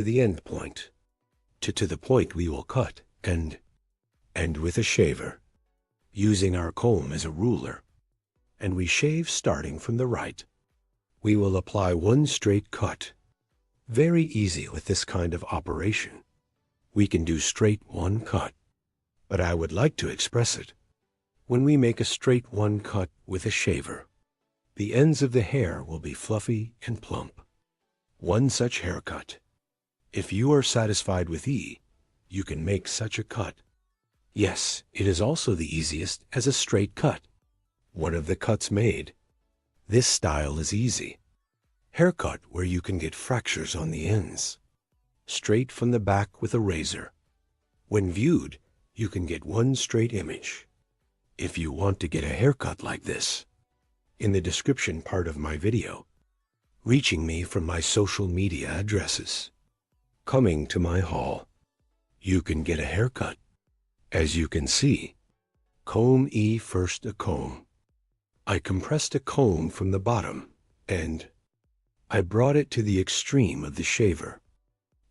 the end point, to the point we will cut, and with a shaver, using our comb as a ruler, and we shave starting from the right. We will apply one straight cut. Very easy with this kind of operation. We can do straight one cut, but I would like to express it. When we make a straight one cut with a shaver, the ends of the hair will be fluffy and plump. One such haircut. If you are satisfied with E, you can make such a cut. Yes, it is also the easiest as a straight cut. One of the cuts made. This style is easy. Haircut where you can get fractures on the ends. Straight from the back with a razor. When viewed, you can get one straight image. If you want to get a haircut like this, in the description part of my video, reaching me from my social media addresses, coming to my hall, you can get a haircut. As you can see, comb E first a comb. I compressed a comb from the bottom, and I brought it to the extreme of the shaver.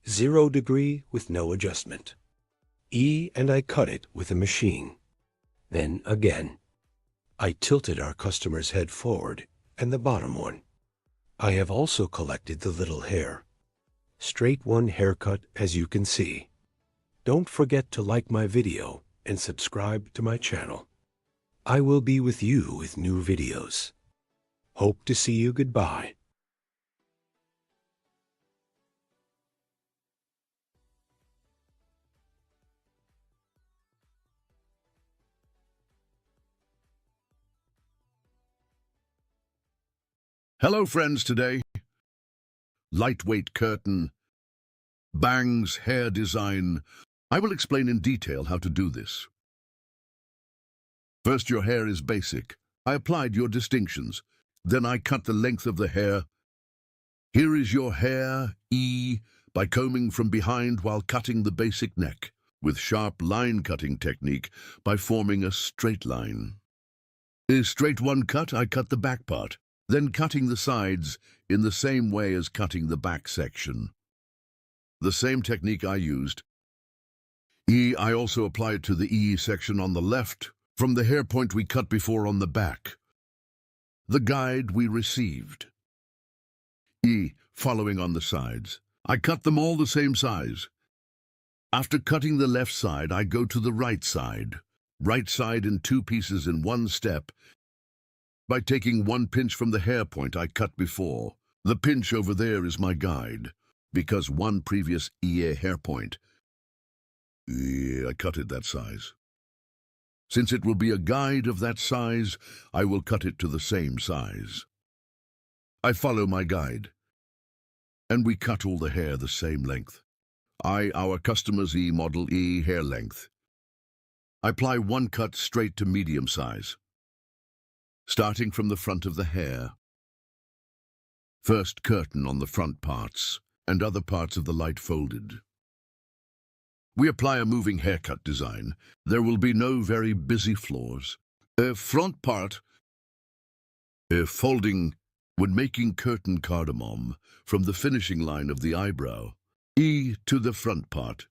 0 degree with no adjustment. E and I cut it with a machine. Then again, I tilted our customer's head forward and the bottom one. I have also collected the little hair. Straight one haircut as you can see. Don't forget to like my video and subscribe to my channel. I will be with you with new videos. Hope to see you. Goodbye. Hello friends, today, lightweight curtain, bangs, hair design. I will explain in detail how to do this. First, your hair is basic. I applied your distinctions. Then I cut the length of the hair. Here is your hair, E, by combing from behind while cutting the basic neck, with sharp line cutting technique by forming a straight line. In straight one cut, I cut the back part. Then cutting the sides in the same way as cutting the back section. The same technique I used. E, I also applied to the E section on the left, from the hair point we cut before on the back. The guide we received. E, following on the sides. I cut them all the same size. After cutting the left side, I go to the right side. Right side in 2 pieces in one step, by taking one pinch from the hair point I cut before. The pinch over there is my guide, because one previous EA hair point, I cut it that size. Since it will be a guide of that size, I will cut it to the same size. I follow my guide, and we cut all the hair the same length. Our customer's E model E hair length. I apply one cut straight to medium size. Starting from the front of the hair. First curtain on the front parts, and other parts of the light folded. We apply a moving haircut design. There will be no very busy floors. Front part, folding when making curtain cardamom from the finishing line of the eyebrow. E to the front part.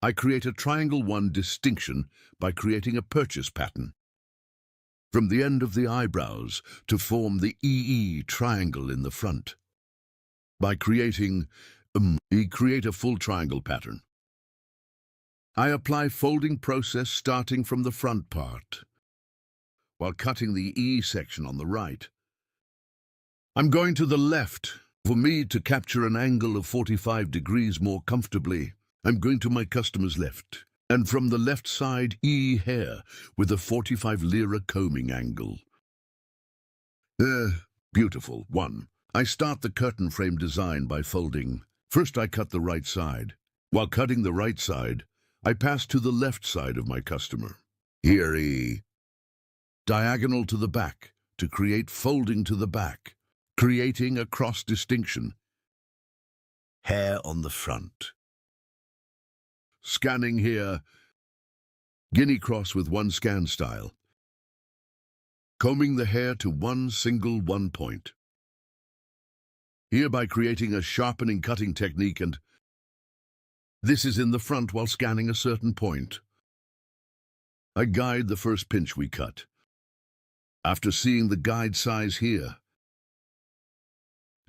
I create a triangle 1 distinction by creating a purchase pattern from the end of the eyebrows to form the EE triangle in the front. By creating create a full triangle pattern. I apply folding process starting from the front part, while cutting the E section on the right. I'm going to the left. For me to capture an angle of 45 degrees more comfortably, I'm going to my customer's left. And from the left side, E hair with a 45 lira combing angle. Beautiful. 1. I start the curtain frame design by folding. First I cut the right side. While cutting the right side, I pass to the left side of my customer. Here E. Diagonal to the back to create folding to the back, creating a cross distinction. Hair on the front. Scanning here, guinea cross with one scan style. Combing the hair to one single one point. hereby creating a sharpening cutting technique, and this is in the front while scanning a certain point. I guide the first pinch we cut. After seeing the guide size here,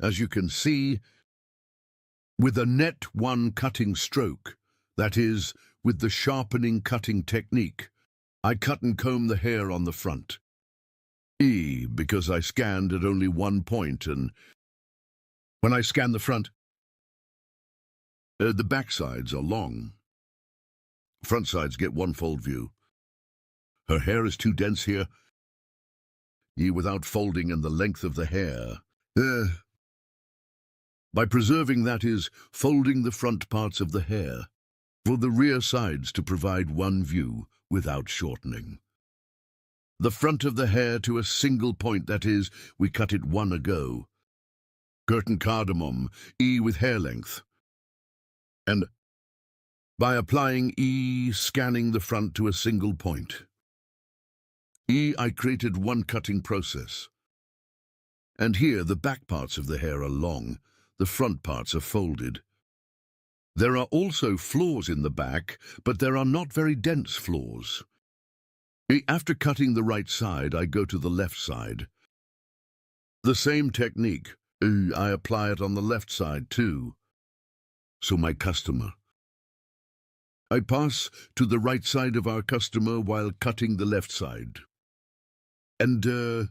as you can see, with a net one cutting stroke, that is, with the sharpening cutting technique, I cut and comb the hair on the front. Because I scanned at only one point, and when I scan the front, the back sides are long. Front sides get one fold view. Her hair is too dense here, without folding in the length of the hair. By preserving, that is, folding the front parts of the hair, for the rear sides to provide one view without shortening. The front of the hair to a single point, that is, we cut it one ago. Curtain cardamom, with hair length. And by applying scanning the front to a single point. I created one cutting process. And here the back parts of the hair are long, the front parts are folded. There are also flaws in the back, but there are not very dense flaws. After cutting the right side, I go to the left side. The same technique, I apply it on the left side too. So my customer. I pass to the right side of our customer while cutting the left side. And,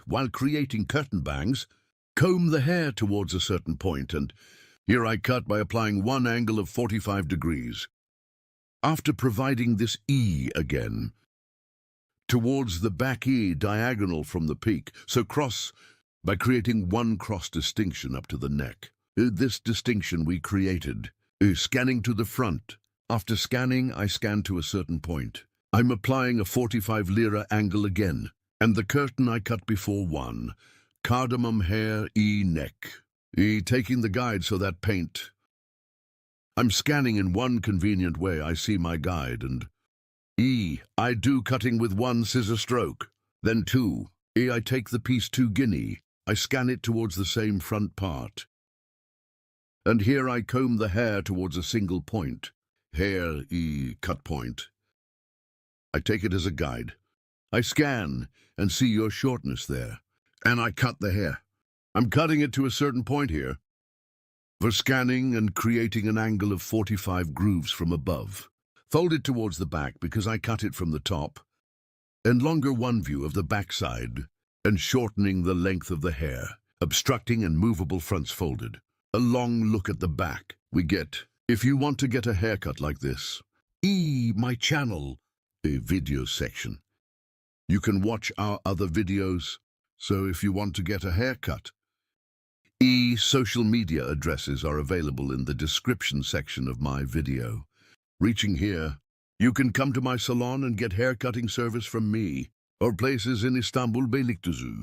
while creating curtain bangs, comb the hair towards a certain point, and here I cut by applying one angle of 45 degrees. After providing this again, towards the back diagonal from the peak, so cross by creating one cross distinction up to the neck. This distinction we created, scanning to the front. After scanning, I scan to a certain point. I'm applying a 45 lira angle again, and the curtain I cut before one. Cardamom hair, neck. Taking the guide so that paint. I'm scanning in one convenient way. I see my guide, and I do cutting with one scissor stroke. Then two, I take the piece 2 guinea. I scan it towards the same front part. And here I comb the hair towards a single point. Hair, cut point. I take it as a guide. I scan and see your shortness there. And I cut the hair. I'm cutting it to a certain point here. For scanning and creating an angle of 45 grooves from above. Fold it towards the back because I cut it from the top. And longer one view of the back side. And shortening the length of the hair. Obstructing and movable fronts folded. A long look at the back we get. If you want to get a haircut like this, my channel, a video section. You can watch our other videos. So if you want to get a haircut, social media addresses are available in the description section of my video. Reaching here, you can come to my salon and get haircutting service from me, or places in Istanbul, Beylikdüzü.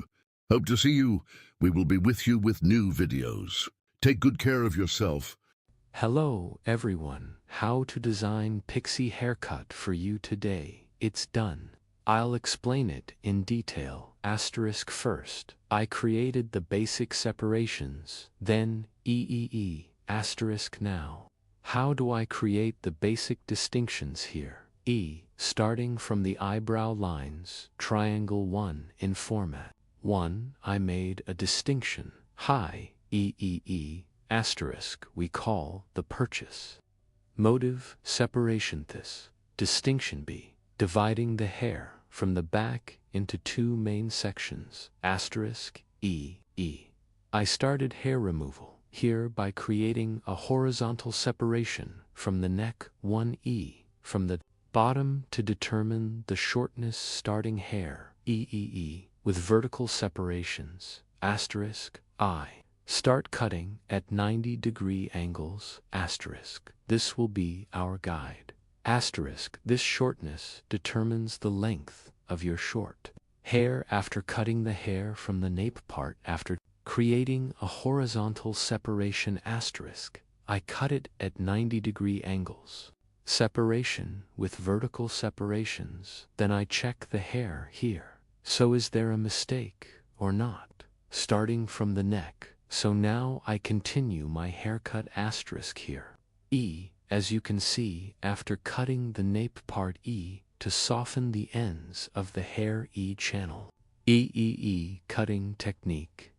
Hope to see you. We will be with you with new videos. Take good care of yourself. Hello everyone, how to design Pixie haircut for you today. It's done. I'll explain it in detail. First, I created the basic separations, then now. How do I create the basic distinctions here? Starting from the eyebrow lines, triangle 1 in format 1, I made a distinction, high, we call the purchase. Motive, separation this. Distinction B, dividing the hair from the back into 2 main sections, I started hair removal here by creating a horizontal separation from the neck 1 from the bottom to determine the shortness starting hair, with vertical separations, I. Start cutting at 90-degree angles, This will be our guide. This shortness determines the length of your short hair after cutting the hair from the nape part after creating a horizontal separation I cut it at 90-degree angles. Separation with vertical separations. Then I check the hair here. So is there a mistake or not? Starting from the neck, So now I continue my haircut asterisk here. E, as you can see, after cutting the nape part E to soften the ends of the hair E channel. Cutting technique.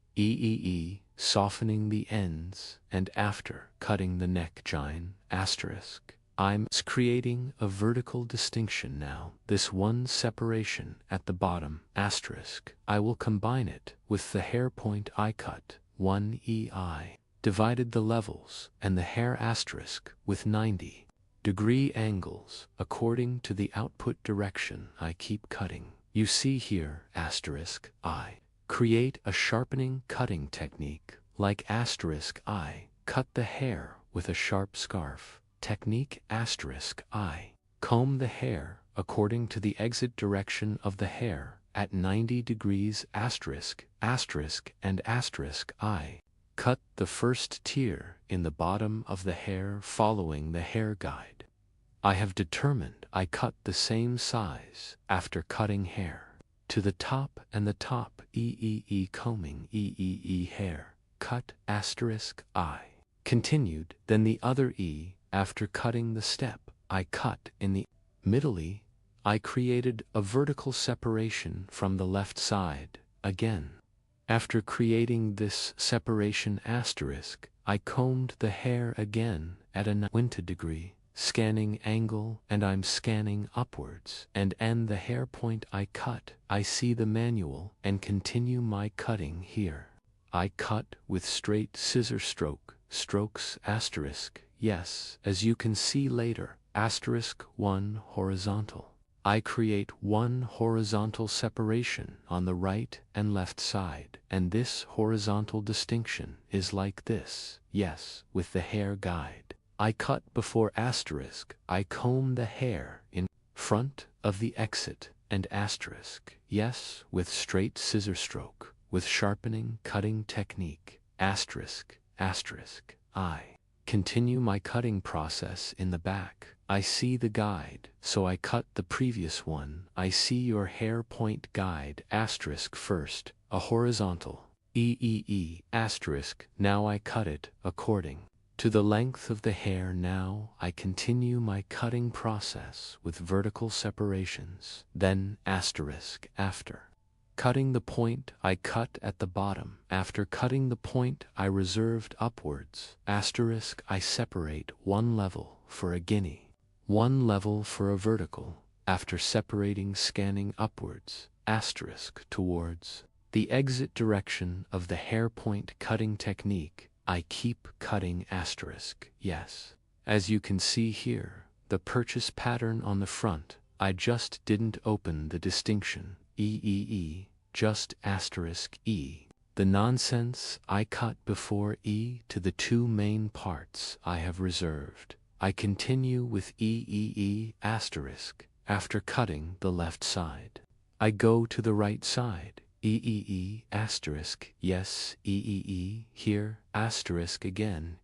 Softening the ends, and after cutting the neck join asterisk. I'm creating a vertical distinction now. This one separation at the bottom asterisk. I will combine it with the hair point I cut 1 EI. Divided the levels and the hair asterisk with 90° angles according to the output direction I keep cutting. You see here asterisk I. Create a sharpening cutting technique like asterisk I. Cut the hair with a sharp scarf. Technique asterisk I. Comb the hair according to the exit direction of the hair at 90 degrees asterisk and asterisk I. Cut the first tier in the bottom of the hair following the hair guide. I have determined I cut the same size after cutting hair. To the top and the top combing hair. Cut asterisk I. Continued, then the other E, after cutting the step I cut in the middle E, I created a vertical separation from the left side again. After creating this separation asterisk, I combed the hair again at a 90° scanning angle, and I'm scanning upwards and end the hair point I cut. I see the manual and continue my cutting here. I cut with straight scissor strokes asterisk, yes, as you can see later, asterisk 1 horizontal. I create one horizontal separation on the right and left side, and this horizontal distinction is like this, yes, with the hair guide. I cut before asterisk, I comb the hair in front of the exit and asterisk, yes, with straight scissor stroke, with sharpening cutting technique, asterisk, I. Continue my cutting process in the back. I see the guide, so I cut the previous one. I see your hair point guide asterisk first, a horizontal, asterisk. Now I cut it according to the length of the hair. Now I continue my cutting process with vertical separations. Then asterisk after cutting the point I cut at the bottom. After cutting the point I reserved upwards, asterisk I separate one level for a guinea, one level for a vertical. After separating scanning upwards, asterisk towards the exit direction of the hair point cutting technique, I keep cutting asterisk, yes. As you can see here, the purchase pattern on the front, I just didn't open the distinction. Just asterisk E. The nonsense I cut before E to the two main parts I have reserved. I continue with asterisk after cutting the left side. I go to the right side. Asterisk, yes, here, asterisk again,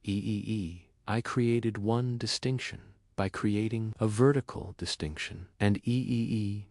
I created one distinction by creating a vertical distinction, and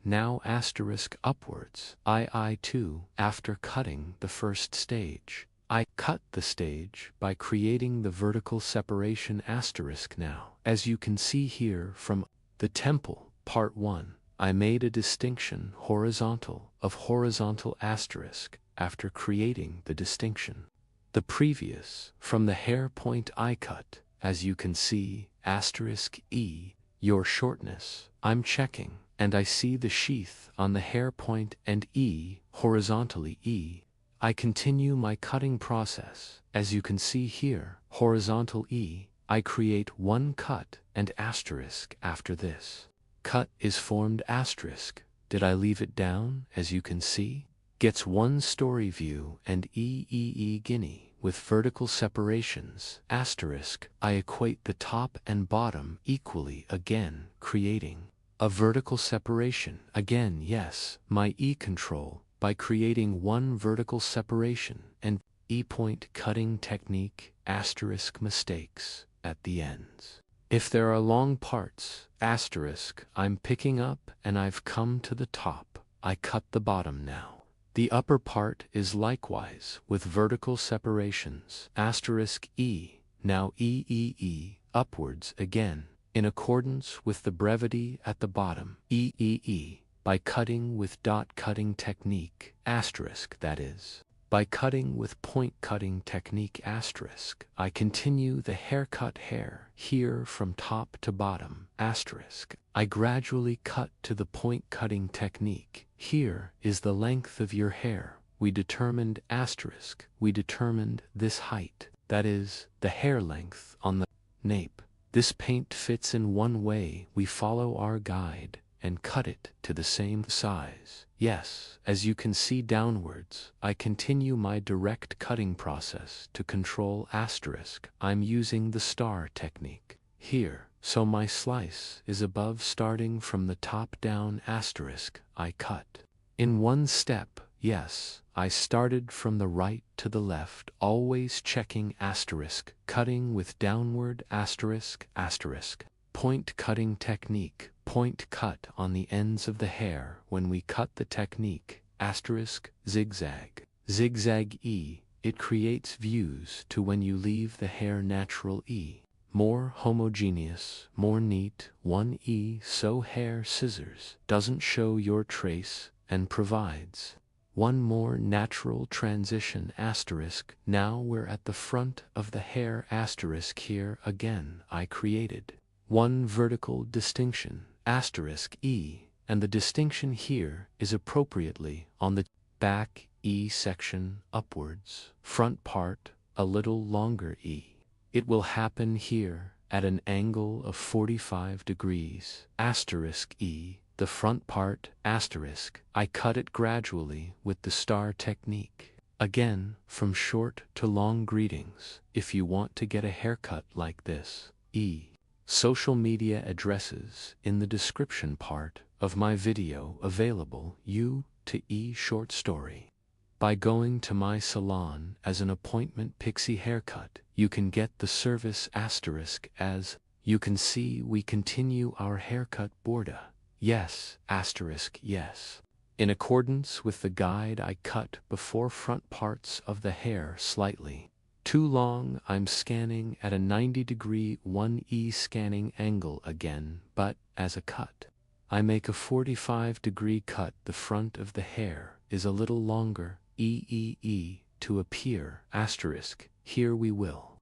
now asterisk upwards, II after cutting the first stage. I cut the stage by creating the vertical separation asterisk now. As you can see here from the temple, part 1, I made a distinction horizontal of horizontal asterisk after creating the distinction. The previous, from the hair point I cut, as you can see, asterisk E, your shortness, I'm checking, and I see the sheath on the hair point and E, horizontally E. I continue my cutting process. As you can see here, horizontal E, I create one cut and asterisk after this. Cut is formed asterisk. Did I leave it down, as you can see? Gets one story view and guinea. With vertical separations, asterisk, I equate the top and bottom equally again, creating a vertical separation again, yes, my E control, by creating one vertical separation and E point cutting technique, asterisk mistakes at the ends. If there are long parts, asterisk, I'm picking up and I've come to the top. I cut the bottom now. The upper part is likewise with vertical separations. *E. Now E, upwards again, in accordance with the brevity at the bottom. E. By cutting with dot cutting technique, that is. By cutting with point cutting technique *, I continue the haircut hair here from top to bottom *. I gradually cut to the point cutting technique. Here is the length of your hair. We determined this height, that is, the hair length on the nape. This paint fits in one way. We follow our guide and cut it to the same size. Yes, as you can see downwards, I continue my direct cutting process to control *. I'm using the star technique here, so my slice is above starting from the top down *. I cut in one step. Yes, I started from the right to the left, always checking *, cutting with downward *. Point cutting technique. Point cut on the ends of the hair when we cut the technique zigzag. Zigzag E. It creates views to when you leave the hair natural E. More homogeneous, more neat, 1E. So hair scissors doesn't show your trace and provides one more natural transition *. Now we're at the front of the hair * here again. I created one vertical distinction *E, and the distinction here is appropriately on the back E section upwards, front part a little longer E. It will happen here at an angle of 45 degrees *E, the front part *. I cut it gradually with the star technique. Again, from short to long greetings, if you want to get a haircut like this. Social media addresses in the description part of my video available. U to E short story. By going to my salon as an appointment Pixie haircut, you can get the service *. As you can see, we continue our haircut border. Yes, yes. In accordance with the guide, I cut before front parts of the hair slightly too long. I'm scanning at a 90-degree 1E scanning angle again, but as a cut, I make a 45-degree cut. The front of the hair is a little longer E to appear *. Here we will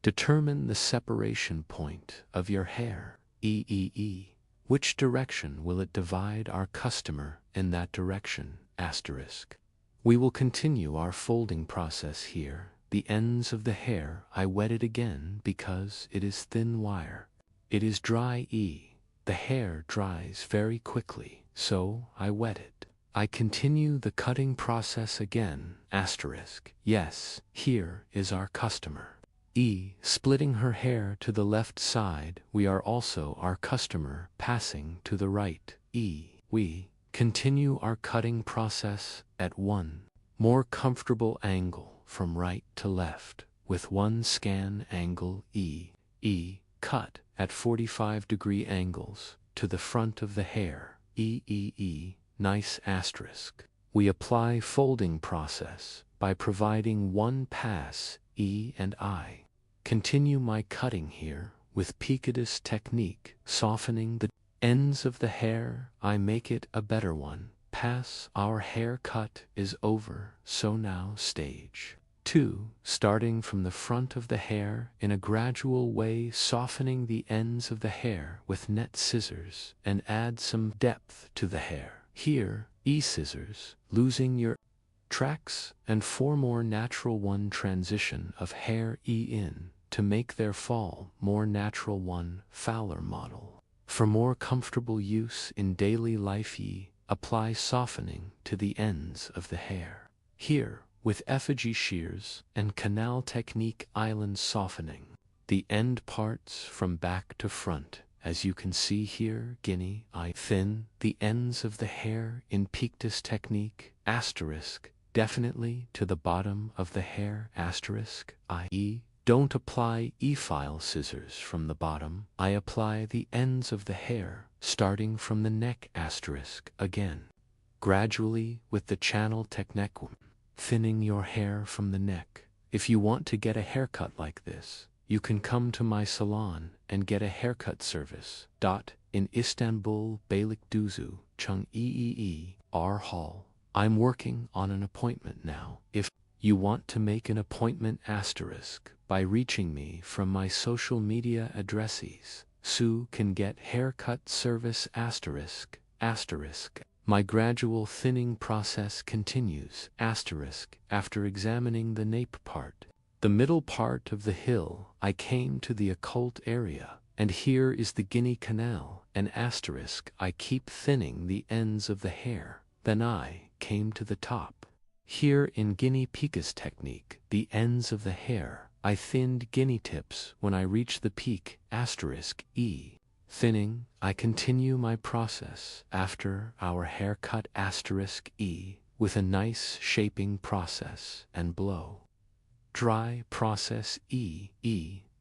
determine the separation point of your hair E. Which direction will it divide our customer in that direction *. We will continue our folding process here. The ends of the hair I wet it again because it is thin wire. It is dry E. The hair dries very quickly, so I wet it. I continue the cutting process again *. Yes, here is our customer. E. Splitting her hair to the left side. We are also our customer passing to the right E. We continue our cutting process at one more comfortable angle from right to left with one scan angle E. Cut at 45-degree angles to the front of the hair E. Nice *. We apply folding process by providing one pass E and I continue my cutting here with Picadus technique, softening the ends of the hair. I make it a better one. Pass. Our haircut is over, so now stage 2, starting from the front of the hair in a gradual way, softening the ends of the hair with net scissors and add some depth to the hair. Here, E scissors, losing your tracks, and 4 more natural one transition of hair E in to make their fall more natural one Fowler model. For more comfortable use in daily life E, apply softening to the ends of the hair. Here, with effigy shears and canal technique island softening the end parts from back to front. As you can see here, guinea I thin the ends of the hair in Pictus technique *, definitely to the bottom of the hair *, don't apply E-file scissors from the bottom. I apply the ends of the hair starting from the neck *, again. gradually with the channel technique, thinning your hair from the neck. If you want to get a haircut like this, you can come to my salon and get a haircut service. In Istanbul, Beylikdüzü, Chung R Hall. I'm working on an appointment now. If you want to make an appointment by reaching me from my social media addresses, Sue can get haircut service ***. My gradual thinning process continues after examining the nape part. The middle part of the hill, I came to the occult area, and here is the Guinea Canal, and I keep thinning the ends of the hair. Then I came to the top. Here in Guinea Pixie technique, the ends of the hair, I thinned guinea tips when I reach the peak **E. Thinning, I continue my process after our haircut **E with a nice shaping process and blow dry process E.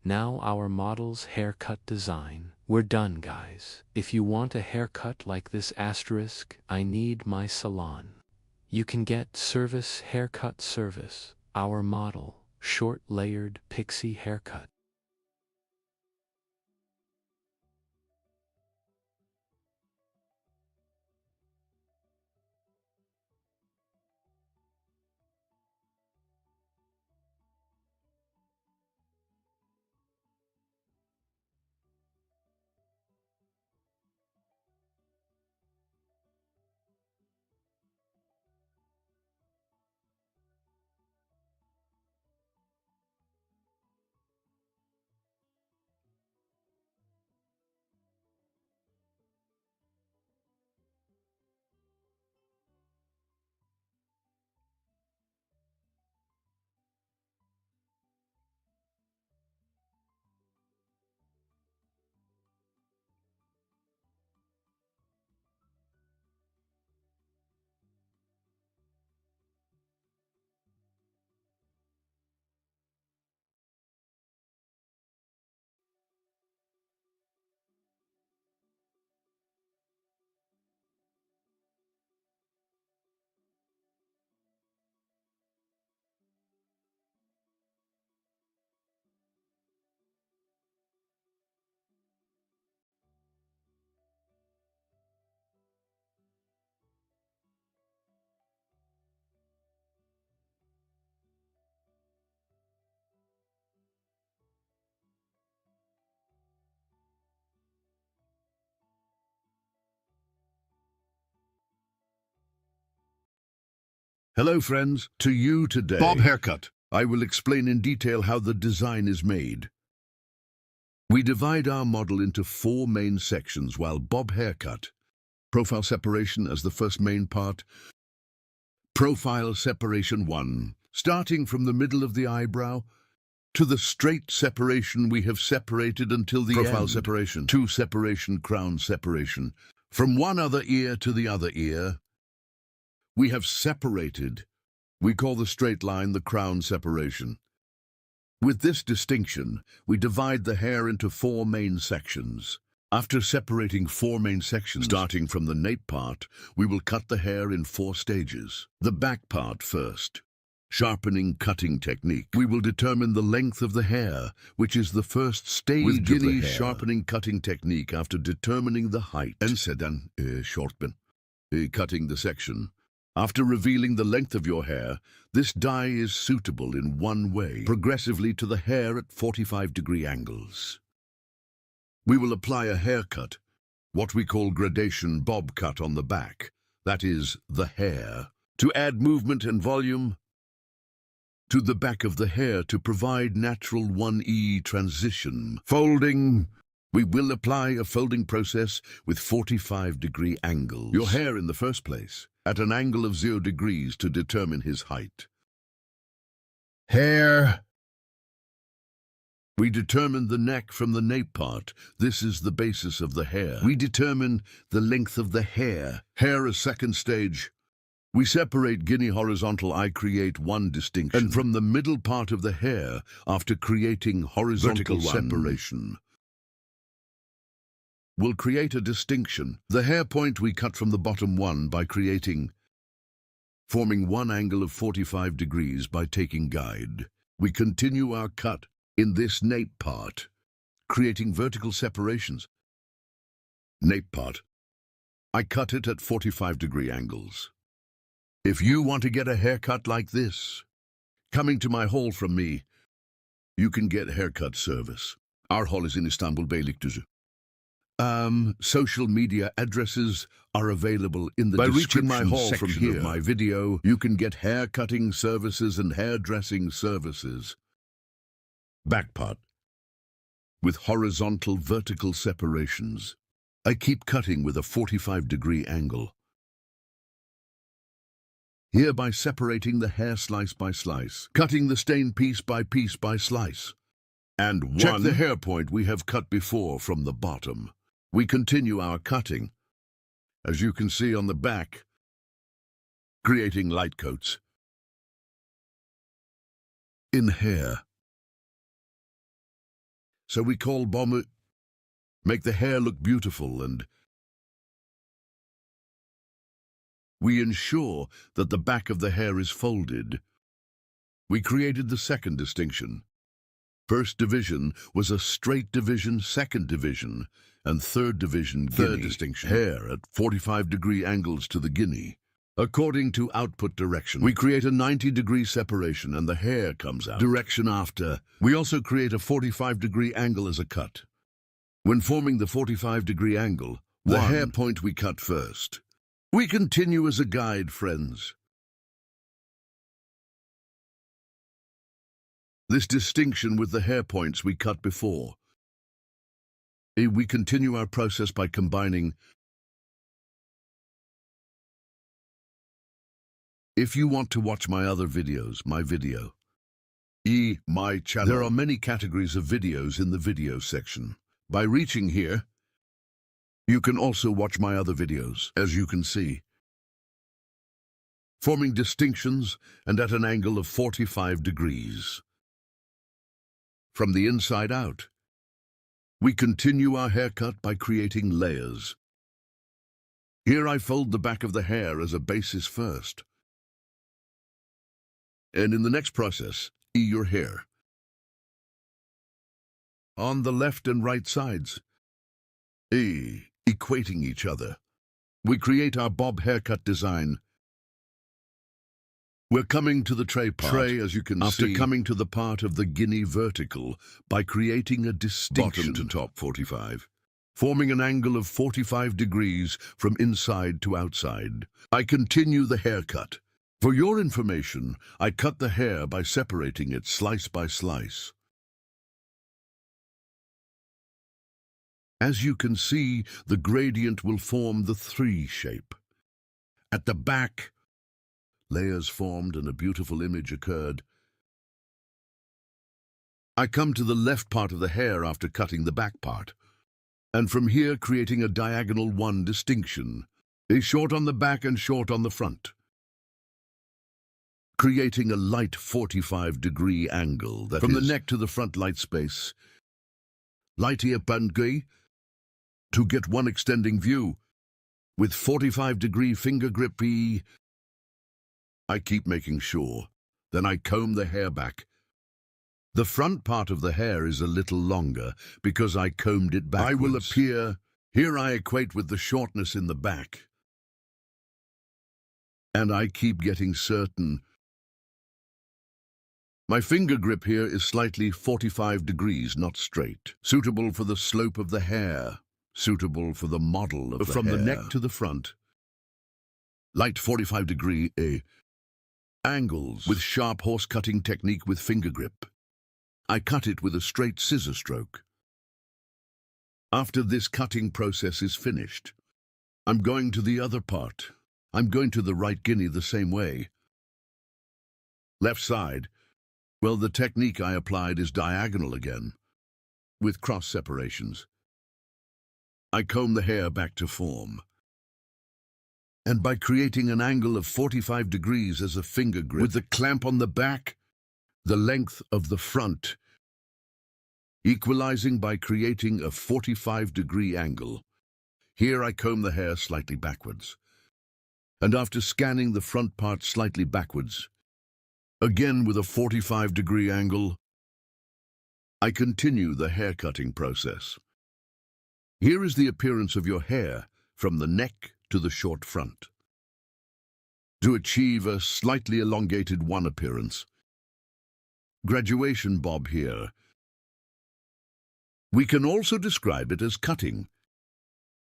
Now our model's haircut design. We're done, guys. If you want a haircut like this I need my salon. You can get haircut service, our model, short layered pixie haircut. Hello friends, to you today. Bob Haircut. I will explain in detail how the design is made. We divide our model into 4 main sections while Bob Haircut. Profile separation as the first main part. Profile separation 1. Starting from the middle of the eyebrow to the straight separation we have separated until the profile end. Separation 2. Separation, crown separation. From one other ear to the other ear. We have separated. We call the straight line the crown separation. With this distinction, we divide the hair into 4 main sections. After separating 4 main sections, starting from the nape part, we will cut the hair in 4 stages. The back part first. Sharpening cutting technique. We will determine the length of the hair, which is the first stage with of the hair. Sharpening cutting technique after determining the height. En sedan sharpen. Cutting the section. After revealing the length of your hair, this dye is suitable in one way, progressively to the hair at 45-degree angles. We will apply a haircut, what we call gradation bob cut on the back, that is, the hair, to add movement and volume to the back of the hair to provide natural 1E transition. Folding. We will apply a folding process with 45-degree angles. Your hair in the first place, at an angle of 0 degrees to determine his height. Hair. We determine the neck from the nape part. This is the basis of the hair. We determine the length of the hair. Hair as second stage. We separate guinea horizontal. I create one distinction. And from the middle part of the hair, after creating horizontal separation. will create a distinction. The hair point we cut from the bottom one by forming one angle of 45 degrees by taking guide. We continue our cut in this nape part, creating vertical separations. Nape part. I cut it at 45-degree angles. If you want to get a haircut like this, coming to my hall from me, you can get haircut service. Our hall is in Istanbul, Beylikdüzü. Social media addresses are available in the description my hall section from here. of my video. You can get hair cutting services and hairdressing services. Back part. With horizontal vertical separations. I keep cutting with a 45-degree angle. Hereby separating the hair slice by slice, cutting the stain piece by slice. And check the hair point we have cut before from the bottom. We continue our cutting, as you can see on the back, creating light coats in hair. So we call bomber, make the hair look beautiful, and we ensure that the back of the hair is folded. We created the second distinction. First division was a straight division, second division, and third division Third guinea. distinction. Hair at 45-degree angles to the guinea. According to output direction, we create a 90-degree separation and the hair comes out. Direction after. We also create a 45-degree angle as a cut. When forming the 45-degree angle, the hair point we cut first. We continue as a guide, friends. This distinction with the hair points we cut before. We continue our process by combining. If you want to watch my other videos, my channel. There are many categories of videos in the video section. By reaching here, you can also watch my other videos, as you can see. Forming distinctions and at an angle of 45 degrees. From the inside out. We continue our haircut by creating layers. Here I fold the back of the hair as a basis first. And in the next process, your hair. On the left and right sides, equating each other. We create our bob haircut design. We're coming to the tray part. Tray, as you can see. After coming to the part of the guinea vertical by creating a distinction. Bottom to top 45. Forming an angle of 45 degrees from inside to outside. I continue the haircut. For your information, I cut the hair by separating it slice by slice. As you can see, the gradient will form the 3 shape. At the back, layers formed and a beautiful image occurred. I come to the left part of the hair after cutting the back part, and from here creating a diagonal 1 distinction, a short on the back and short on the front. Creating a light 45-degree angle that from the neck to the front light space. Light ear bandgui to get one extending view with 45-degree finger grip. I keep making sure. Then I comb the hair back. The front part of the hair is a little longer because I combed it backwards. I will appear. Here I equate with the shortness in the back. And I keep getting certain. My finger grip here is slightly 45 degrees, not straight. Suitable for the slope of the hair. Suitable for the model of the hair. From the neck to the front. Light 45-degree angles with sharp horse cutting technique with finger grip. I cut it with a straight scissor stroke. After this cutting process is finished, I'm going to the other part. I'm going to the right guinea the same way. Left side. Well, the technique I applied is diagonal again, with cross separations. I comb the hair back to form. And by creating an angle of 45 degrees as a finger grip, with the clamp on the back, the length of the front, equalizing by creating a 45-degree angle. Here I comb the hair slightly backwards. And after scanning the front part slightly backwards, again with a 45-degree angle, I continue the hair cutting process. Here is the appearance of your hair from the neck to the short front. To achieve a slightly elongated one appearance, graduation bob here. We can also describe it as cutting,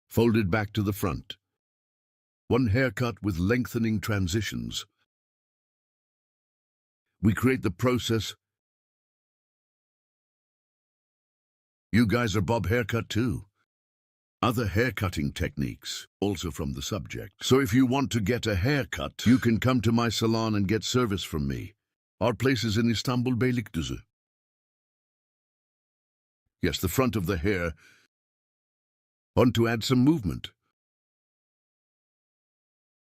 folded back to the front. One haircut with lengthening transitions. We create the process. You guys are bob haircut too. Other haircutting techniques, also from the subject. So if you want to get a haircut, you can come to my salon and get service from me. Our place is in Istanbul Beylikdüzü. Yes, the front of the hair. Want to add some movement.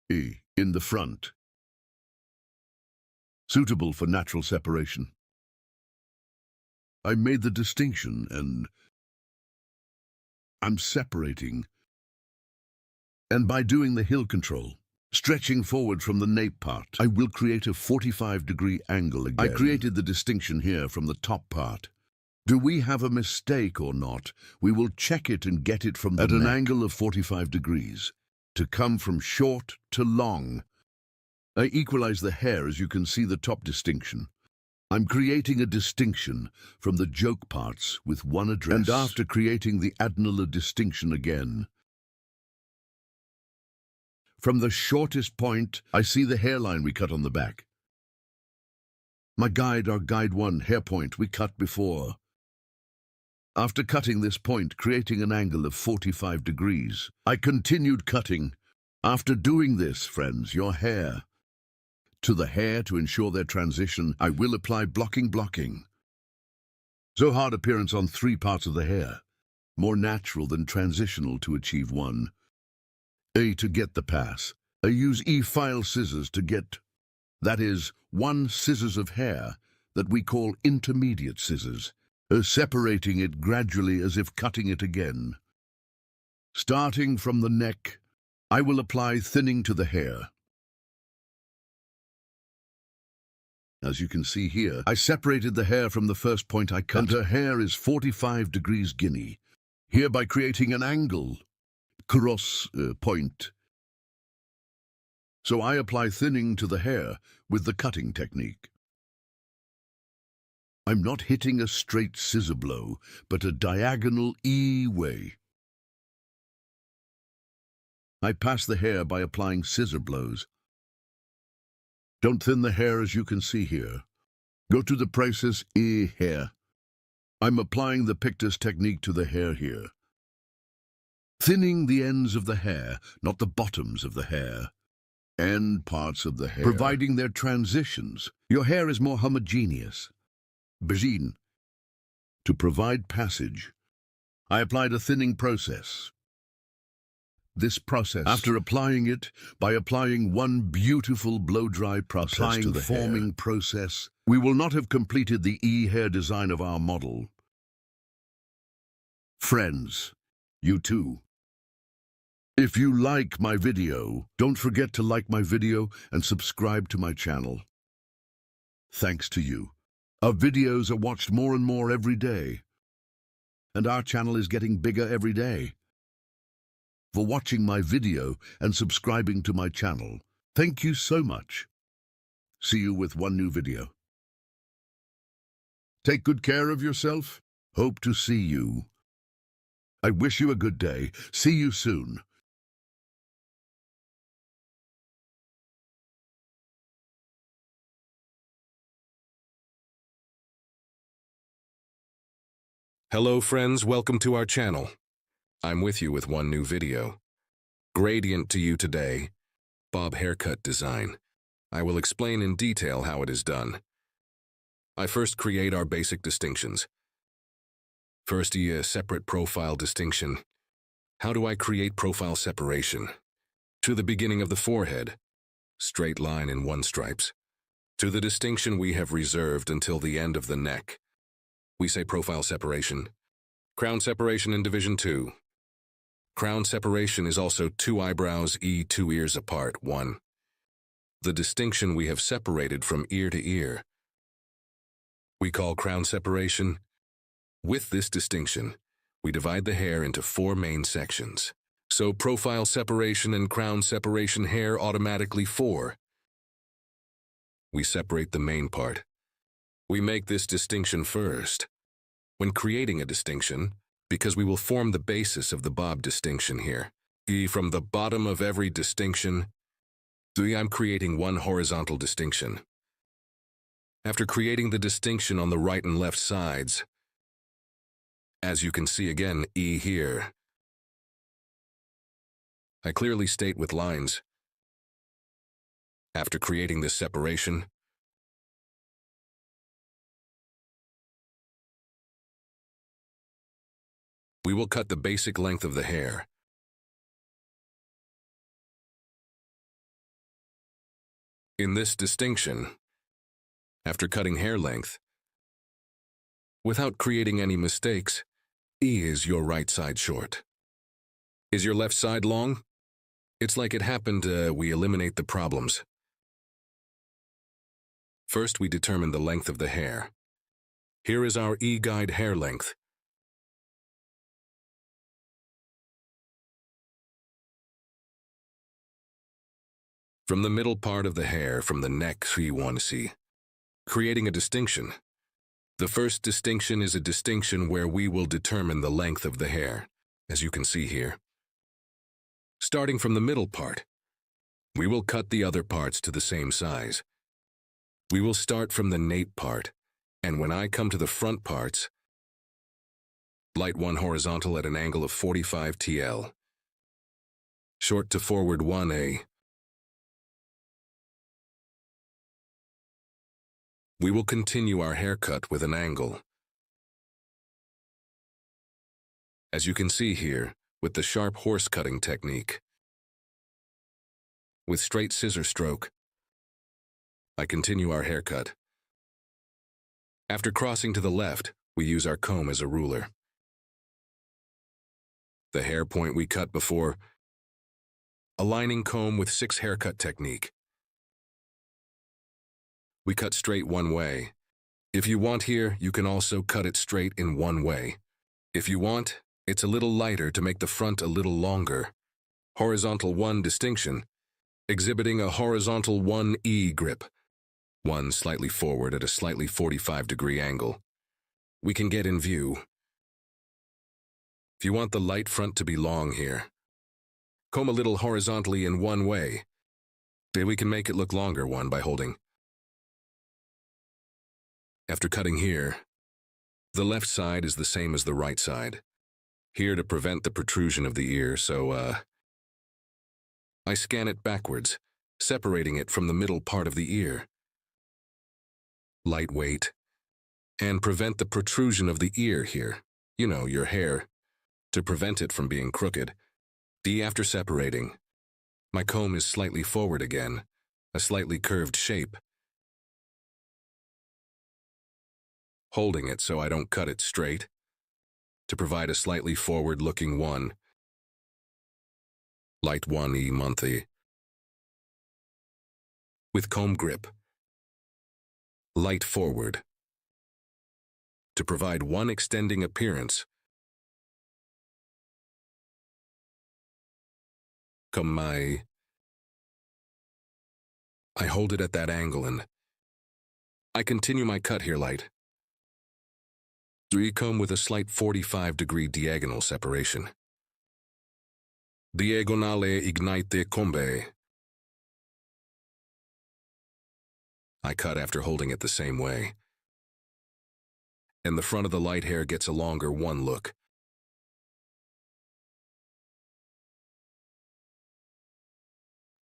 In the front. Suitable for natural separation. I made the distinction and I'm separating. And by doing the heel control, stretching forward from the nape part, I will create a 45-degree angle again. I created the distinction here from the top part. Do we have a mistake or not? We will check it and get it from the neck. At an angle of 45 degrees, to come from short to long. I equalize the hair as you can see the top distinction. I'm creating a distinction from the joke parts with one address. And after creating the adenolar distinction again, from the shortest point, I see the hairline we cut on the back. Our guide 1 hair point we cut before. After cutting this point, creating an angle of 45 degrees, I continued cutting. After doing this, friends, your hair, to the hair to ensure their transition, I will apply blocking. So hard appearance on 3 parts of the hair, more natural than transitional to achieve one. To get the pass, I use E-file scissors to get, that is, 1 scissors of hair that we call intermediate scissors, separating it gradually as if cutting it again. Starting from the neck, I will apply thinning to the hair. As you can see here, I separated the hair from the first point I cut, and her hair is 45 degrees Guinea, hereby creating an angle, cross point. So I apply thinning to the hair with the cutting technique. I'm not hitting a straight scissor blow, but a diagonal E way. I pass the hair by applying scissor blows. Don't thin the hair as you can see here. Go to the process hair. I'm applying the pictus technique to the hair here. Thinning the ends of the hair, not the bottoms of the hair. End parts of the hair. Providing their transitions. Your hair is more homogeneous. Begin. To provide passage, I applied a thinning process. This process, after applying it, by applying one beautiful blow-dry process to the forming process, we will not have completed the hair design of our model. Friends, you too. If you like my video, don't forget to like my video and subscribe to my channel. Thanks to you, our videos are watched more and more every day, and our channel is getting bigger every day. For watching my video and subscribing to my channel. Thank you so much. See you with one new video. Take good care of yourself. Hope to see you. I wish you a good day. See you soon. Hello friends, welcome to our channel. I'm with you with one new video. Gradient to you today. Bob haircut design. I will explain in detail how it is done. I first create our basic distinctions. First, a separate profile distinction. How do I create profile separation? To the beginning of the forehead. Straight line in 1 stripes. To the distinction we have reserved until the end of the neck. We say profile separation. Crown separation in Division 2. Crown separation is also 2 eyebrows, 2 ears apart, 1. The distinction we have separated from ear to ear we call crown separation. With this distinction, we divide the hair into 4 main sections. So profile separation and crown separation hair automatically 4. We separate the main part. We make this distinction first. When creating a distinction, because we will form the basis of the bob distinction here. From the bottom of every distinction, I'm creating one horizontal distinction. After creating the distinction on the right and left sides, as you can see again, here, I clearly state with lines. After creating this separation, we will cut the basic length of the hair. In this distinction, after cutting hair length, without creating any mistakes, is your right side short? Is your left side long? It's like it happened, we eliminate the problems. First, we determine the length of the hair. Here is our guide hair length. From the middle part of the hair, from the neck, we want to see. Creating a distinction. The first distinction is a distinction where we will determine the length of the hair, as you can see here. Starting from the middle part, we will cut the other parts to the same size. We will start from the nape part, and when I come to the front parts, light 1 horizontal at an angle of 45 TL. Short to forward 1A. We will continue our haircut with an angle. As you can see here, with the sharp horse cutting technique. With straight scissor stroke, I continue our haircut. After crossing to the left, we use our comb as a ruler. The hair point we cut before, aligning comb with 6 haircut technique. We cut straight one way. If you want here, you can also cut it straight in one way. If you want, it's a little lighter to make the front a little longer. Horizontal 1 distinction, exhibiting a horizontal 1E grip. 1 slightly forward at a slightly 45-degree angle. We can get in view. If you want the light front to be long here, comb a little horizontally in one way. Then we can make it look longer one by holding. After cutting here, the left side is the same as the right side. Here to prevent the protrusion of the ear, so I scan it backwards, separating it from the middle part of the ear. Lightweight, and prevent the protrusion of the ear here, you know, your hair, to prevent it from being crooked. After separating, my comb is slightly forward again, a slightly curved shape. Holding it so I don't cut it straight, to provide a slightly forward-looking 1. Light 1E monthly. With comb grip. Light forward. To provide 1 extending appearance. I hold it at that angle and I continue my cut here light. 3 comb with a slight 45-degree diagonal separation. Diagonale ignite combe. I cut after holding it the same way. And the front of the light hair gets a longer 1 look.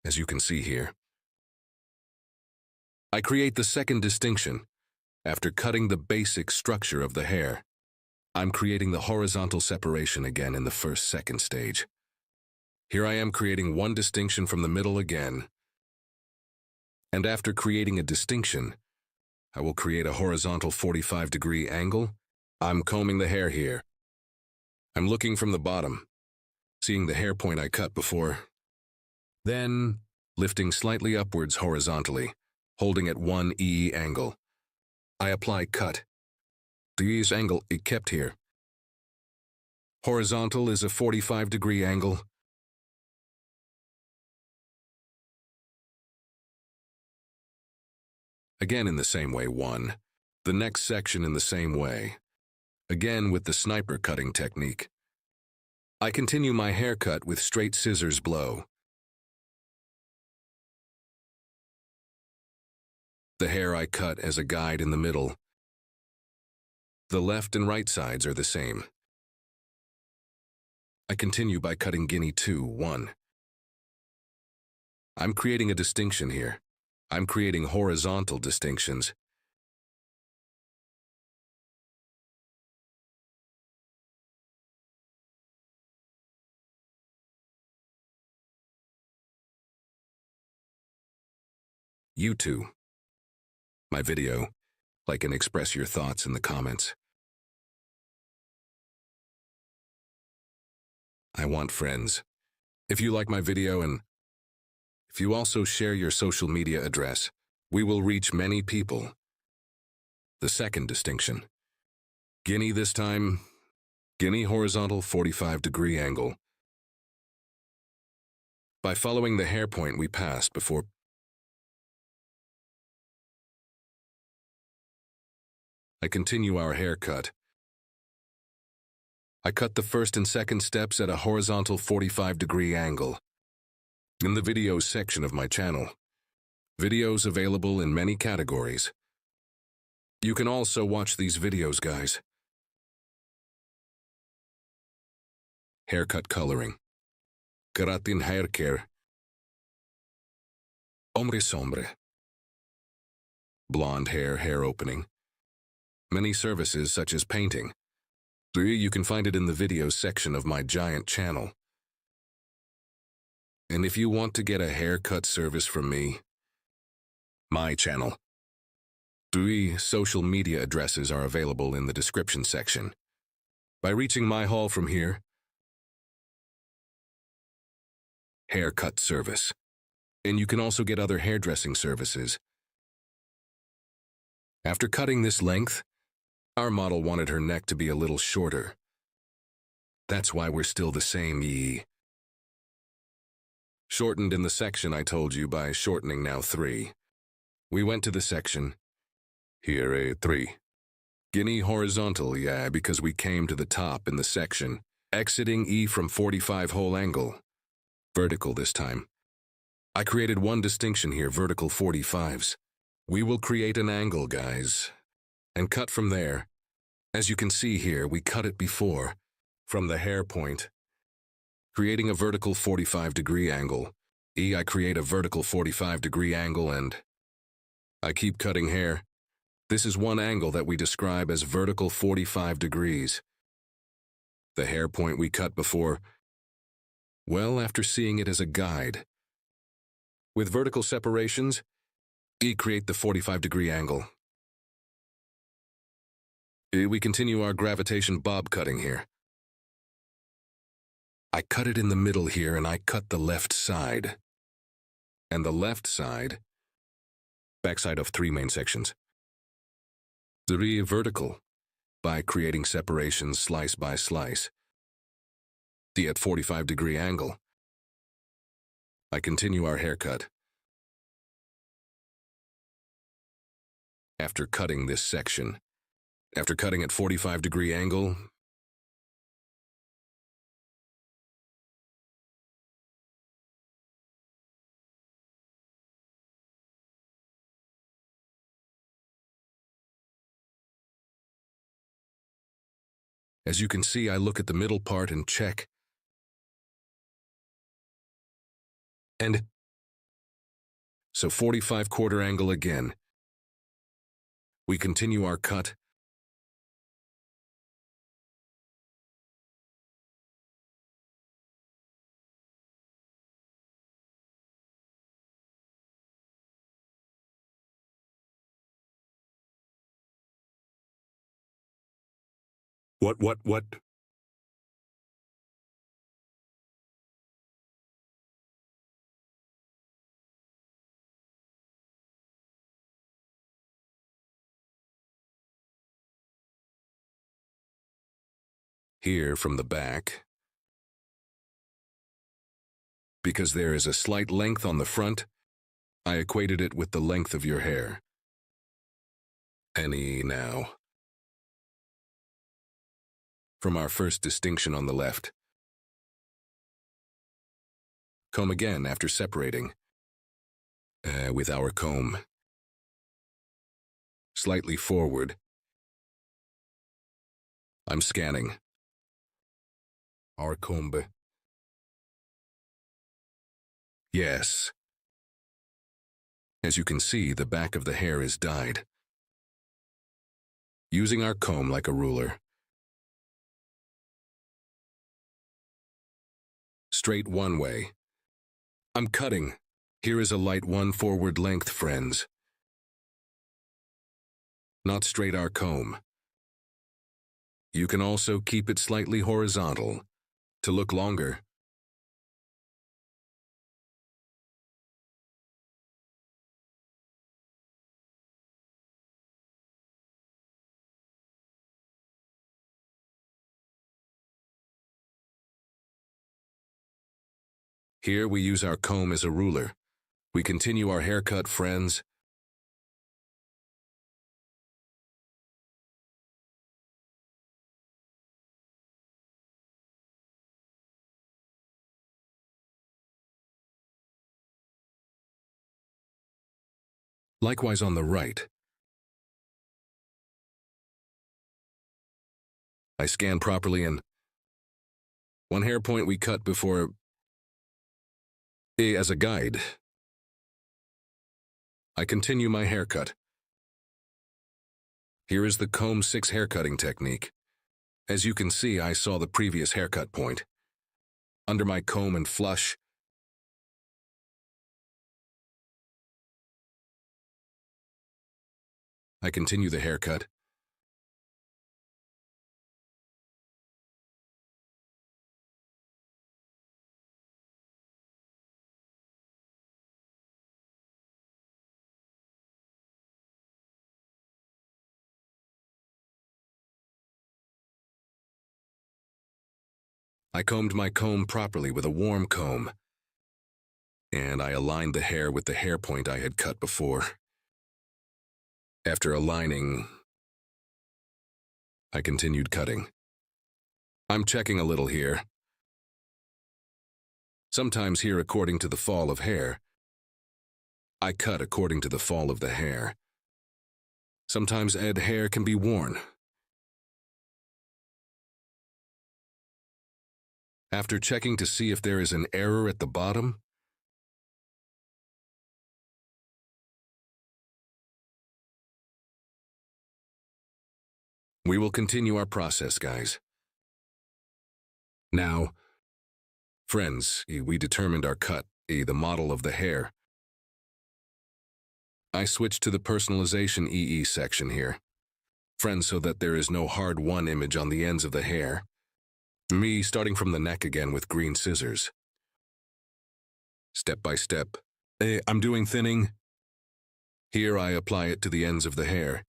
As you can see here, I create the second distinction. After cutting the basic structure of the hair, I'm creating the horizontal separation again in the second stage. Here I am creating 1 distinction from the middle again. And after creating a distinction, I will create a horizontal 45-degree angle I'm combing the hair here. I'm looking from the bottom, seeing the hair point I cut before. Then, lifting slightly upwards horizontally, holding at 1E angle. I apply cut. This angle is kept here. Horizontal is a 45-degree angle. Again in the same way, 1. The next section in the same way. Again with the sniper cutting technique. I continue my haircut with straight scissors blow. The hair I cut as a guide in the middle. The left and right sides are the same. I continue by cutting guinea 2, 1. I'm creating a distinction here. I'm creating horizontal distinctions. You too. My video, like and express your thoughts in the comments. I want friends. If you like my video and if you also share your social media address, we will reach many people. The second distinction. Guinea this time, guinea horizontal 45-degree angle. By following the hair point we passed before, I continue our haircut. I cut the first and second steps at a horizontal 45-degree angle. In the videos section of my channel. Videos available in many categories. You can also watch these videos, guys. Haircut coloring. Keratin hair care. Hombre sombre. Blonde hair opening. Many services such as painting. You can find it in the videos section of my giant channel. And if you want to get a haircut service from me, my channel. 3 social media addresses are available in the description section. By reaching my hall from here, haircut service. And you can also get other hairdressing services. After cutting this length, our model wanted her neck to be a little shorter. That's why we're still the same ye. Shortened in the section I told you by shortening now 3. We went to the section. Here a 3. Guinea horizontal, yeah, because we came to the top in the section. Exiting E from 45 whole angle. Vertical this time. I created one distinction here, vertical 45s. We will create an angle, guys. And cut from there. As you can see here, we cut it before. From the hair point. Creating a vertical 45-degree angle. I create a vertical 45-degree angle and I keep cutting hair. This is one angle that we describe as vertical 45 degrees. The hair point we cut before, well, after seeing it as a guide. With vertical separations, create the 45-degree angle. We continue our gravitation bob cutting here. I cut it in the middle here and I cut the left side. And the left side, backside of 3 main sections. 3 vertical, by creating separations slice by slice. The at 45-degree angle. I continue our haircut. After cutting this section, after cutting at 45-degree angle, as you can see, I look at the middle part and check. And so 45 quarter angle again. We continue our cut. What? Here from the back. Because there is a slight length on the front, I equated it with the length of your hair. Any now. From our first distinction on the left. Comb again after separating. With our comb. Slightly forward. I'm scanning. Our comb. Yes. As you can see, the back of the hair is dyed. Using our comb like a ruler. Straight one way. I'm cutting. Here is a light one forward length, friends. Not straight our comb. You can also keep it slightly horizontal to look longer. Here we use our comb as a ruler. We continue our haircut, friends. Likewise on the right. I scan properly and one hair point we cut before as a guide. I continue my haircut. Here is the comb 6 haircutting technique. As you can see, I saw the previous haircut point. Under my comb and flush, I continue the haircut. I combed my comb properly with a warm comb, and I aligned the hair with the hair point I had cut before. After aligning, I continued cutting. I'm checking a little here. Sometimes here according to the fall of hair. I cut according to the fall of the hair. Sometimes hair can be worn. After checking to see if there is an error at the bottom, we will continue our process, guys. Now, friends, we determined our cut, the model of the hair. I switched to the personalization EE section here. Friends, so that there is no hard one image on the ends of the hair. Me starting from the neck again with green scissors. Step by step. I'm doing thinning. Here I apply it to the ends of the hair.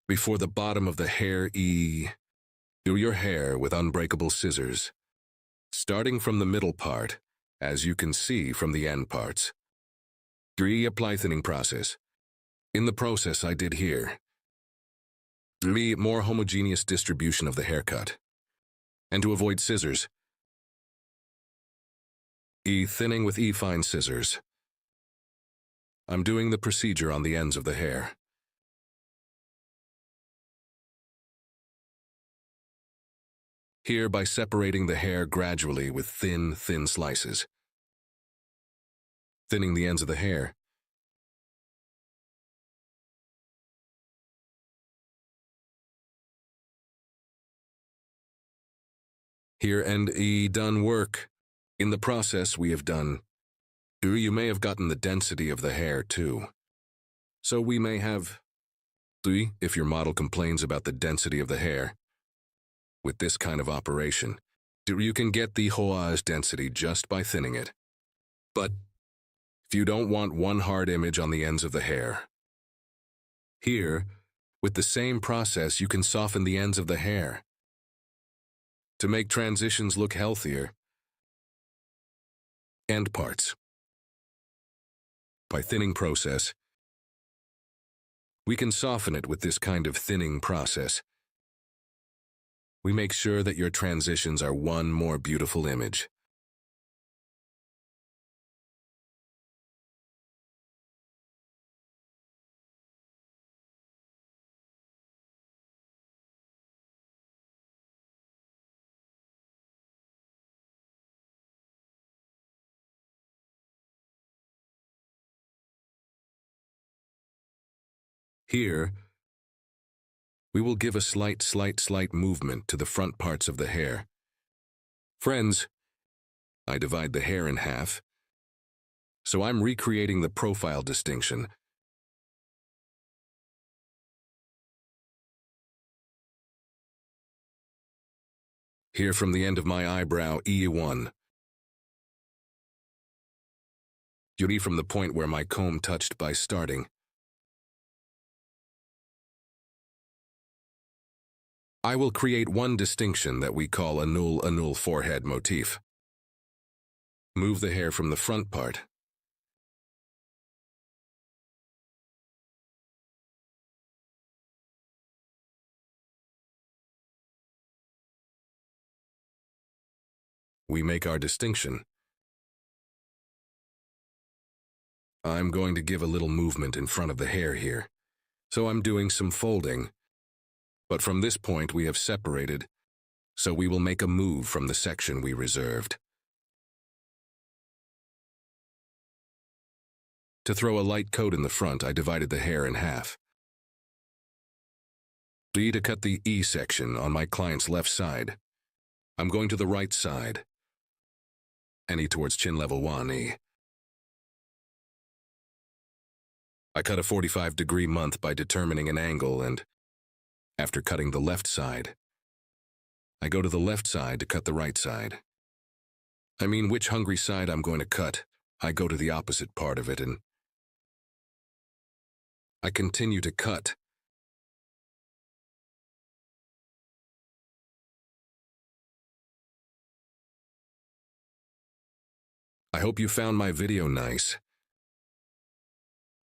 Before the bottom of the hair, do your hair with unbreakable scissors. Starting from the middle part, as you can see from the end parts. 3. Apply thinning process. In the process I did here. More homogeneous distribution of the haircut. And to avoid scissors, thinning with fine scissors. I'm doing the procedure on the ends of the hair. Here by separating the hair gradually with thin slices. Thinning the ends of the hair. Here and done work. In the process we have done. You may have gotten the density of the hair too. So we may have, if your model complains about the density of the hair, with this kind of operation. You can get the hoage density just by thinning it. But if you don't want one hard image on the ends of the hair, here, with the same process, you can soften the ends of the hair to make transitions look healthier. End parts. By thinning process, we can soften it with this kind of thinning process. We make sure that your transitions are one more beautiful image. Here, we will give a slight movement to the front parts of the hair. Friends, I divide the hair in half, so I'm recreating the profile distinction. Here from the end of my eyebrow, E1. Yuri from the point where my comb touched by starting. I will create one distinction that we call a null forehead motif. Move the hair from the front part. We make our distinction. I'm going to give a little movement in front of the hair here, so I'm doing some folding. But from this point we have separated, so we will make a move from the section we reserved. To throw a light coat in the front, I divided the hair in half. To cut the E section on my client's left side, I'm going to the right side, and E towards chin level 1E. I cut a 45-degree month by determining an angle, and after cutting the left side, I go to the left side to cut the right side. I mean, which hungry side I'm going to cut, I go to the opposite part of it, and I continue to cut. I hope you found my video nice.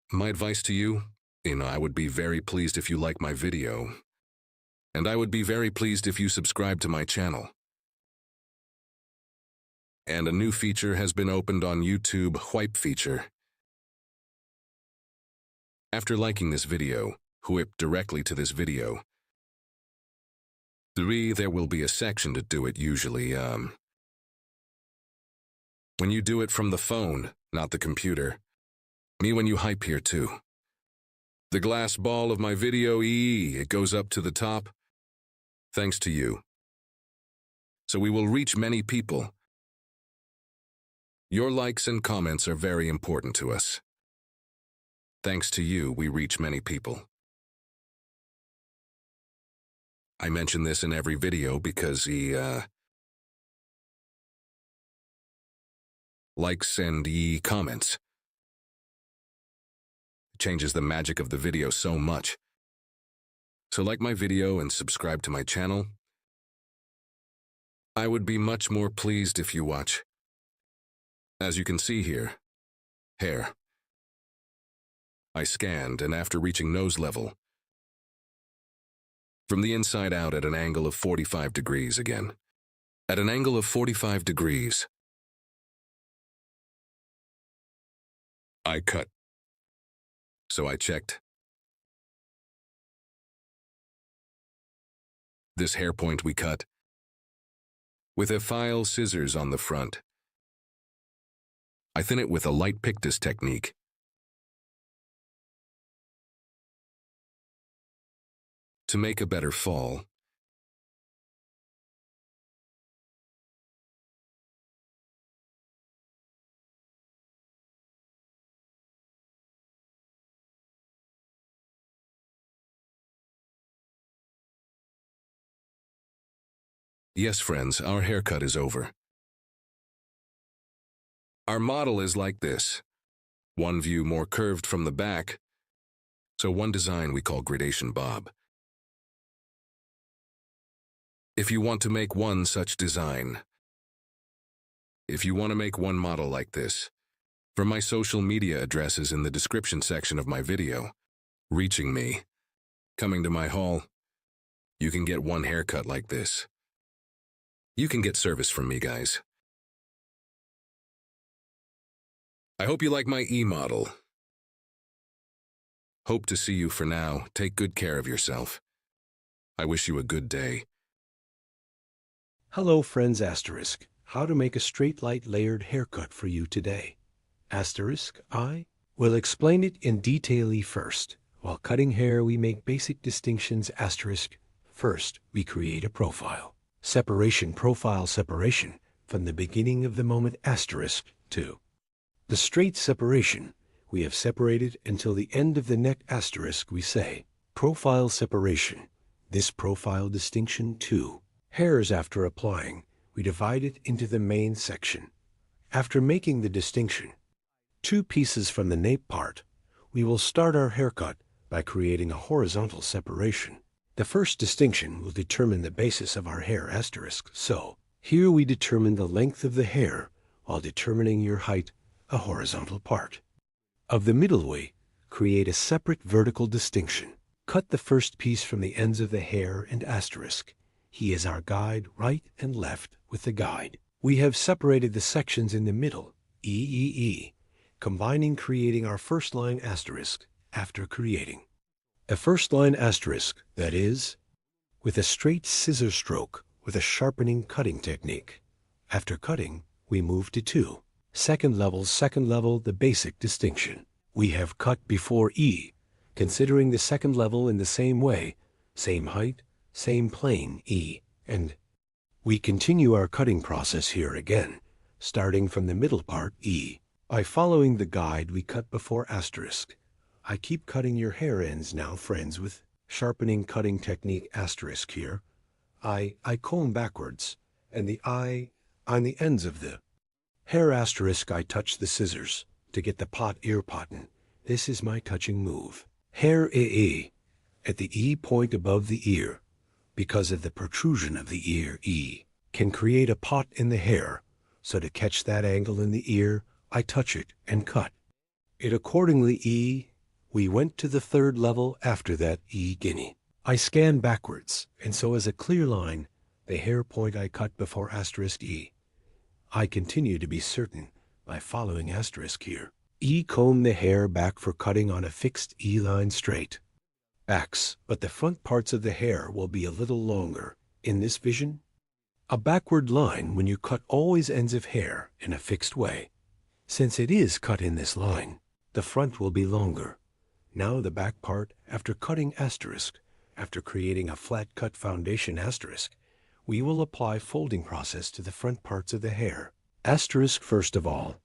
My advice to you, I would be very pleased if you like my video. And I would be very pleased if you subscribe to my channel. And a new feature has been opened on YouTube, Whip feature. After liking this video, whip directly to this video. There will be a section to do it usually, when you do it from the phone, not the computer. Me when you hype here too. The glass ball of my video, it goes up to the top. Thanks to you. So we will reach many people. Your likes and comments are very important to us. Thanks to you, we reach many people. I mention this in every video because likes and comments. It changes the magic of the video so much. So like my video and subscribe to my channel. I would be much more pleased if you watch. As you can see here, hair. I scanned, and after reaching nose level, from the inside out at an angle of 45 degrees again. At an angle of 45 degrees, I cut. So I checked. This hair point we cut with a file scissors on the front. I thin it with a light pictus technique. To make a better fall. Yes, friends, our haircut is over. Our model is like this. One view more curved from the back, so one design we call Gradation Bob. If you want to make one such design, if you want to make one model like this, from my social media addresses in the description section of my video, reaching me, coming to my hall, you can get one haircut like this. You can get service from me, guys. I hope you like my e-model. Hope to see you for now. Take good care of yourself. I wish you a good day. Hello friends asterisk. How to make a straight light layered haircut for you today. Asterisk, I will explain it in detail first. While cutting hair we make basic distinctions asterisk. First, we create a profile. Separation profile separation from the beginning of the moment asterisk to the straight separation. We have separated until the end of the neck asterisk we say profile separation. This profile distinction 2. Hairs after applying, we divide it into the main section. After making the distinction, 2 pieces from the nape part, we will start our haircut by creating a horizontal separation. The first distinction will determine the basis of our hair asterisk. So, here we determine the length of the hair while determining your height, a horizontal part. Of the middle way, create a separate vertical distinction. Cut the first piece from the ends of the hair and asterisk. He is our guide right and left with the guide. We have separated the sections in the middle, E, combining creating our first line asterisk after creating a first line asterisk, that is, with a straight scissor stroke with a sharpening cutting technique. After cutting, we move to 2. Second level, the basic distinction. We have cut before E, considering the second level in the same way, same height, same plane E, and we continue our cutting process here again, starting from the middle part E. By following the guide we cut before asterisk. I keep cutting your hair ends now, friends, with sharpening cutting technique asterisk here. I comb backwards, and the eye on the ends of the hair asterisk I touch the scissors to get the pot ear potten. This is my touching move. Hair at the E point above the ear, because of the protrusion of the ear E, can create a pot in the hair, so to catch that angle in the ear, I touch it and cut it accordingly E. We went to the third level after that E guinea. I scan backwards, and so as a clear line, the hair point I cut before asterisk E. I continue to be certain by following asterisk here. E comb the hair back for cutting on a fixed E line straight. Backs, but the front parts of the hair will be a little longer. In this vision, a backward line when you cut always ends of hair in a fixed way. Since it is cut in this line, the front will be longer. Now the back part, after cutting asterisk, after creating a flat cut foundation asterisk, we will apply folding process to the front parts of the hair. Asterisk first of all.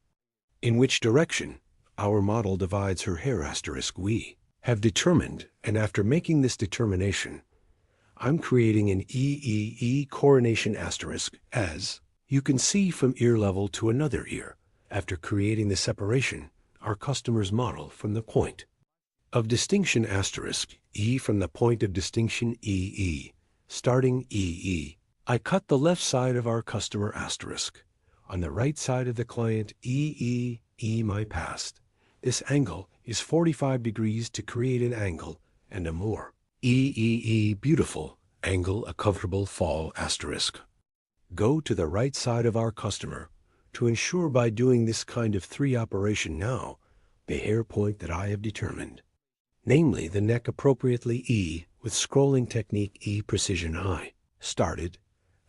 In which direction our model divides her hair asterisk we have determined, and after making this determination, I'm creating an E coronation asterisk as you can see from ear level to another ear, after creating the separation, our customer's model from the point of distinction asterisk E from the point of distinction EE, starting EE. I cut the left side of our customer asterisk. On the right side of the client EE my past. This angle is 45 degrees to create an angle and a more EE beautiful angle, a comfortable fall asterisk. Go to the right side of our customer to ensure by doing this kind of 3 operation now, the hair point that I have determined. Namely the neck appropriately E with scrolling technique E precision I, started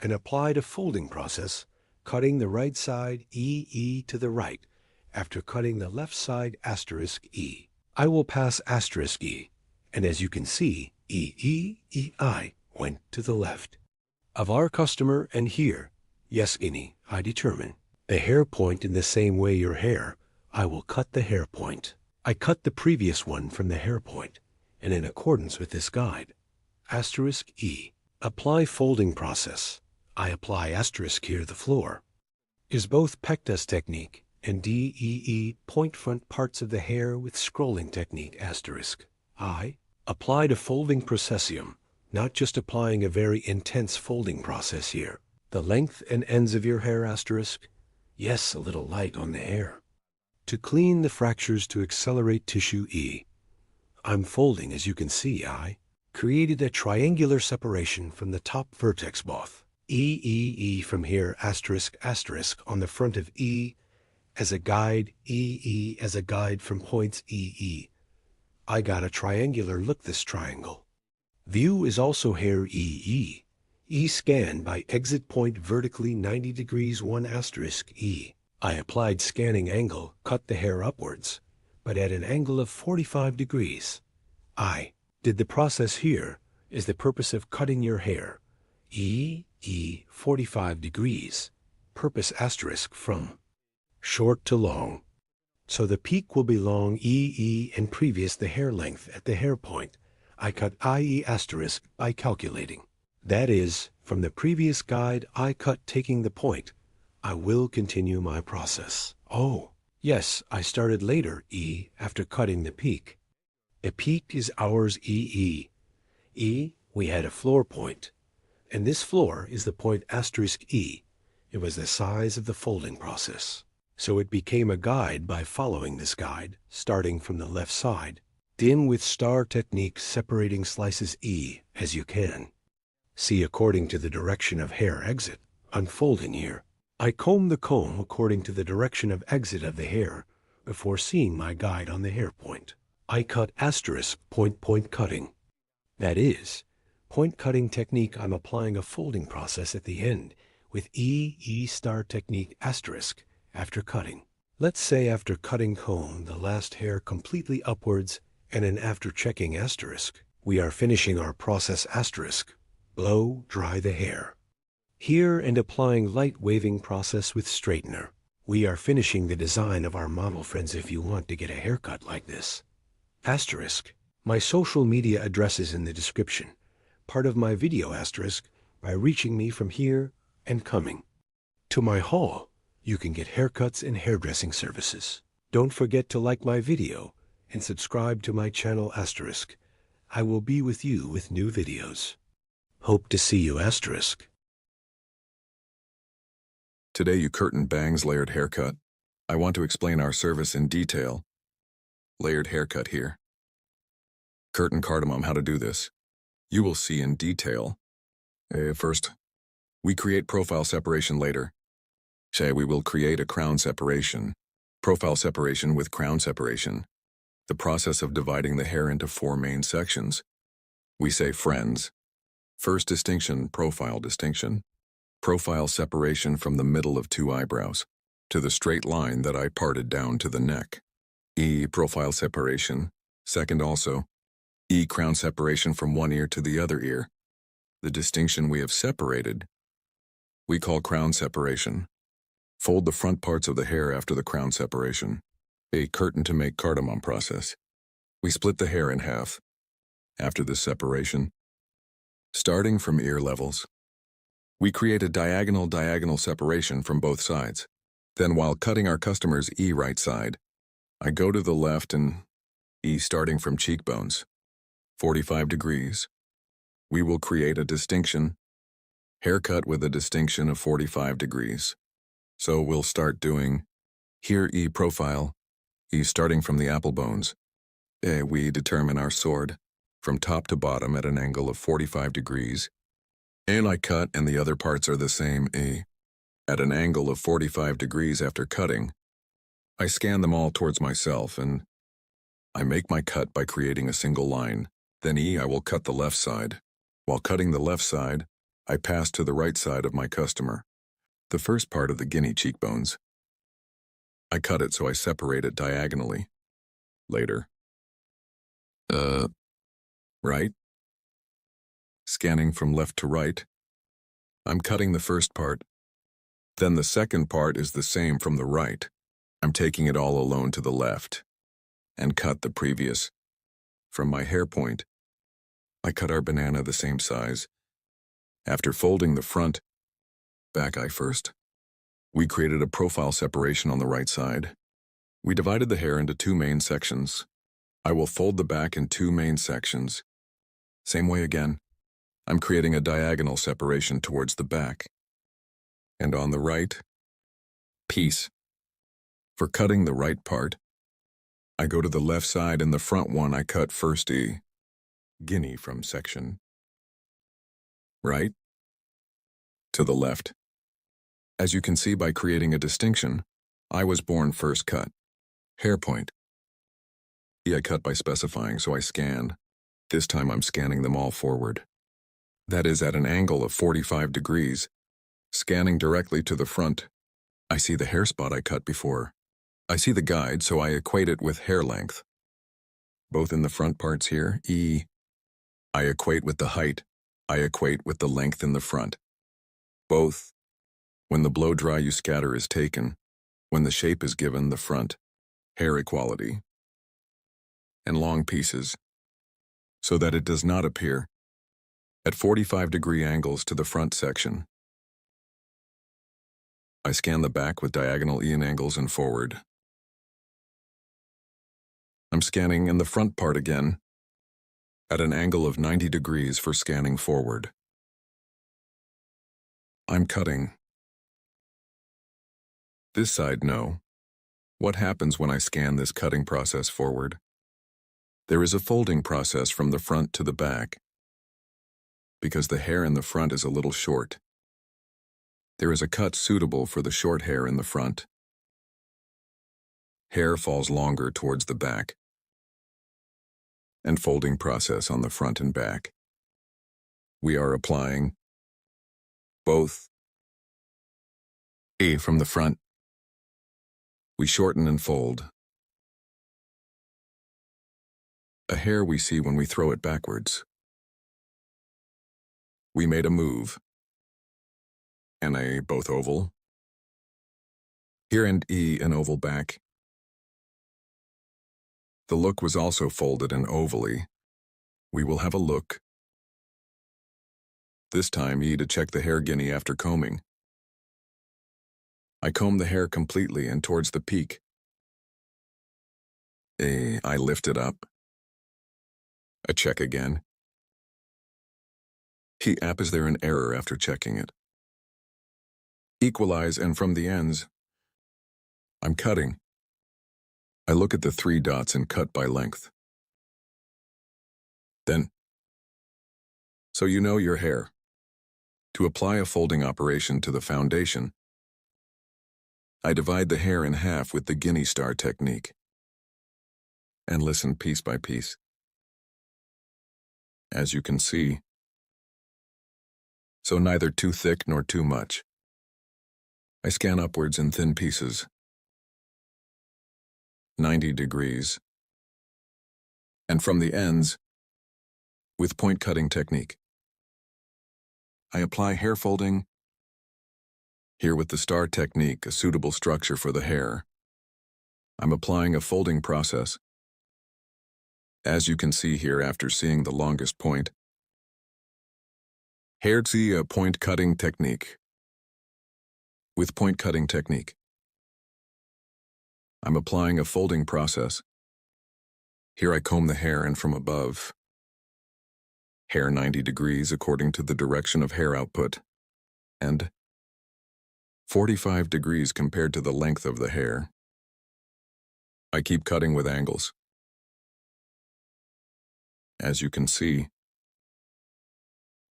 and applied a folding process, cutting the right side EE to the right, after cutting the left side asterisk E. I will pass asterisk E, and as you can see, EI went to the left of our customer, and here, yes guinea, I determine the hair point in the same way your hair, I will cut the hair point. I cut the previous one from the hair point, and in accordance with this guide, asterisk E, apply folding process. I apply asterisk here the floor, is both pectus technique and DEE point front parts of the hair with scrolling technique asterisk. I applied a folding processium, not just applying a very intense folding process here. The length and ends of your hair asterisk, yes, a little light on the hair. To clean the fractures to accelerate tissue E, I'm folding as you can see. I created a triangular separation from the top vertex both. E from here asterisk asterisk on the front of E as a guide, E as a guide from points EE. I got a triangular look this triangle. View is also hair EE. E scan by exit point vertically 90 degrees 1 asterisk E. I applied scanning angle, cut the hair upwards, but at an angle of 45 degrees. I did the process here is the purpose of cutting your hair. E 45 degrees. Purpose asterisk from short to long. So the peak will be long EE and previous the hair length at the hair point. I cut IE asterisk by calculating. That is, from the previous guide I cut taking the point. I will continue my process. Oh, yes, I started later E after cutting the peak. A peak is ours EE. E, we had a floor point. And this floor is the point asterisk E. It was the size of the folding process. So it became a guide by following this guide, starting from the left side. Dim with star technique separating slices E as you can. See according to the direction of hair exit, unfolding here. I comb the comb according to the direction of exit of the hair before seeing my guide on the hair point. I cut asterisk point cutting. That is, point cutting technique. I'm applying a folding process at the end with E star technique asterisk after cutting. Let's say after cutting comb the last hair completely upwards and an after checking asterisk. We are finishing our process asterisk. Blow dry the hair. Here and applying light waving process with straightener. We are finishing the design of our model friends if you want to get a haircut like this. Asterisk. My social media address is in the description. Part of my video asterisk by reaching me from here and coming. To my haul, you can get haircuts and hairdressing services. Don't forget to like my video and subscribe to my channel asterisk. I will be with you with new videos. Hope to see you asterisk. Today you curtain bangs layered haircut. I want to explain our service in detail. Layered haircut here. Curtain cardamom how to do this. You will see in detail. First, we create profile separation later. Say we will create a crown separation. Profile separation with crown separation. The process of dividing the hair into 4 main sections. We say friends. First distinction, profile distinction. Profile separation from the middle of 2 eyebrows to the straight line that I parted down to the neck. E profile separation. Second also. E crown separation from one ear to the other ear. The distinction we have separated, we call crown separation. Fold the front parts of the hair after the crown separation. A curtain to make cardamom process. We split the hair in half. After this separation, starting from ear levels, we create a diagonal separation from both sides. Then while cutting our customer's E right side, I go to the left and E starting from cheekbones, 45 degrees. We will create a distinction, haircut with a distinction of 45 degrees. So we'll start doing, here E profile, E starting from the apple bones. We determine our sword from top to bottom at an angle of 45 degrees. And I cut and the other parts are the same, at an angle of 45 degrees after cutting. I scan them all towards myself and I make my cut by creating a single line. Then I will cut the left side. While cutting the left side, I pass to the right side of my customer. The first part of the guinea cheekbones. I cut it so I separate it diagonally. Later. Right? Scanning from left to right. I'm cutting the first part. Then the second part is the same from the right. I'm taking it all alone to the left. And cut the previous. From my hair point, I cut our banana the same size. After folding the front, Back eye first. We created a profile separation on the right side. We divided the hair into two main sections. I will fold the back in two main sections. Same way again. I'm creating a diagonal separation towards the back. And on the right, piece. For cutting the right part, I go to the left side and the front one I cut first E. Guinea from section. Right. To the left. As you can see by creating a distinction, I was born first cut. Hair point. I cut by specifying, so I scan. This time I'm scanning them all forward. That is at an angle of 45 degrees. Scanning directly to the front. I see the hair spot I cut before. I see the guide, so I equate it with hair length. Both in the front parts here, E. I equate with the height. I equate with the length in the front. Both. When the blow dry you scatter is taken. When the shape is given, the front. Hair equality. And long pieces. So that it does not appear. At 45-degree angles to the front section. I scan the back with diagonal E angles and forward. I'm scanning in the front part again, at an angle of 90 degrees for scanning forward. I'm cutting. This side, no. What happens when I scan this cutting process forward? There is a folding process from the front to the back, because the hair in the front is a little short. There is a cut suitable for the short hair in the front. Hair falls longer towards the back. And folding process on the front and back. We are applying both. A from the front. We shorten and fold. A hair we see when we throw it backwards. We made a move. And a both oval. Here and E an oval back. The look was also folded and ovally. We will have a look. This time E to check the hair guinea after combing. I comb the hair completely and towards the peak. I lift it up. A check again. Is there an error after checking it? Equalize and from the ends. I'm cutting. I look at the 3 dots and cut by length. Then, so you know your hair. To apply a folding operation to the foundation, I divide the hair in half with the guinea star technique. And listen piece by piece. As you can see, so neither too thick nor too much. I scan upwards in thin pieces. 90 degrees. And from the ends, with point cutting technique. I apply hair folding. Here with the star technique, a suitable structure for the hair. I'm applying a folding process. As you can see here after seeing the longest point. Hairstylists a point cutting technique. With point cutting technique. I'm applying a folding process. Here I comb the hair and from above. Hair 90 degrees according to the direction of hair output. And 45 degrees compared to the length of the hair. I keep cutting with angles. As you can see,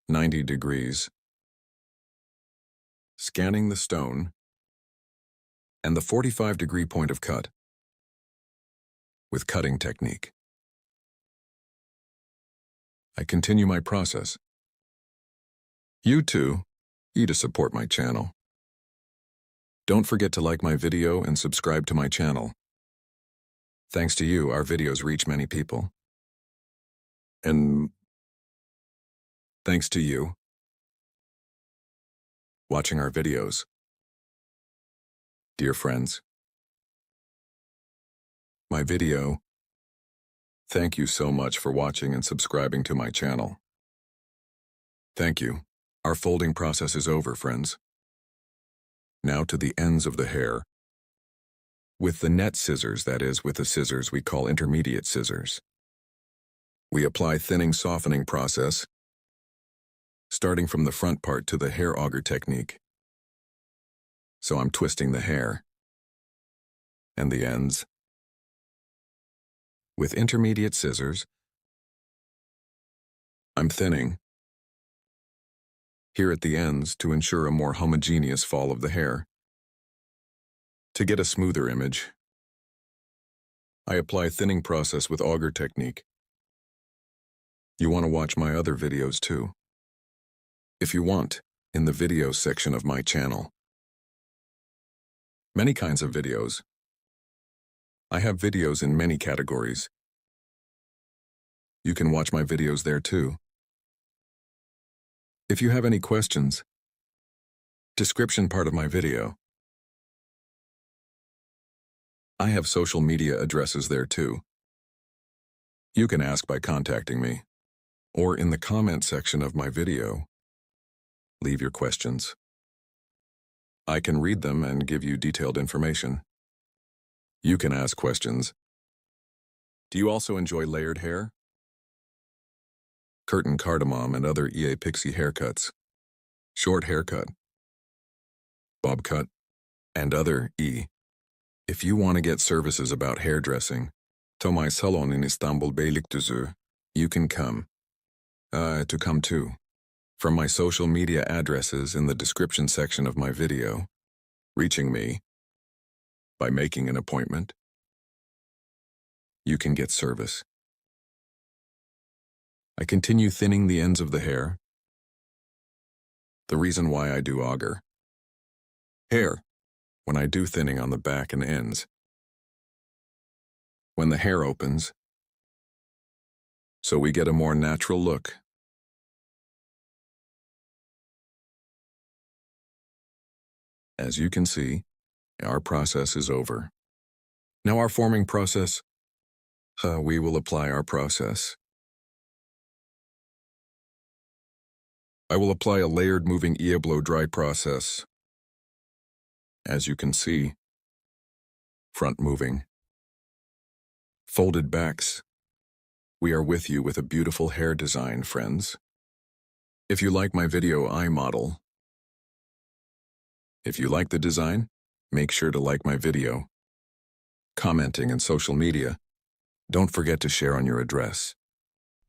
90 degrees. Scanning the stone and the 45-degree point of cut with cutting technique. I continue my process. You too, to support my channel. Don't forget to like my video and subscribe to my channel. Thanks to you, our videos reach many people. And thanks to you watching our videos. Dear friends, my video, thank you so much for watching and subscribing to my channel. Thank you. Our folding process is over, friends. Now to the ends of the hair. With the net scissors, that is, with the scissors we call intermediate scissors, we apply thinning softening process, starting from the front part to the hair auger technique. So I'm twisting the hair and the ends. With intermediate scissors, I'm thinning here at the ends to ensure a more homogeneous fall of the hair. To get a smoother image, I apply thinning process with auger technique. You want to watch my other videos too. If you want, in the video section of my channel. Many kinds of videos. I have videos in many categories. You can watch my videos there too. If you have any questions, description part of my video. I have social media addresses there too. You can ask by contacting me, or in the comment section of my video. Leave your questions. I can read them and give you detailed information. You can ask questions. Do you also enjoy layered hair? Curtain cardamom and other EA Pixie haircuts, short haircut, bob cut, and other If you want to get services about hairdressing, to my salon in Istanbul Beylikdüzü, you can come. To come too. From my social media addresses in the description section of my video, reaching me by making an appointment, you can get service. I continue thinning the ends of the hair. The reason why I do auger hair when I do thinning on the back and ends. When the hair opens, so we get a more natural look. As you can see, our process is over. Now our forming process, we will apply our process. I will apply a layered moving blow dry process. As you can see, front moving, folded backs. We are with you with a beautiful hair design, friends. If you like my video, I model. If you like the design, make sure to like my video. Commenting and social media. Don't forget to share on your address.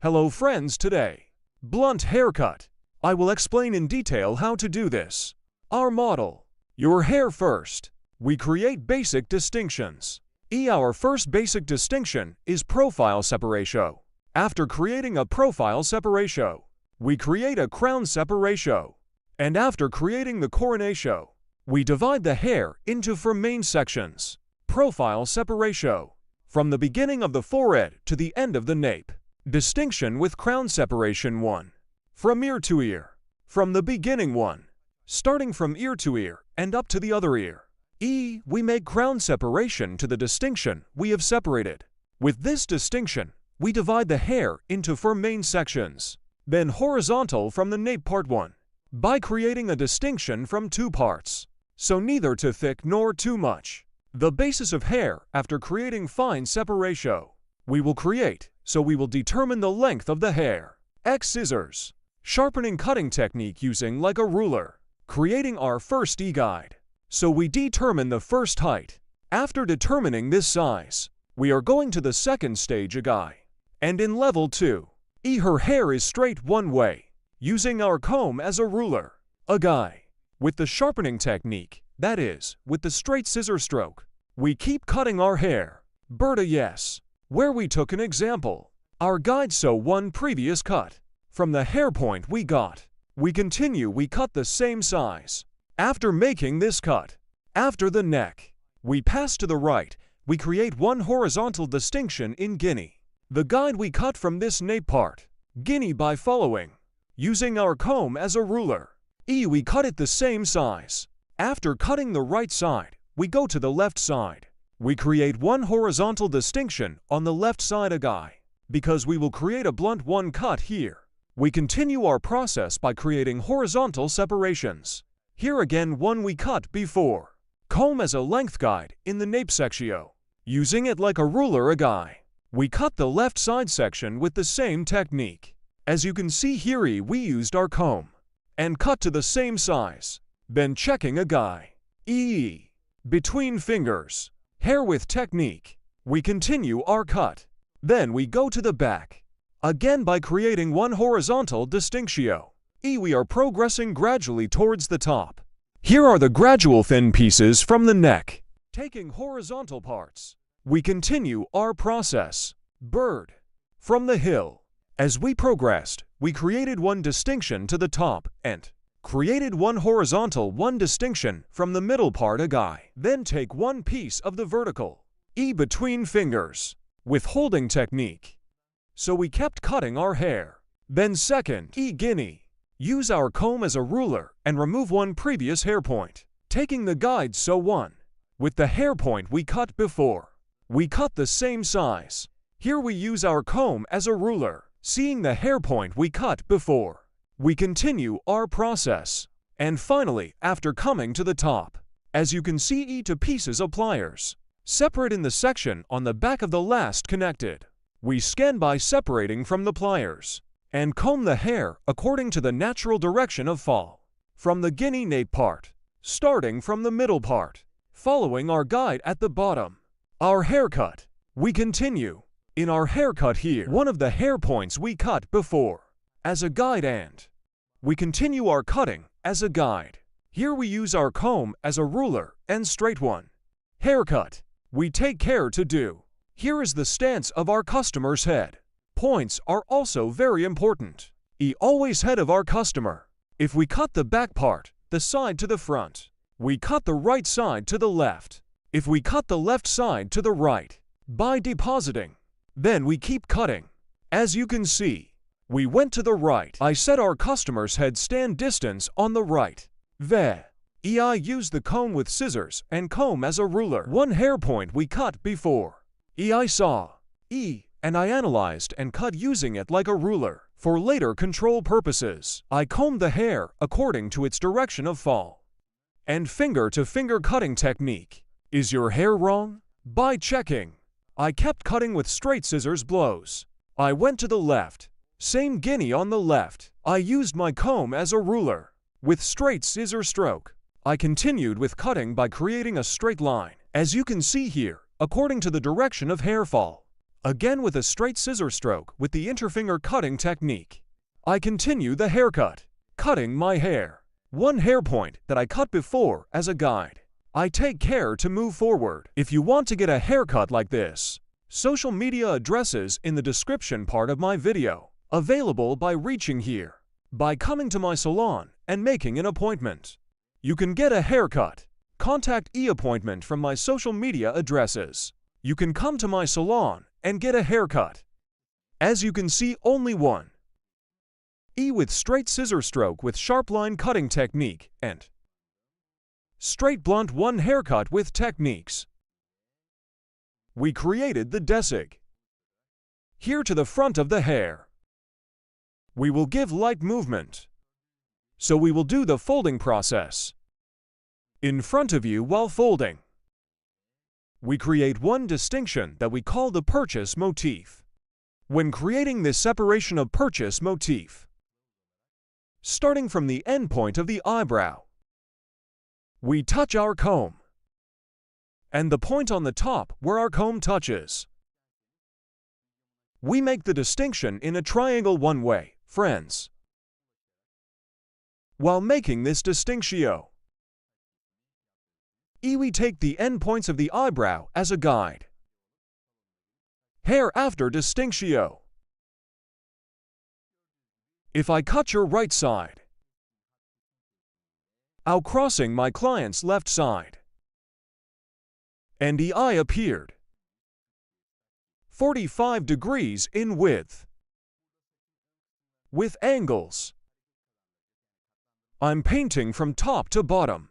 Hello friends, today, blunt haircut. I will explain in detail how to do this. Our model, your hair first. We create basic distinctions. Our first basic distinction is profile separation. After creating a profile separation, we create a crown separation. And after creating the coronation, we divide the hair into four main sections. Profile separation. From the beginning of the forehead to the end of the nape. Distinction with crown separation 1. From ear to ear. From the beginning 1. Starting from ear to ear and up to the other ear. We make crown separation to the distinction we have separated. With this distinction, we divide the hair into four main sections. Then horizontal from the nape part 1. By creating a distinction from two parts. So neither too thick nor too much. The basis of hair after creating fine separation. We will create, so we will determine the length of the hair. X scissors. Sharpening cutting technique using like a ruler. Creating our first guide. So we determine the first height. After determining this size, we are going to the second stage guy. And in level 2, her hair is straight one way. Using our comb as a ruler. A guy. With the sharpening technique, that is, with the straight scissor stroke, we keep cutting our hair. Berta yes. Where we took an example. Our guide so one previous cut. From the hair point we got. We continue we cut the same size. After making this cut. After the neck. We pass to the right. We create one horizontal distinction in guinea. The guide we cut from this nape part. Guinea by following. Using our comb as a ruler. We cut it the same size. After cutting the right side, we go to the left side. We create one horizontal distinction on the left side guy. Because we will create a blunt one cut here. We continue our process by creating horizontal separations. Here again one we cut before. Comb as a length guide in the nape section. Using it like a ruler a guy. We cut the left side section with the same technique. As you can see here we used our comb. And cut to the same size. Then checking a guy. Between fingers. Hair with technique. We continue our cut. Then we go to the back. Again by creating one horizontal distinction. We are progressing gradually towards the top. Here are the gradual thin pieces from the neck. Taking horizontal parts. We continue our process. Bird. From the hill. As we progressed, we created one distinction to the top and created one horizontal one distinction from the middle part a guy. Then take one piece of the vertical. Between fingers. With holding technique. So we kept cutting our hair. Then second, guinea. Use our comb as a ruler and remove one previous hair point. Taking the guide so one. With the hair point we cut before. We cut the same size. Here we use our comb as a ruler. Seeing the hair point we cut before. We continue our process. And finally, after coming to the top. As you can see to pieces of pliers. Separate in the section on the back of the last connected. We scan by separating from the pliers. And comb the hair according to the natural direction of fall. From the guinea nape part. Starting from the middle part. Following our guide at the bottom. Our haircut. We continue. In our haircut here, one of the hair points we cut before. As a guide and. We continue our cutting as a guide. Here we use our comb as a ruler and straight one. Haircut. We take care to do. Here is the stance of our customer's head. Points are also very important. Always head of our customer. If we cut the back part, the side to the front. We cut the right side to the left. If we cut the left side to the right. By depositing. Then we keep cutting. As you can see, we went to the right. I set our customer's head stand distance on the right. I used the comb with scissors and comb as a ruler. One hair point we cut before. I saw. And I analyzed and cut using it like a ruler. For later control purposes, I combed the hair according to its direction of fall. And finger-to-finger cutting technique. Is your hair wrong? By checking. I kept cutting with straight scissors blows. I went to the left. Same guinea on the left. I used my comb as a ruler. With straight scissor stroke. I continued with cutting by creating a straight line. As you can see here, according to the direction of hair fall. Again with a straight scissor stroke with the interfinger cutting technique. I continue the haircut. Cutting my hair. One hair point that I cut before as a guide. I take care to move forward. If you want to get a haircut like this, social media addresses in the description part of my video. Available by reaching here. By coming to my salon and making an appointment. You can get a haircut. Contact e-appointment from my social media addresses. You can come to my salon and get a haircut. As you can see, only one. With straight scissor stroke with sharp line cutting technique and straight blunt one haircut with techniques. We created the desig. Here to the front of the hair. We will give light movement. So we will do the folding process. In front of you while folding. We create one distinction that we call the purchase motif. When creating this separation of purchase motif, starting from the end point of the eyebrow, we touch our comb, and the point on the top where our comb touches. We make the distinction in a triangle one way, friends. While making this distinction, we take the end points of the eyebrow as a guide. Hair after distinction. If I cut your right side, I'll crossing my client's left side. And the eye appeared 45 degrees in width. With angles. I'm painting from top to bottom.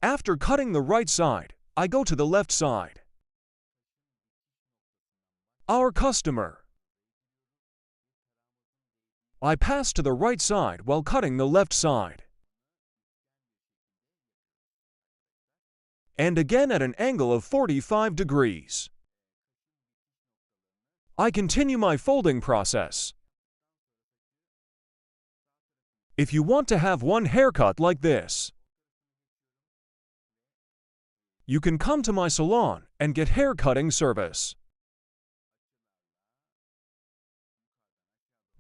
After cutting the right side, I go to the left side. Our customer. I pass to the right side while cutting the left side. And again at an angle of 45 degrees. I continue my folding process. If you want to have one haircut like this, you can come to my salon and get hair cutting service.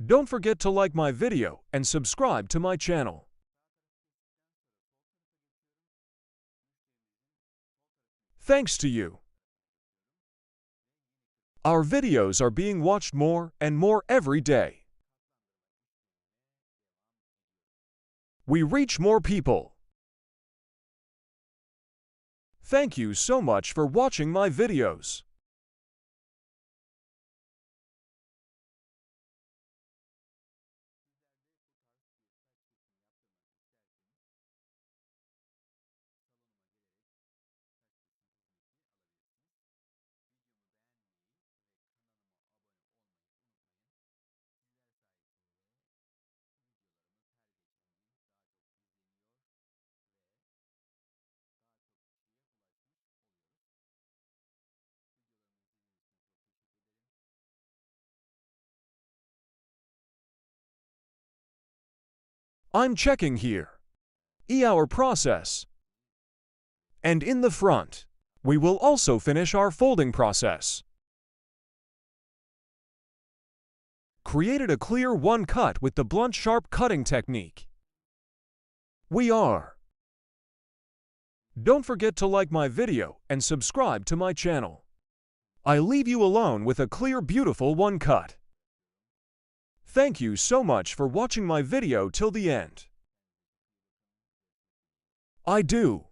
Don't forget to like my video and subscribe to my channel. Thanks to you, our videos are being watched more and more every day. We reach more people. Thank you so much for watching my videos. I'm checking here. Our process. And in the front, we will also finish our folding process. Created a clear one cut with the blunt sharp cutting technique. We are. Don't forget to like my video and subscribe to my channel. I leave you alone with a clear, beautiful one cut. Thank you so much for watching my video till the end. I do.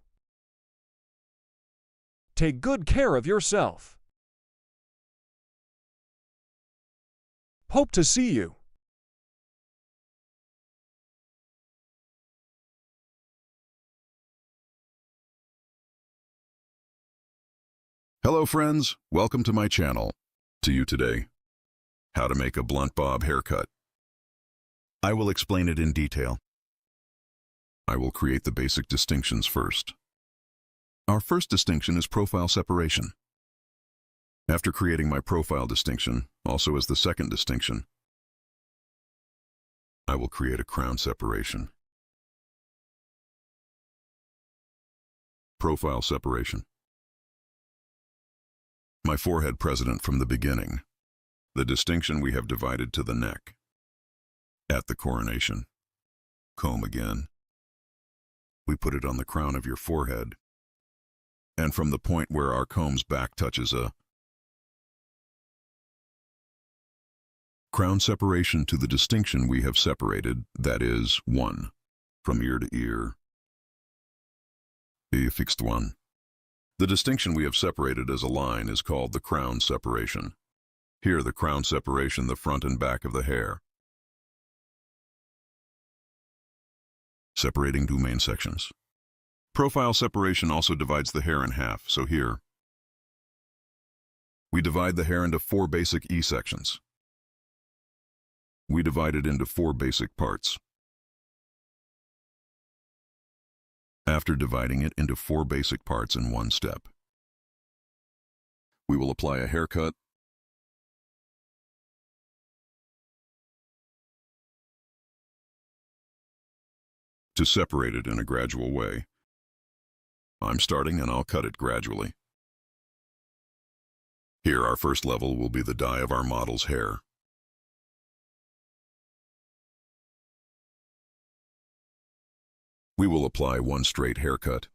Take good care of yourself. Hope to see you. Hello friends, welcome to my channel. To you today, how to make a blunt bob haircut. I will explain it in detail. I will create the basic distinctions first. Our first distinction is profile separation. After creating my profile distinction, also as the second distinction, I will create a crown separation. Profile separation. My forehead precedent from the beginning. The distinction we have divided to the neck. At the coronation. Comb again. We put it on the crown of your forehead. And from the point where our comb's back touches a crown separation to the distinction we have separated, that is, 1. From ear to ear. A fixed one. The distinction we have separated as a line is called the crown separation. Here the crown separation the front and back of the hair. Separating two main sections. Profile separation also divides the hair in half, so here we divide the hair into 4 basic E sections. We divide it into 4 basic parts. After dividing it into 4 basic parts in one step, we will apply a haircut to separate it in a gradual way. I'm starting and I'll cut it gradually. Here our first level will be the dye of our model's hair. We will apply one straight haircut.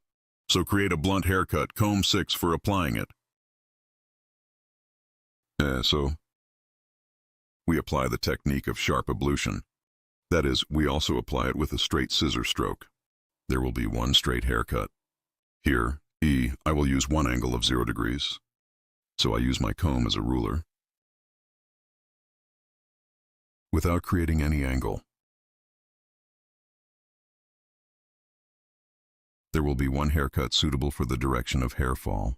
So create a blunt haircut, comb 6 for applying it. So we apply the technique of sharp ablution. That is, we also apply it with a straight scissor stroke. There will be one straight haircut. Here, E, I will use one angle of 0 degrees. So I use my comb as a ruler. Without creating any angle. There will be one haircut suitable for the direction of hair fall.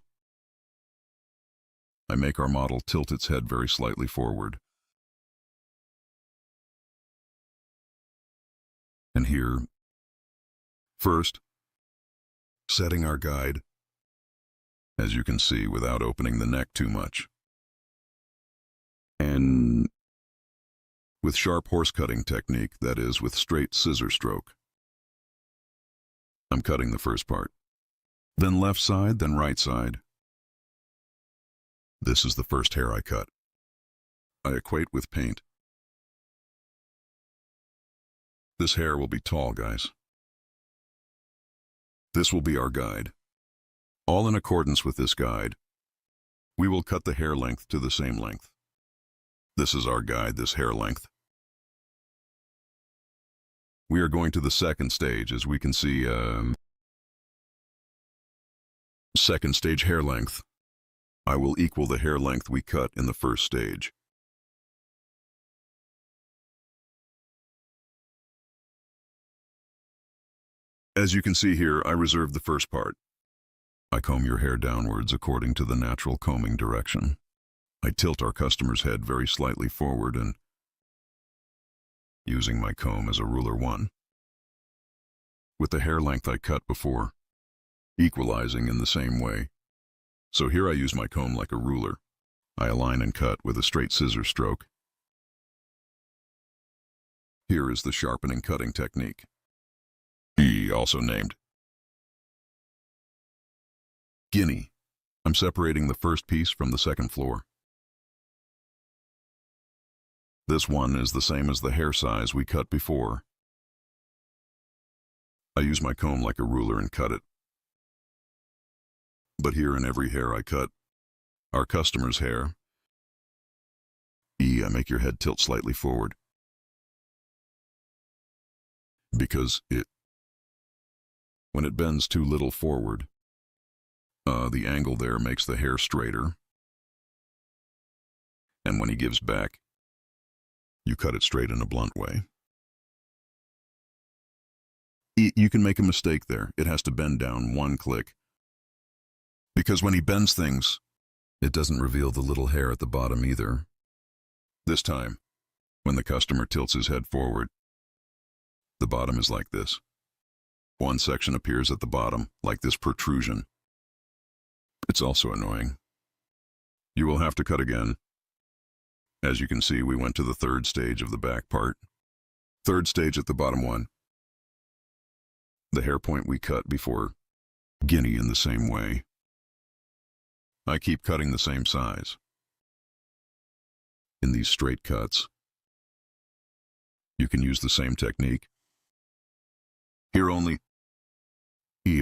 I make our model tilt its head very slightly forward. And here, first, setting our guide, as you can see, without opening the neck too much. And with sharp horse cutting technique, that is, with straight scissor stroke. I'm cutting the first part. Then left side, then right side. This is the first hair I cut. I equate with paint. This hair will be tall, guys. This will be our guide. All in accordance with this guide, we will cut the hair length to the same length. This is our guide, this hair length. We are going to the second stage, as we can see, second stage hair length. I will equal the hair length we cut in the first stage. As you can see here, I reserved the first part. I comb your hair downwards according to the natural combing direction. I tilt our customer's head very slightly forward and, using my comb as a ruler 1, with the hair length I cut before, equalizing in the same way. So here I use my comb like a ruler. I align and cut with a straight scissor stroke. Here is the sharpening cutting technique, also named Guinea. I'm separating the first piece from the second floor. This one is the same as the hair size we cut before. I use my comb like a ruler and cut it. But here in every hair I cut, our customer's hair, I make your head tilt slightly forward. Because when it bends too little forward, the angle there makes the hair straighter. And when he gives back, you cut it straight in a blunt way. You can make a mistake there. It has to bend down 1 click. Because when he bends things, it doesn't reveal the little hair at the bottom either. This time, when the customer tilts his head forward, the bottom is like this. One section appears at the bottom, like this protrusion. It's also annoying. You will have to cut again. As you can see, we went to the third stage of the back part. Third stage at the bottom one. The hair point we cut before, Guinea in the same way. I keep cutting the same size. In these straight cuts, you can use the same technique. Here only,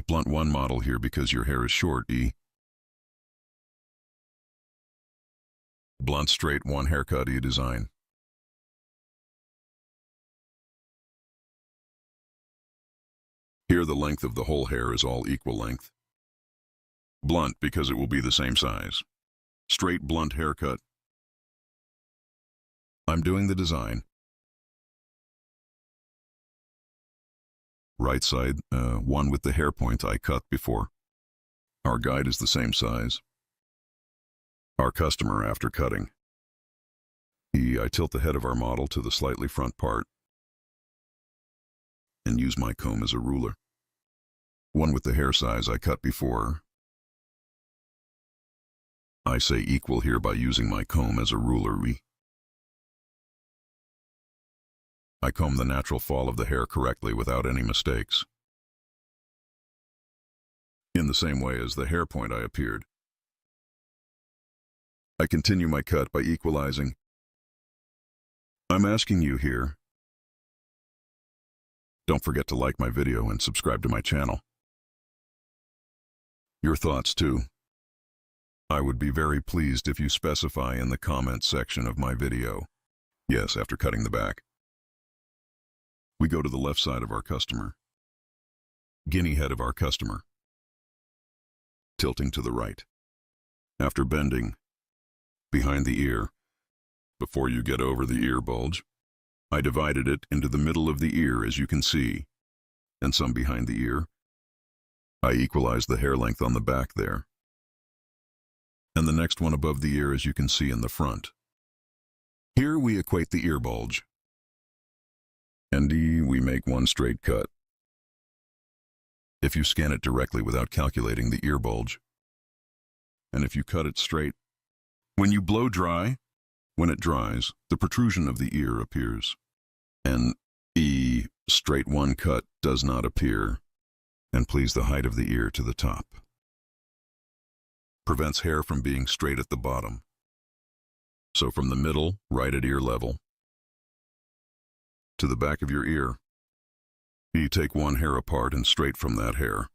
blunt 1 model here because your hair is short, Blunt straight 1 haircut, design. Here the length of the whole hair is all equal length. Blunt because it will be the same size. Straight blunt haircut. I'm doing the design. Right side, one with the hair point I cut before. Our guide is the same size. Our customer after cutting. I tilt the head of our model to the slightly front part and use my comb as a ruler. One with the hair size I cut before. I say equal here by using my comb as a ruler. I comb the natural fall of the hair correctly without any mistakes. In the same way as the hair point I appeared. I continue my cut by equalizing. I'm asking you here. Don't forget to like my video and subscribe to my channel. Your thoughts too. I would be very pleased if you specify in the comments section of my video. Yes, after cutting the back. We go to the left side of our customer. Guinea head of our customer. Tilting to the right. After bending, behind the ear, before you get over the ear bulge, I divided it into the middle of the ear as you can see, and some behind the ear. I equalized the hair length on the back there. And the next one above the ear as you can see in the front. Here we equate the ear bulge. And E, we make one straight cut. If you scan it directly without calculating the ear bulge, and if you cut it straight, when you blow dry, when it dries, the protrusion of the ear appears. And E, straight one cut does not appear, and please the height of the ear to the top. Prevents hair from being straight at the bottom. So from the middle, right at ear level, to the back of your ear, E, take one hair apart and straight from that hair.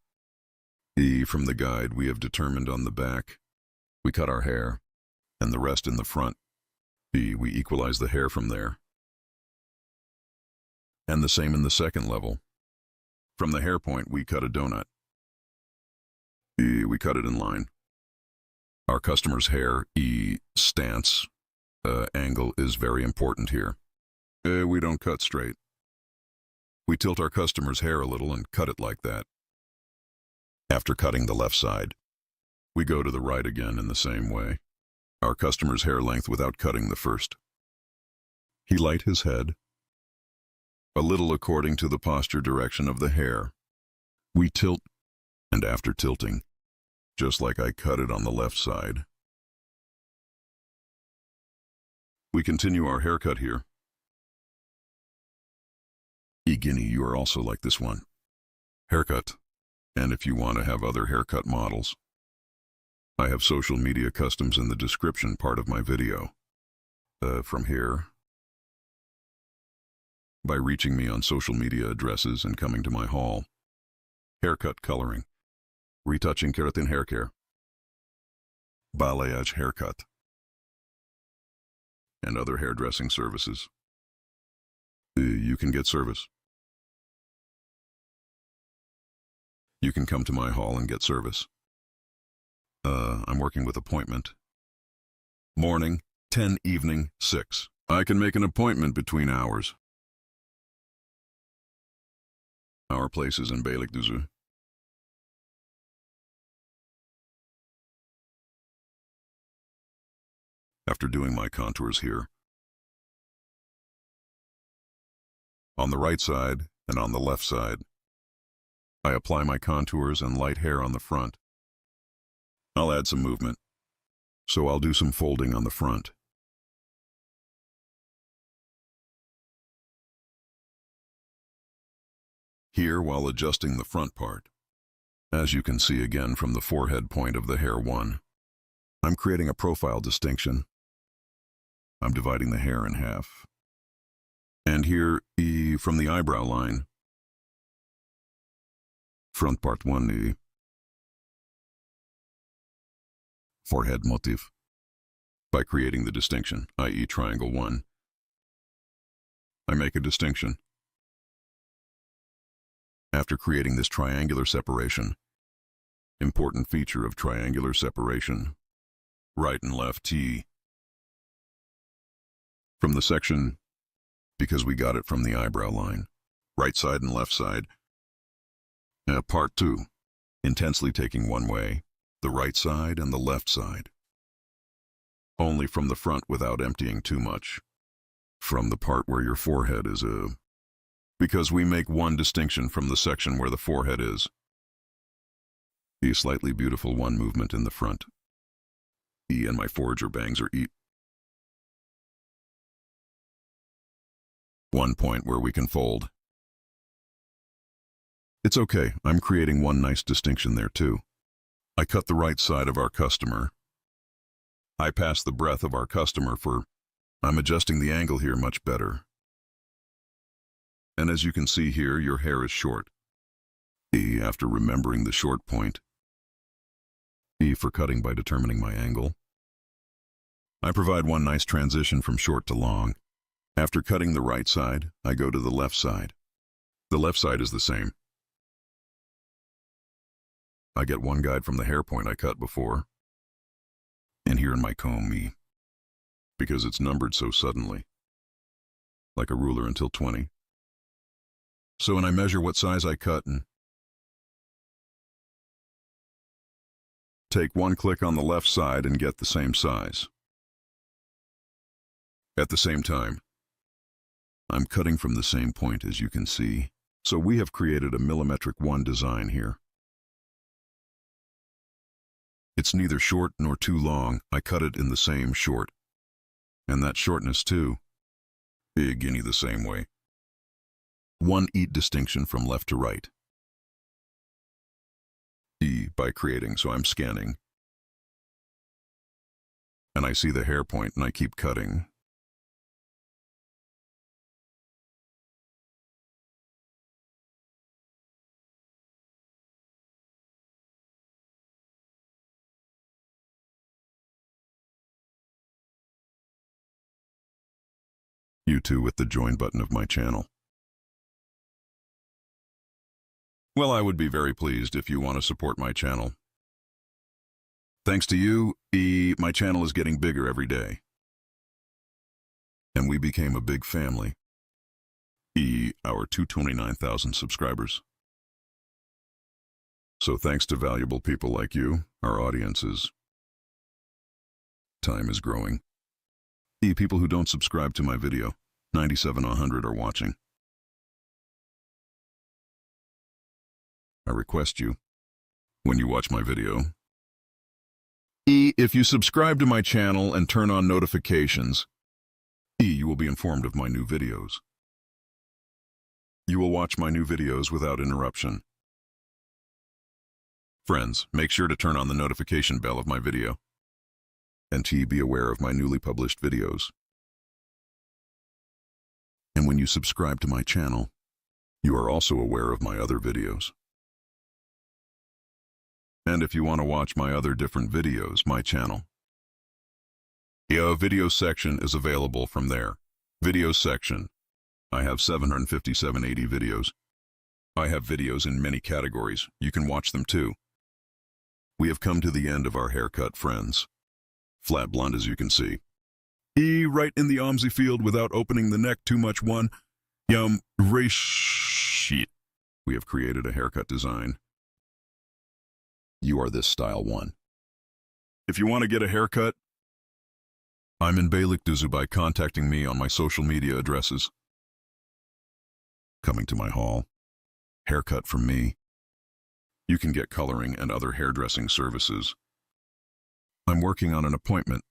E, from the guide we have determined on the back, we cut our hair, and the rest in the front. E, we equalize the hair from there. And the same in the second level. From the hair point, we cut a donut. E, we cut it in line. Our customer's hair, E, stance, angle is very important here. We don't cut straight. We tilt our customer's hair a little and cut it like that. After cutting the left side, we go to the right again in the same way. Our customer's hair length without cutting the first. He light his head, a little according to the posture direction of the hair. We tilt, and after tilting, just like I cut it on the left side, we continue our haircut here. Guinea, you are also like this one. Haircut. And if you want to have other haircut models, I have social media customs in the description part of my video. From here, by reaching me on social media addresses and coming to my hall. Haircut coloring, retouching keratin hair care, balayage haircut, and other hairdressing services. You can get service. You can come to my hall and get service. I'm working with appointment. Morning, 10, evening, 6. I can make an appointment between hours. Our place is in Beylikdüzü. After doing my contours here, on the right side and on the left side, I apply my contours and light hair on the front. I'll add some movement, so I'll do some folding on the front. Here, while adjusting the front part, as you can see again from the forehead point of the hair 1, I'm creating a profile distinction. I'm dividing the hair in half. And here, E, from the eyebrow line, front part 1, E, forehead motif, by creating the distinction, i.e. triangle 1, I make a distinction. After creating this triangular separation, important feature of triangular separation, right and left T, from the section, because we got it from the eyebrow line, right side and left side. Part 2, intensely taking one way, the right side and the left side. Only from the front without emptying too much. From the part where your forehead is because we make one distinction from the section where the forehead is. The slightly beautiful one movement in the front. E and my forager bangs are E. One point where we can fold. It's okay, I'm creating one nice distinction there too. I cut the right side of our customer. I pass the breadth of our customer for, I'm adjusting the angle here much better. And as you can see here, your hair is short. E, after remembering the short point. E, for cutting by determining my angle. I provide one nice transition from short to long. After cutting the right side, I go to the left side. The left side is the same. I get one guide from the hair point I cut before. And here in my comb, E, because it's numbered so suddenly, like a ruler until 20. So when I measure what size I cut and take one click on the left side and get the same size. At the same time, I'm cutting from the same point as you can see, so we have created a millimetric 1 design here. It's neither short nor too long. I cut it in the same short. And that shortness too. Big guinea the same way. 1 eat distinction from left to right. E by creating, so I'm scanning. And I see the hair point and I keep cutting. You too with the join button of my channel. Well, I would be very pleased if you want to support my channel. Thanks to you, my channel is getting bigger every day. And we became a big family. Our 229,000 subscribers. So thanks to valuable people like you, our audiences, time is growing. People who don't subscribe to my video, 97 100 are watching. I request you, when you watch my video, if you subscribe to my channel and turn on notifications, you will be informed of my new videos. You will watch my new videos without interruption. Friends, make sure to turn on the notification bell of my video, and be aware of my newly published videos. And when you subscribe to my channel, you are also aware of my other videos. And if you want to watch my other different videos, my channel, video section is available from there. Video section. I have 757 videos. I have videos in many categories. You can watch them too. We have come to the end of our haircut, friends. Flat blonde as you can see. Right in the OMSI field without opening the neck too much. Sheet. We have created a haircut design. You are this style 1. If you want to get a haircut, I'm in Beylikdüzü by contacting me on my social media addresses. Coming to my hall. Haircut from me. You can get coloring and other hairdressing services. I'm working on an appointment.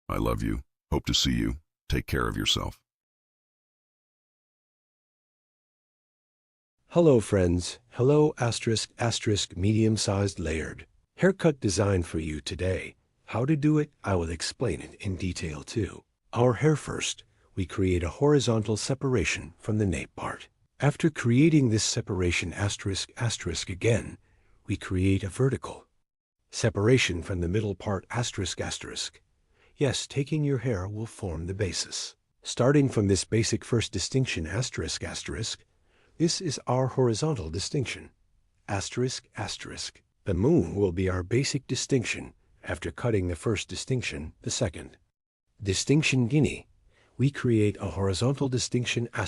I love you. Hope to see you. Take care of yourself. Hello friends, hello *** medium-sized layered. Haircut design for you today. How to do it, I will explain it in detail too. Our hair first, we create a horizontal separation from the nape part. After creating this separation *** again, we create a vertical separation from the middle part ***. Yes, taking your hair will form the basis. Starting from this basic first distinction ***, this is our horizontal distinction, ***. The moon will be our basic distinction. After cutting the first distinction, the second. Distinction guinea, we create a horizontal distinction ***.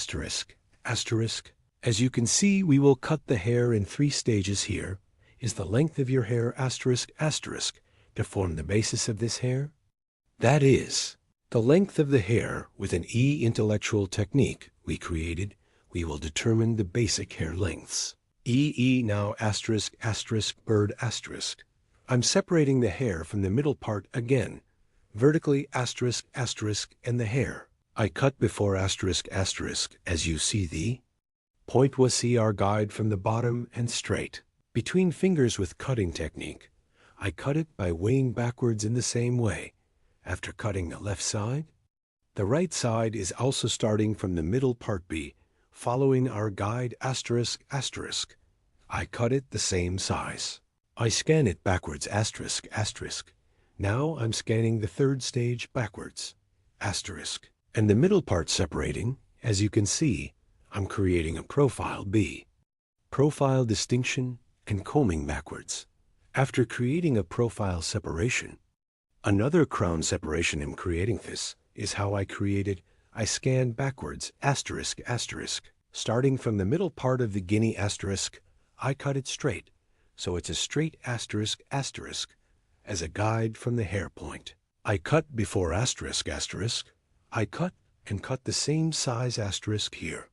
As you can see, we will cut the hair in 3 stages. Here is the length of your hair ***, to form the basis of this hair. That is, the length of the hair with an intellectual technique we created. We will determine the basic hair lengths. Now ***, bird ***. I'm separating the hair from the middle part again, vertically ***, and the hair. I cut before ***, as you see the point was see our guide from the bottom and straight. Between fingers with cutting technique, I cut it by weighing backwards in the same way. After cutting the left side, the right side is also starting from the middle part B, following our guide ***. I cut it the same size. I scan it backwards ***. Now I'm scanning the third stage backwards ***. And the middle part separating, as you can see, I'm creating a profile B. Profile distinction and combing backwards. After creating a profile separation, another crown separation in creating this is how I created. I scan backwards ***. Starting from the middle part of the guinea ***, I cut it straight, so it's a straight ***, as a guide from the hair point. I cut before ***. I cut and cut the same size asterisk here.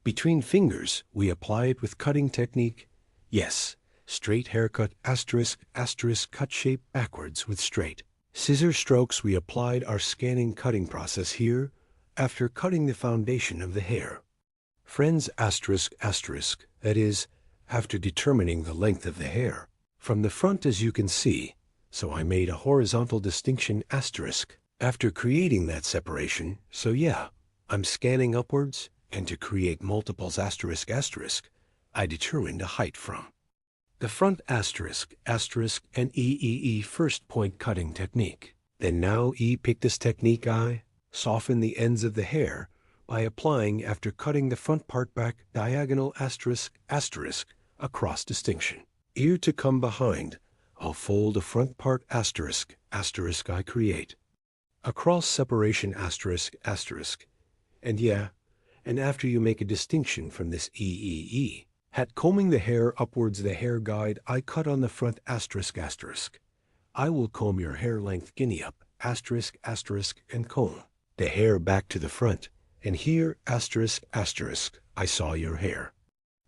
Between fingers, we apply it with cutting technique. Yes, straight haircut asterisk asterisk cut shape backwards with straight. Scissor strokes we applied our scanning cutting process here after cutting the foundation of the hair. Friends asterisk asterisk, that is, after determining the length of the hair. From the front as you can see, so I made a horizontal distinction asterisk after creating that separation, so yeah, I'm scanning upwards, and to create multiples asterisk asterisk, I determined a height from. The front asterisk asterisk and EEE first point cutting technique. Then now pick this technique I soften the ends of the hair by applying after cutting the front part back diagonal asterisk asterisk across distinction. Ear to come behind, I'll fold the front part asterisk asterisk I create. Across separation asterisk asterisk. And yeah, and after you make a distinction from this EEE, at combing the hair upwards the hair guide I cut on the front asterisk asterisk. I will comb your hair length guinea up asterisk asterisk and comb the hair back to the front, and here asterisk asterisk I saw your hair.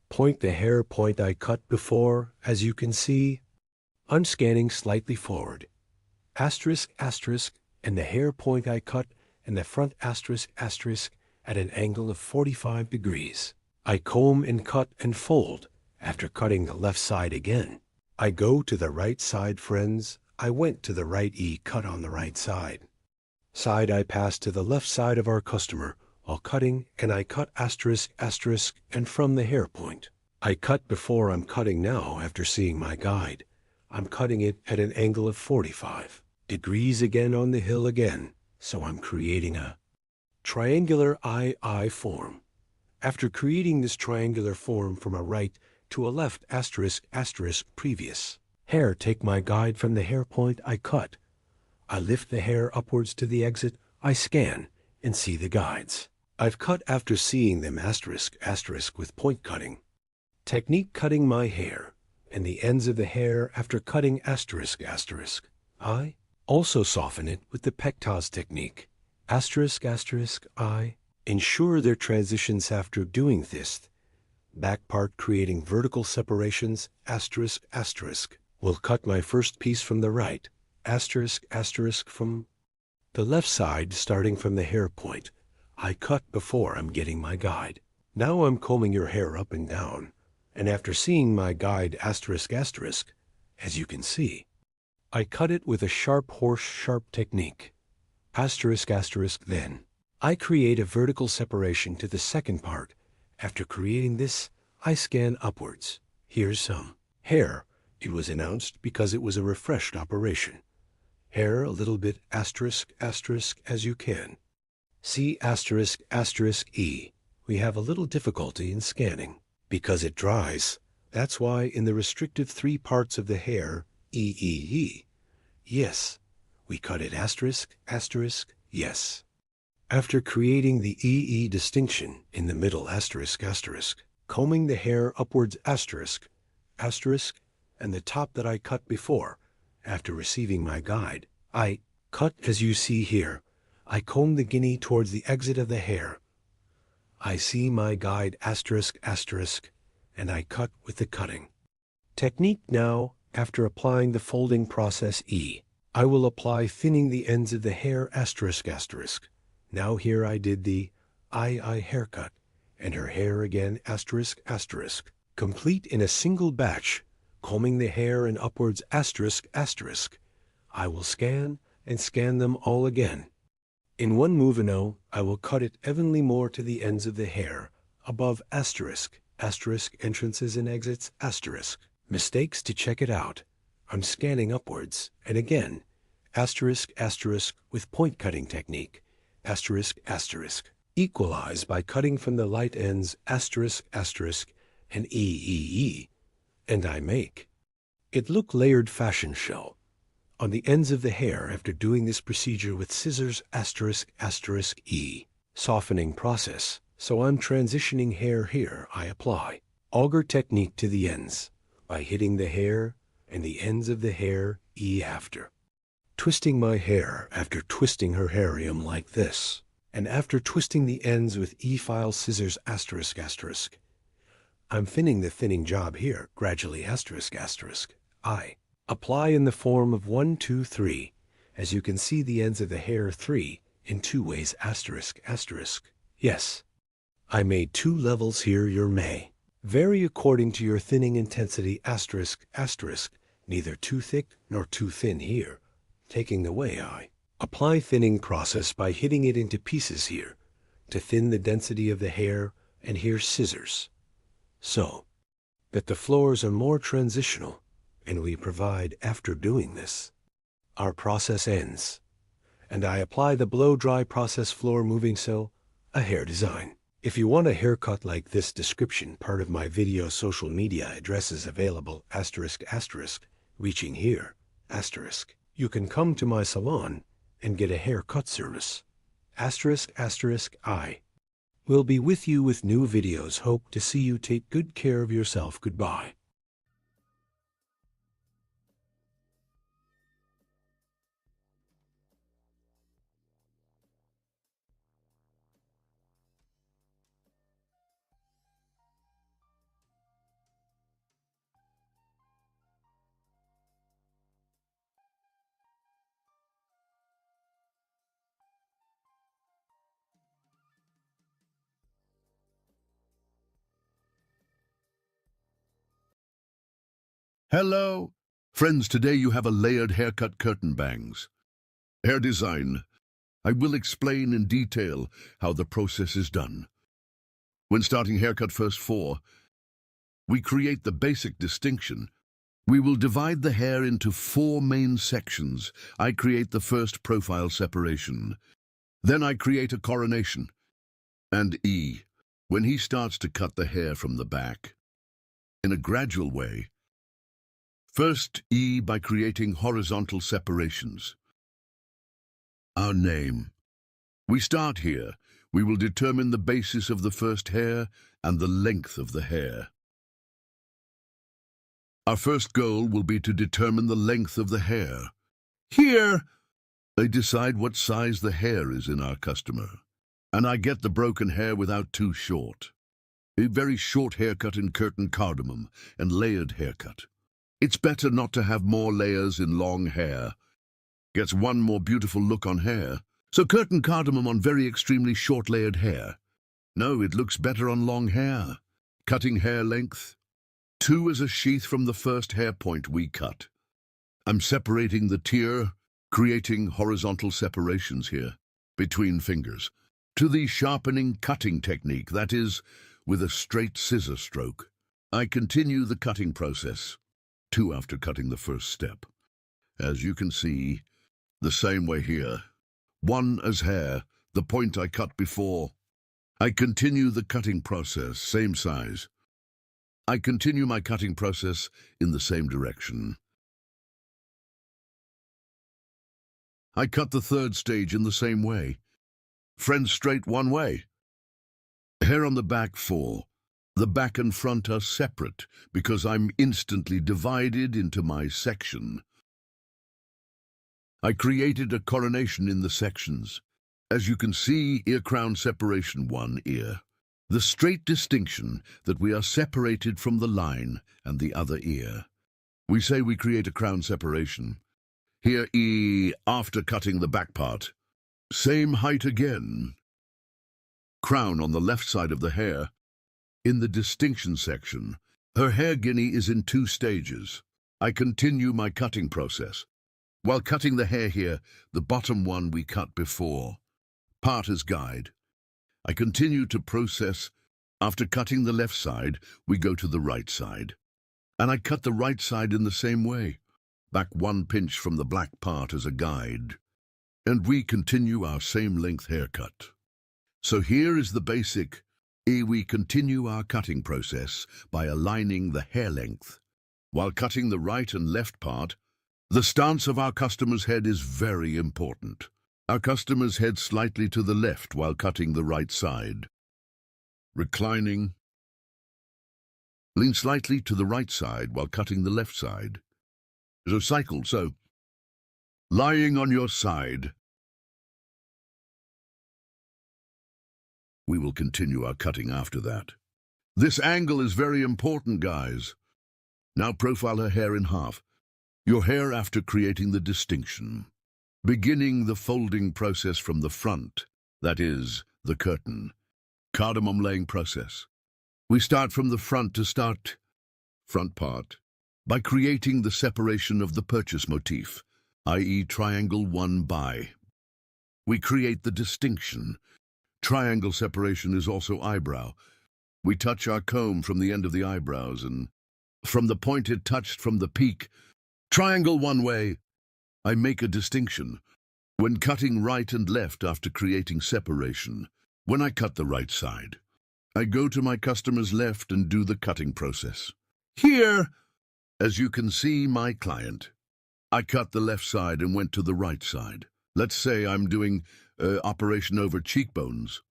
Point the hair point I cut before, as you can see. I'm scanning slightly forward. Asterisk asterisk and the hair point I cut and the front asterisk asterisk at an angle of 45 degrees. I comb and cut and fold after cutting the left side again. I go to the right side, friends. I went to the right cut on the right side. Side I pass to the left side of our customer while cutting, and I cut asterisk asterisk and from the hair point. I cut before I'm cutting now after seeing my guide. I'm cutting it at an angle of 45 degrees again on the hill again, so I'm creating a triangular II form. After creating this triangular form from a right to a left asterisk asterisk previous hair, take my guide from the hair point I cut. I lift the hair upwards to the exit, I scan and see the guides I've cut after seeing them asterisk asterisk with point cutting. Technique cutting my hair and the ends of the hair after cutting asterisk asterisk. I also soften it with the pectaz technique. Asterisk asterisk I ensure their transitions after doing this. Back part creating vertical separations asterisk asterisk. Will cut my first piece from the right asterisk asterisk from the left side starting from the hair point. I cut before I'm getting my guide. Now I'm combing your hair up and down, and after seeing my guide asterisk asterisk, as you can see, I cut it with a sharp horse sharp technique. Asterisk asterisk then. I create a vertical separation to the second part. After creating this, I scan upwards. Here's some hair. It was announced because it was a refreshed operation. Hair a little bit asterisk asterisk as you can. See asterisk asterisk E. We have a little difficulty in scanning because it dries. That's why in the restrictive 3 parts of the hair, EEE, yes, we cut it asterisk asterisk yes. After creating the EE distinction in the middle asterisk asterisk, combing the hair upwards asterisk asterisk and the top that I cut before, after receiving my guide, I cut as you see here. I comb the guinea towards the exit of the hair. I see my guide asterisk asterisk and I cut with the cutting technique. Now, after applying the folding process E, I will apply thinning the ends of the hair asterisk asterisk. Now here I did the II haircut, and her hair again asterisk asterisk, complete in a single batch, combing the hair and upwards asterisk asterisk. I will scan and scan them all again. In one movino, I will cut it evenly more to the ends of the hair, above asterisk, asterisk entrances and exits asterisk. Mistakes to check it out. I'm scanning upwards, and again, asterisk asterisk with point cutting technique. Asterisk asterisk. Equalize by cutting from the light ends asterisk asterisk and EEE, and I make it look layered fashion show on the ends of the hair after doing this procedure with scissors asterisk asterisk E. Softening process, so I'm transitioning hair here. I apply auger technique to the ends by hitting the hair and the ends of the hair E after. Twisting my hair after twisting her harium like this. And after twisting the ends with E-file scissors asterisk asterisk, I'm thinning the thinning job here, gradually asterisk asterisk. I apply in the form of 1, 2, 3. As you can see the ends of the hair 3 in 2 ways asterisk asterisk. Yes, I made 2 levels here your may. Vary according to your thinning intensity asterisk asterisk. Neither too thick nor too thin here. Taking the way I apply thinning process by hitting it into pieces here to thin the density of the hair, and here scissors, so that the floors are more transitional, and we provide after doing this. Our process ends, and I apply the blow-dry process floor moving so a hair design. If you want a haircut like this description, part of my video social media address is available asterisk asterisk, reaching here asterisk. You can come to my salon and get a haircut service. Asterisk asterisk I will be with you with new videos. Hope to see you. Take good care of yourself. Goodbye. Hello. Friends, today you have a layered haircut curtain bangs. Hair design. I will explain in detail how the process is done. When starting haircut first 4, we create the basic distinction. We will divide the hair into 4 main sections. I create the first profile separation. Then I create a coronation. And E, when he starts to cut the hair from the back, in a gradual way. First, E by creating horizontal separations. Our name. We start here. We will determine the basis of the first hair and the length of the hair. Our first goal will be to determine the length of the hair. Here, they decide what size the hair is in our customer. And I get the broken hair without too short. A very short haircut in curtain cardamom and layered haircut. It's better not to have more layers in long hair. Gets one more beautiful look on hair. So curtain cardamom on very extremely short layered hair. No, it looks better on long hair. Cutting hair length. 2 is a sheath from the first hair point we cut. I'm separating the tier, creating horizontal separations here, between fingers, to the sharpening cutting technique, that is, with a straight scissor stroke. I continue the cutting process. 2 after cutting the first step. As you can see, the same way here. 1 as hair, the point I cut before. I continue the cutting process, same size. I continue my cutting process in the same direction. I cut the third stage in the same way. Friends straight one way. Hair on the back 4. The back and front are separate because I'm instantly divided into my section. I created a coronation in the sections. As you can see, ear crown separation 1 ear. The straight distinction that we are separated from the line and the other ear. We say we create a crown separation. Here E after cutting the back part. Same height again. Crown on the left side of the hair. In the distinction section, her hair guinea is in 2 stages. I continue my cutting process. While cutting the hair here, the bottom one we cut before. Part as guide. I continue to process. After cutting the left side, we go to the right side. And I cut the right side in the same way. Back 1 pinch from the black part as a guide. And we continue our same length haircut. So here is the basic. We continue our cutting process by aligning the hair length. While cutting the right and left part, the stance of our customer's head is very important. Our customer's head slightly to the left while cutting the right side. Reclining. Lean slightly to the right side while cutting the left side. So cycle, so. Lying on your side. We will continue our cutting after that. This angle is very important, guys. Now profile her hair in half. Your hair after creating the distinction. Beginning the folding process from the front, that is, the curtain. Cardamom laying process. We start from the front to start front part by creating the separation of the purchase motif, i.e. triangle 1 by. We create the distinction. Triangle separation is also eyebrow. We touch our comb from the end of the eyebrows and from the point it touched from the peak. Triangle one way. I make a distinction. When cutting right and left after creating separation, when I cut the right side, I go to my customer's left and do the cutting process. Here, as you can see, my client. I cut the left side and went to the right side. Let's say I'm doing operation over cheekbones.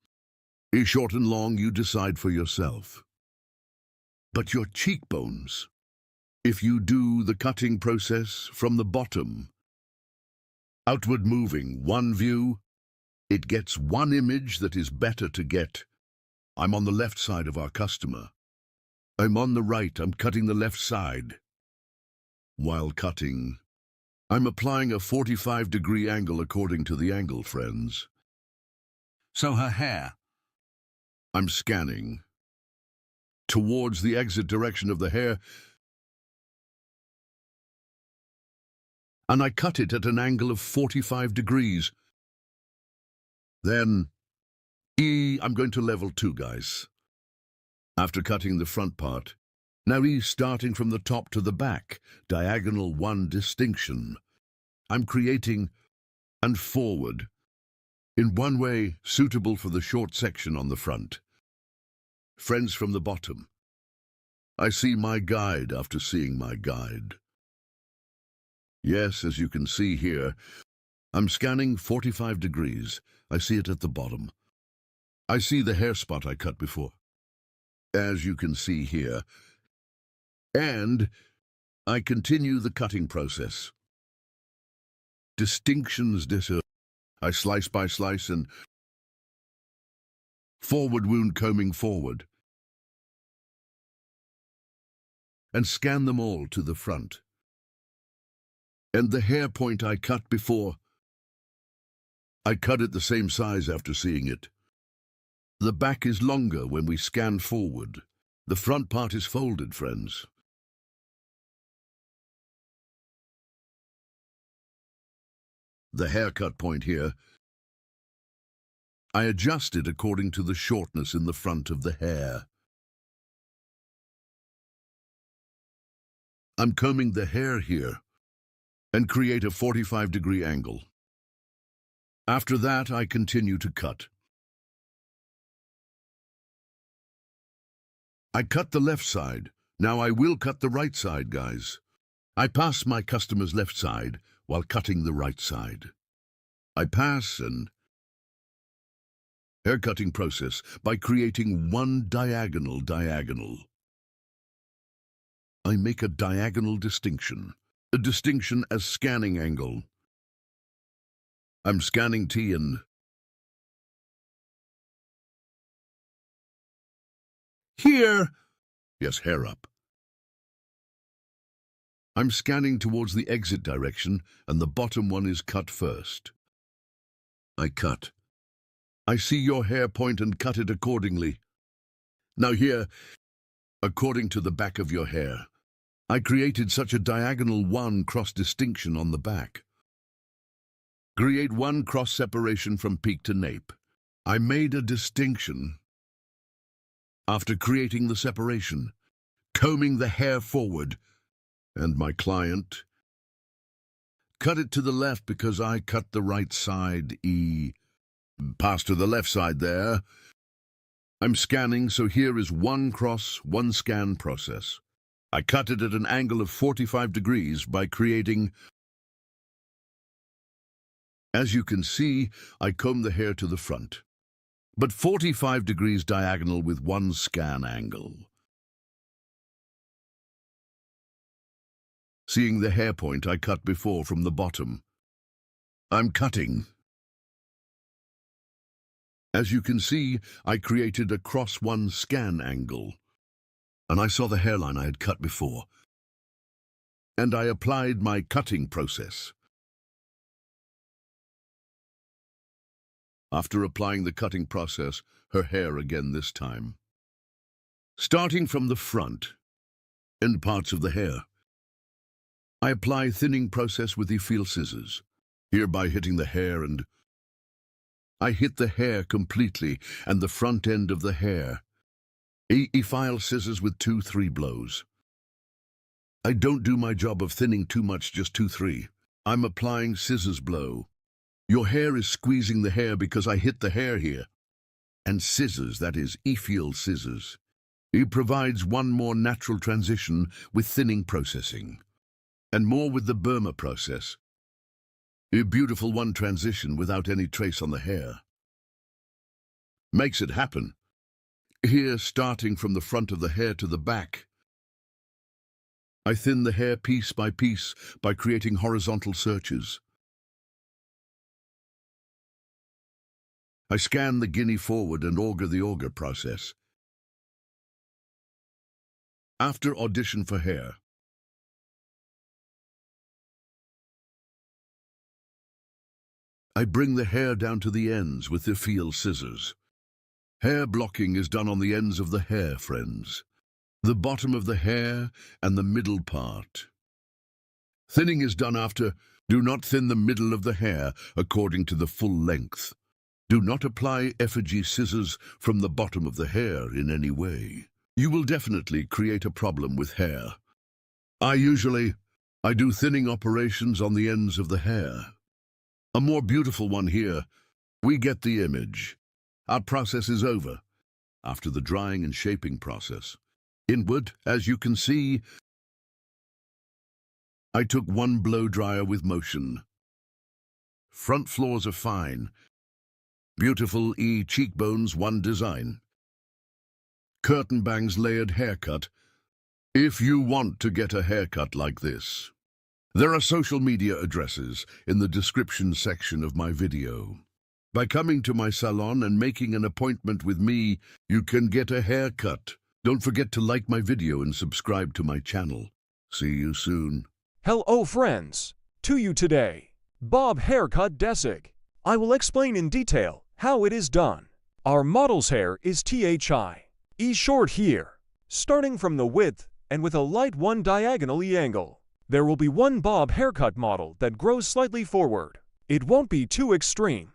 Is short and long, you decide for yourself. But your cheekbones, if you do the cutting process from the bottom, outward moving, one view, it gets one image that is better to get. I'm on the left side of our customer. I'm on the right, I'm cutting the left side. While cutting, I'm applying a 45-degree angle according to the angle, friends. So her hair, I'm scanning towards the exit direction of the hair, and I cut it at an angle of 45 degrees. Then, I'm going to level 2, guys. After cutting the front part, now starting from the top to the back, diagonal 1 distinction. I'm creating and forward, in one way suitable for the short section on the front. Friends from the bottom. I see my guide after seeing my guide. Yes, as you can see here, I'm scanning 45 degrees. I see it at the bottom. I see the hair spot I cut before, as you can see here. And I continue the cutting process. Distinctions I slice by slice and forward wound combing forward. And scan them all to the front. And the hair point I cut before, I cut it the same size after seeing it. The back is longer when we scan forward. The front part is folded, friends. The haircut point here, I adjust it according to the shortness in the front of the hair. I'm combing the hair here and create a 45-degree angle. After that, I continue to cut. I cut the left side. Now I will cut the right side, guys. I pass my customer's left side while cutting the right side. I pass and haircutting process by creating one diagonal. I make a diagonal distinction. A distinction as scanning angle. I'm scanning T and here, yes, hair up. I'm scanning towards the exit direction and the bottom one is cut first. I cut. I see your hair point and cut it accordingly. Now here, according to the back of your hair, I created such a diagonal 1 cross distinction on the back. Create 1 cross separation from peak to nape. I made a distinction after creating the separation, combing the hair forward, and my client cut it to the left because I cut the right side, pass to the left side there. I'm scanning, so here is 1 cross, 1 scan process. I cut it at an angle of 45 degrees by creating. As you can see, I comb the hair to the front, but 45 degrees diagonal with 1 scan angle. Seeing the hair point I cut before from the bottom, I'm cutting. As you can see, I created a cross-one scan angle, and I saw the hairline I had cut before, and I applied my cutting process. After applying the cutting process, her hair again this time. Starting from the front, end parts of the hair, I apply thinning process with the feel scissors, hereby hitting the hair, and I hit the hair completely and the front end of the hair. File scissors with 2-3 blows. I don't do my job of thinning too much, just 2-3. I'm applying scissors blow. Your hair is squeezing the hair because I hit the hair here. And scissors, that is, feel scissors. It provides one more natural transition with thinning processing, and more with the Burma process. A beautiful one transition without any trace on the hair. Makes it happen. Here, starting from the front of the hair to the back, I thin the hair piece by piece by creating horizontal searches. I scan the guinea forward and auger the auger process. After audition for hair, I bring the hair down to the ends with the feel scissors. Hair blocking is done on the ends of the hair, friends. The bottom of the hair and the middle part. Thinning is done after. Do not thin the middle of the hair according to the full length. Do not apply effigy scissors from the bottom of the hair in any way. You will definitely create a problem with hair. I do thinning operations on the ends of the hair. A more beautiful one here. We get the image. Our process is over. After the drying and shaping process. Inward, as you can see, I took one blow dryer with motion. Front floors are fine. Beautiful cheekbones, one design. Curtain bangs layered haircut. If you want to get a haircut like this, there are social media addresses in the description section of my video. By coming to my salon and making an appointment with me, you can get a haircut. Don't forget to like my video and subscribe to my channel. See you soon. Hello friends, to you today, Bob Haircut Desig. I will explain in detail how it is done. Our model's hair is THI short here, starting from the width and with a light one diagonal angle. There will be one bob haircut model that grows slightly forward. It won't be too extreme.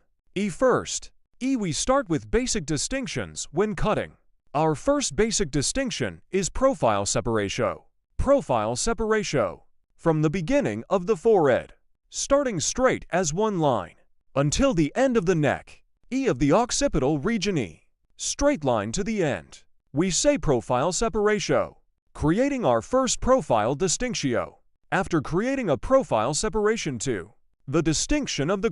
First, we start with basic distinctions when cutting. Our first basic distinction is profile separation. Profile separation. From the beginning of the forehead, starting straight as one line, until the end of the neck, of the occipital region straight line to the end. We say profile separation. Creating our first profile distinction. After creating a profile separation too, the distinction of the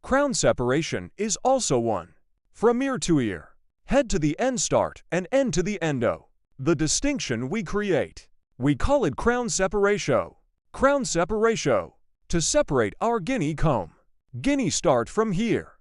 crown separation is also one. From ear to ear, head to the end start and end to the endo. The distinction we create, we call it crown separation. Crown separation. To separate our guinea comb. Guinea start from here.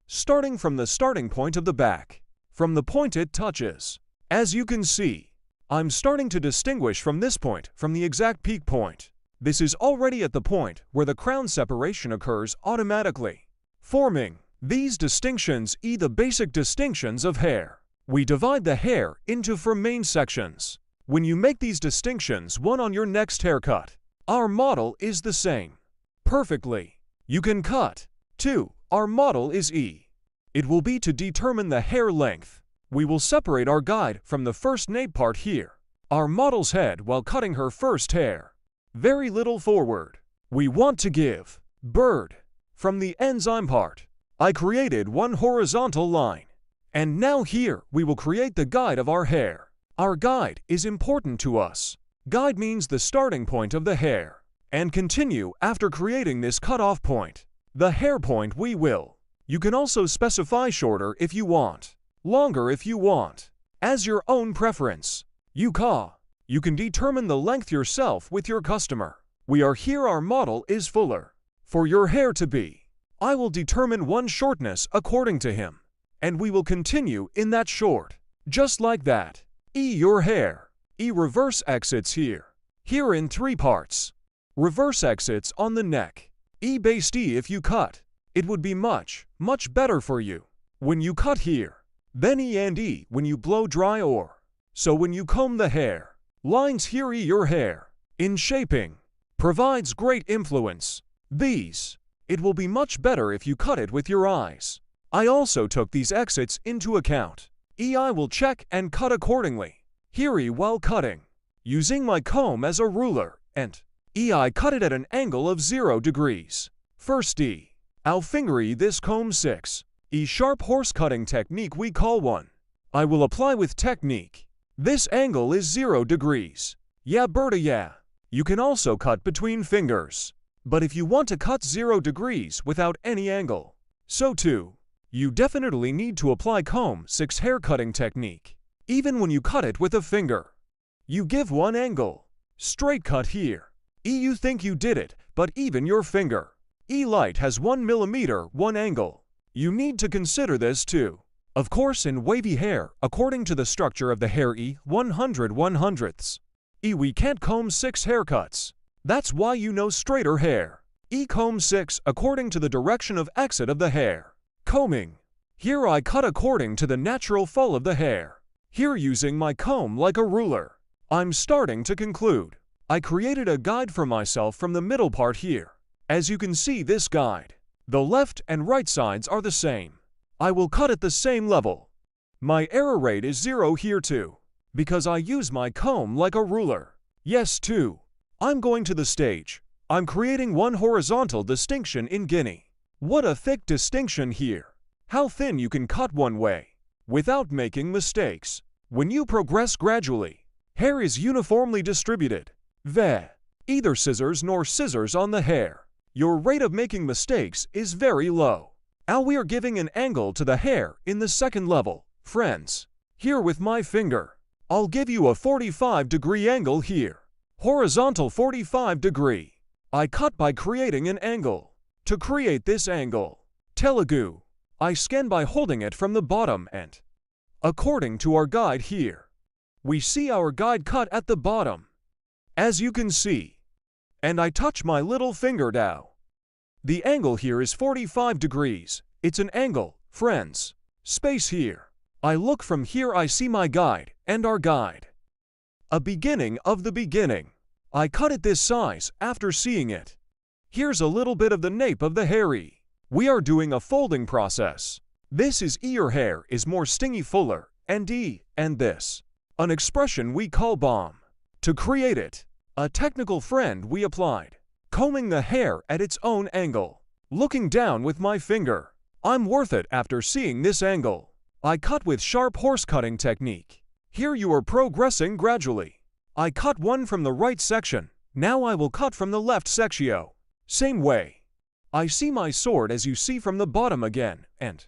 Starting from the starting point of the back. From the point it touches. As you can see, I'm starting to distinguish from this point from the exact peak point. This is already at the point where the crown separation occurs automatically, forming these distinctions the basic distinctions of hair. We divide the hair into 4 main sections. When you make these distinctions one on your next haircut, our model is the same. Perfectly. You can cut. 2. Our model is It will be to determine the hair length. We will separate our guide from the first nape part here. Our model's head while cutting her first hair. Very little forward. We want to give bird. From the enzyme part, I created one horizontal line. And now here we will create the guide of our hair. Our guide is important to us. Guide means the starting point of the hair. And continue after creating this cutoff point. The hair point we will. You can also specify shorter if you want. Longer if you want. As your own preference. You can determine the length yourself with your customer. We are here our model is fuller. For your hair to be I will determine one shortness according to him, and we will continue in that short. Just like that. Your hair. Reverse exits here. Here in 3 parts. Reverse exits on the neck. Based if you cut. It would be much better for you when you cut here. Then and when you blow dry or. So when you comb the hair. Lines here your hair. In shaping. Provides great influence. These. It will be much better if you cut it with your eyes. I also took these exits into account. I will check and cut accordingly. Here while cutting. Using my comb as a ruler and I cut it at an angle of 0 degrees. First I'll finger this comb 6. Sharp horse cutting technique we call one. I will apply with technique. This angle is 0 degrees. Yeah Berta yeah. You can also cut between fingers. But if you want to cut 0 degrees without any angle, so too, you definitely need to apply comb 6 hair cutting technique. Even when you cut it with a finger, you give one angle. Straight cut here. You think you did it, but even your finger. Light has 1 millimeter, one angle. You need to consider this too. Of course in wavy hair, according to the structure of the hair 100/100ths. We can't comb 6 haircuts. That's why you know straighter hair. Comb 6 according to the direction of exit of the hair. Combing. Here I cut according to the natural fall of the hair. Here using my comb like a ruler. I'm starting to conclude. I created a guide for myself from the middle part here. As you can see this guide. The left and right sides are the same. I will cut at the same level. My error rate is 0 here too. Because I use my comb like a ruler. Yes too. I'm going to the stage. I'm creating one horizontal distinction in Guinea. What a thick distinction here. How thin you can cut one way. Without making mistakes. When you progress gradually, hair is uniformly distributed. Either scissors nor scissors on the hair. Your rate of making mistakes is very low. Now we are giving an angle to the hair in the second level. Friends, here with my finger, I'll give you a 45-degree angle here. Horizontal 45-degree. I cut by creating an angle. To create this angle, Telugu, I scan by holding it from the bottom and, according to our guide here, we see our guide cut at the bottom. As you can see, and I touch my little finger now. The angle here is 45 degrees. It's an angle, friends. Space here. I look from here I see my guide and our guide. A beginning of the beginning. I cut it this size after seeing it. Here's a little bit of the nape of the hairy. We are doing a folding process. This is your hair is more stingy fuller, and this. An expression we call bomb. To create it, a technical friend we applied. Combing the hair at its own angle. Looking down with my finger. I'm worth it after seeing this angle. I cut with sharp horse cutting technique. Here you are progressing gradually. I cut one from the right section. Now I will cut from the left sectio. Same way. I see my sword as you see from the bottom again, and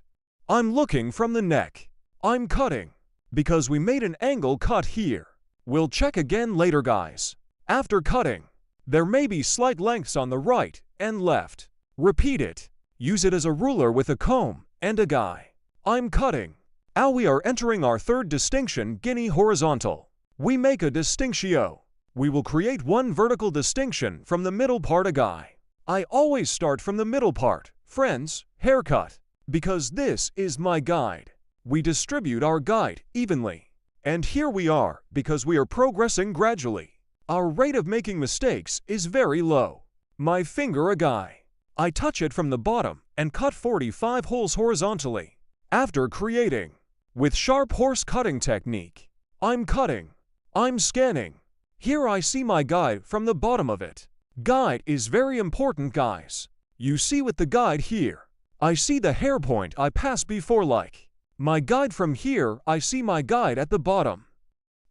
I'm looking from the neck. I'm cutting. Because we made an angle cut here. We'll check again later guys. After cutting, there may be slight lengths on the right and left. Repeat it. Use it as a ruler with a comb and a guide. I'm cutting. Now we are entering our third distinction, Guinea horizontal. We make a distinctio. We will create one vertical distinction from the middle part a guide. I always start from the middle part, friends, haircut, because this is my guide. We distribute our guide evenly. And here we are, because we are progressing gradually. Our rate of making mistakes is very low. My finger a guide. I touch it from the bottom and cut 45 holes horizontally. After creating, with sharp horse cutting technique, I'm cutting. I'm scanning. Here I see my guide from the bottom of it. Guide is very important guys. You see with the guide here, I see the hair point I passed before like. My guide from here I see my guide at the bottom.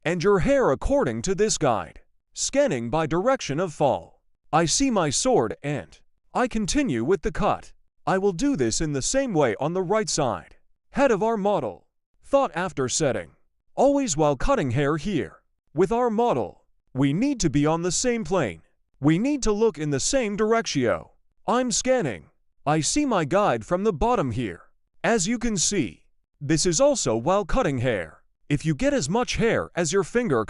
And your hair according to this guide. Scanning by direction of fall. I see my sword and I continue with the cut. I will do this in the same way on the right side. Head of our model. Thought after setting. Always while cutting hair here. With our model, we need to be on the same plane. We need to look in the same directio. I'm scanning. I see my guide from the bottom here. As you can see, this is also while cutting hair. If you get as much hair as your finger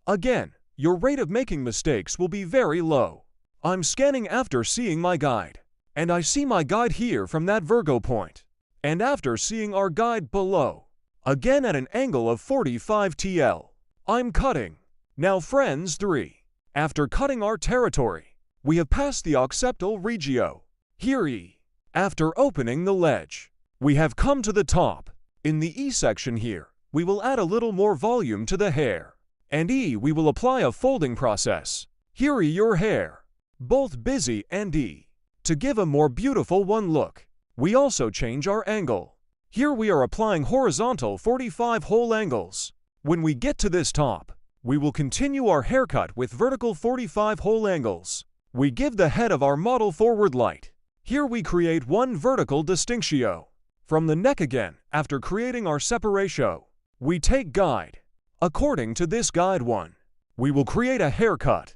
again, your rate of making mistakes will be very low. I'm scanning after seeing my guide, and I see my guide here from that Virgo point. And after seeing our guide below, again at an angle of 45 TL, I'm cutting. Now friends 3. After cutting our territory, we have passed the occipital regio. Here E. After opening the ledge, we have come to the top. In the E section here, we will add a little more volume to the hair. And E, we will apply a folding process. Here E, your hair. Both busy and E. To give a more beautiful one look, we also change our angle. Here we are applying horizontal 45 whole angles. When we get to this top, we will continue our haircut with vertical 45 whole angles. We give the head of our model forward light. Here we create one vertical distinctio. From the neck again, after creating our separatio, we take guide. According to this guide one, we will create a haircut.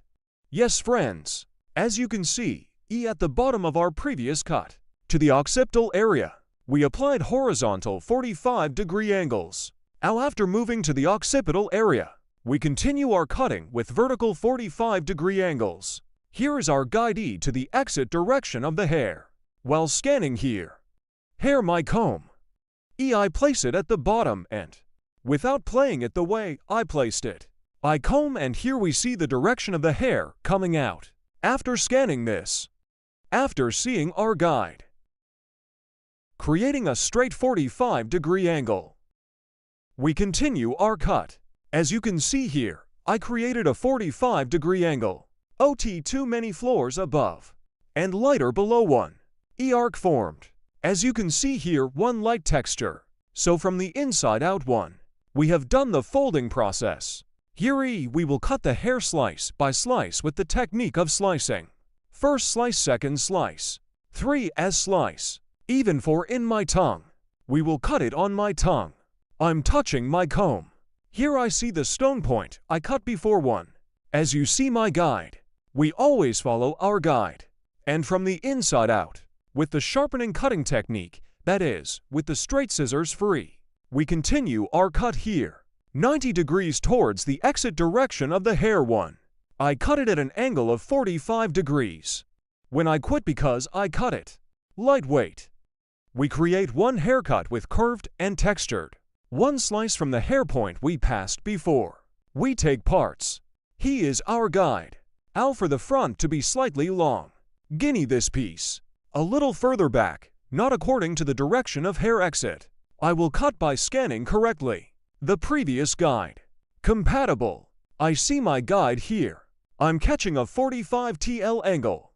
Yes friends, as you can see, E at the bottom of our previous cut. To the occipital area, we applied horizontal 45-degree angles. Now after moving to the occipital area, we continue our cutting with vertical 45-degree angles. Here is our guide E to the exit direction of the hair. While scanning here, hair my comb. E I place it at the bottom and, without playing it the way I placed it, I comb and here we see the direction of the hair coming out. After scanning this, after seeing our guide, creating a straight 45-degree angle, we continue our cut. As you can see here, I created a 45-degree angle, OT too many floors above, and lighter below one. E-arc formed. As you can see here, one light texture. So from the inside out one, we have done the folding process. Here E, we will cut the hair slice by slice with the technique of slicing. First slice, second slice, 3 as slice. Even for in my tongue, we will cut it on my tongue. I'm touching my comb. Here I see the stone point I cut before one. As you see my guide, we always follow our guide. And from the inside out, with the sharpening cutting technique, that is, with the straight scissors free, we continue our cut here, 90 degrees towards the exit direction of the hair one. I cut it at an angle of 45 degrees. When I quit because I cut it lightweight, we create one haircut with curved and textured. One slice from the hair point we passed before. We take parts. He is our guide. Al for the front to be slightly long. Guinea this piece. A little further back, not according to the direction of hair exit. I will cut by scanning correctly. The previous guide. Compatible. I see my guide here. I'm catching a 45 TL angle.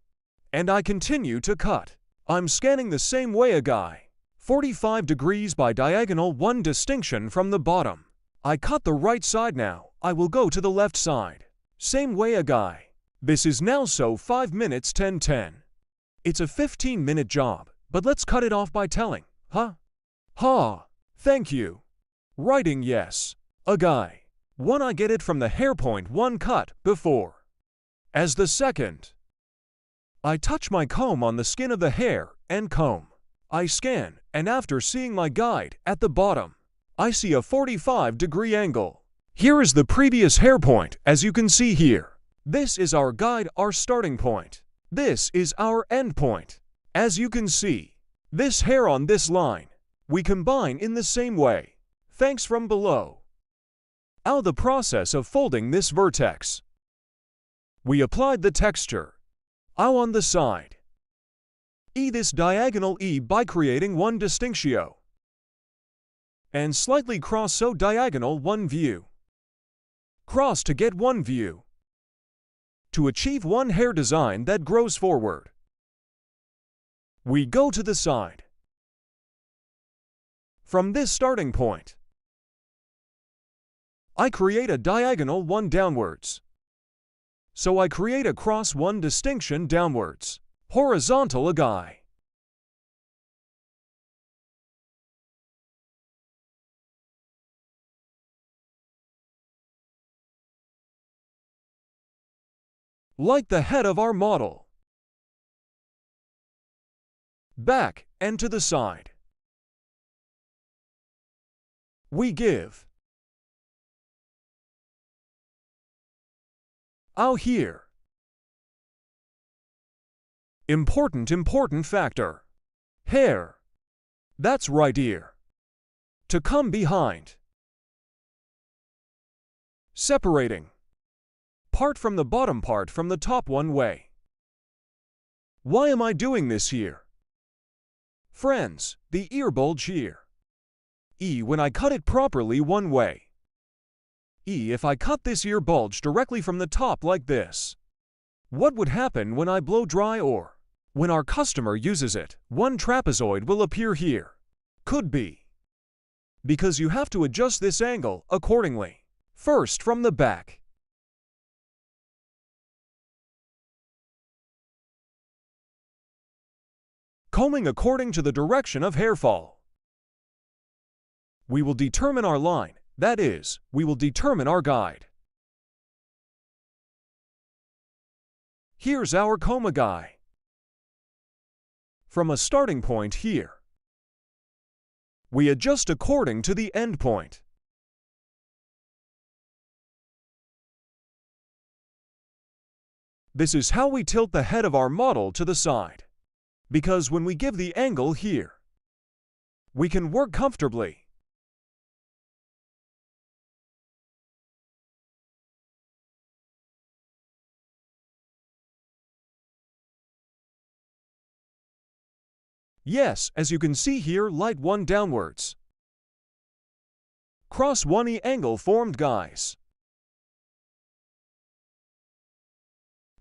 And I continue to cut. I'm scanning the same way a guy. 45 degrees by diagonal, one distinction from the bottom. I cut the right side now. I will go to the left side. Same way a guy. This is now so 5 minutes 10:10. It's a 15-minute job, but let's cut it off by telling, huh? Ha, thank you. Writing yes. A guy. One I get it from the hair point one cut before. As the second, I touch my comb on the skin of the hair and comb. I scan, and after seeing my guide at the bottom, I see a 45-degree angle. Here is the previous hair point, as you can see here. This is our guide, our starting point. This is our end point. As you can see, this hair on this line, we combine in the same way. Thanks from below. Now the process of folding this vertex. We applied the texture. Now on the side. E this diagonal E by creating one distinctio. And slightly cross so diagonal one view. Cross to get one view. To achieve one hair design that grows forward. We go to the side. From this starting point, I create a diagonal one downwards. So I create a cross one distinction downwards. Horizontal a guy. Like the head of our model. back, and to the side. We give out here. Important factor. Hair. That's right ear. To come behind. Separating. Part from the bottom part from the top one way. Why am I doing this here? Friends, the ear bulge here. E when I cut it properly one way. E if I cut this ear bulge directly from the top like this. What would happen when I blow dry or when our customer uses it? One trapezoid will appear here. Could be. Because you have to adjust this angle accordingly. First from the back. Combing according to the direction of hair fall. We will determine our line, that is, we will determine our guide. Here's our comb guide. From a starting point here, we adjust according to the end point. This is how we tilt the head of our model to the side. Because when we give the angle here, we can work comfortably. Yes, as you can see here, light one downwards. Cross 1E angle formed, guys.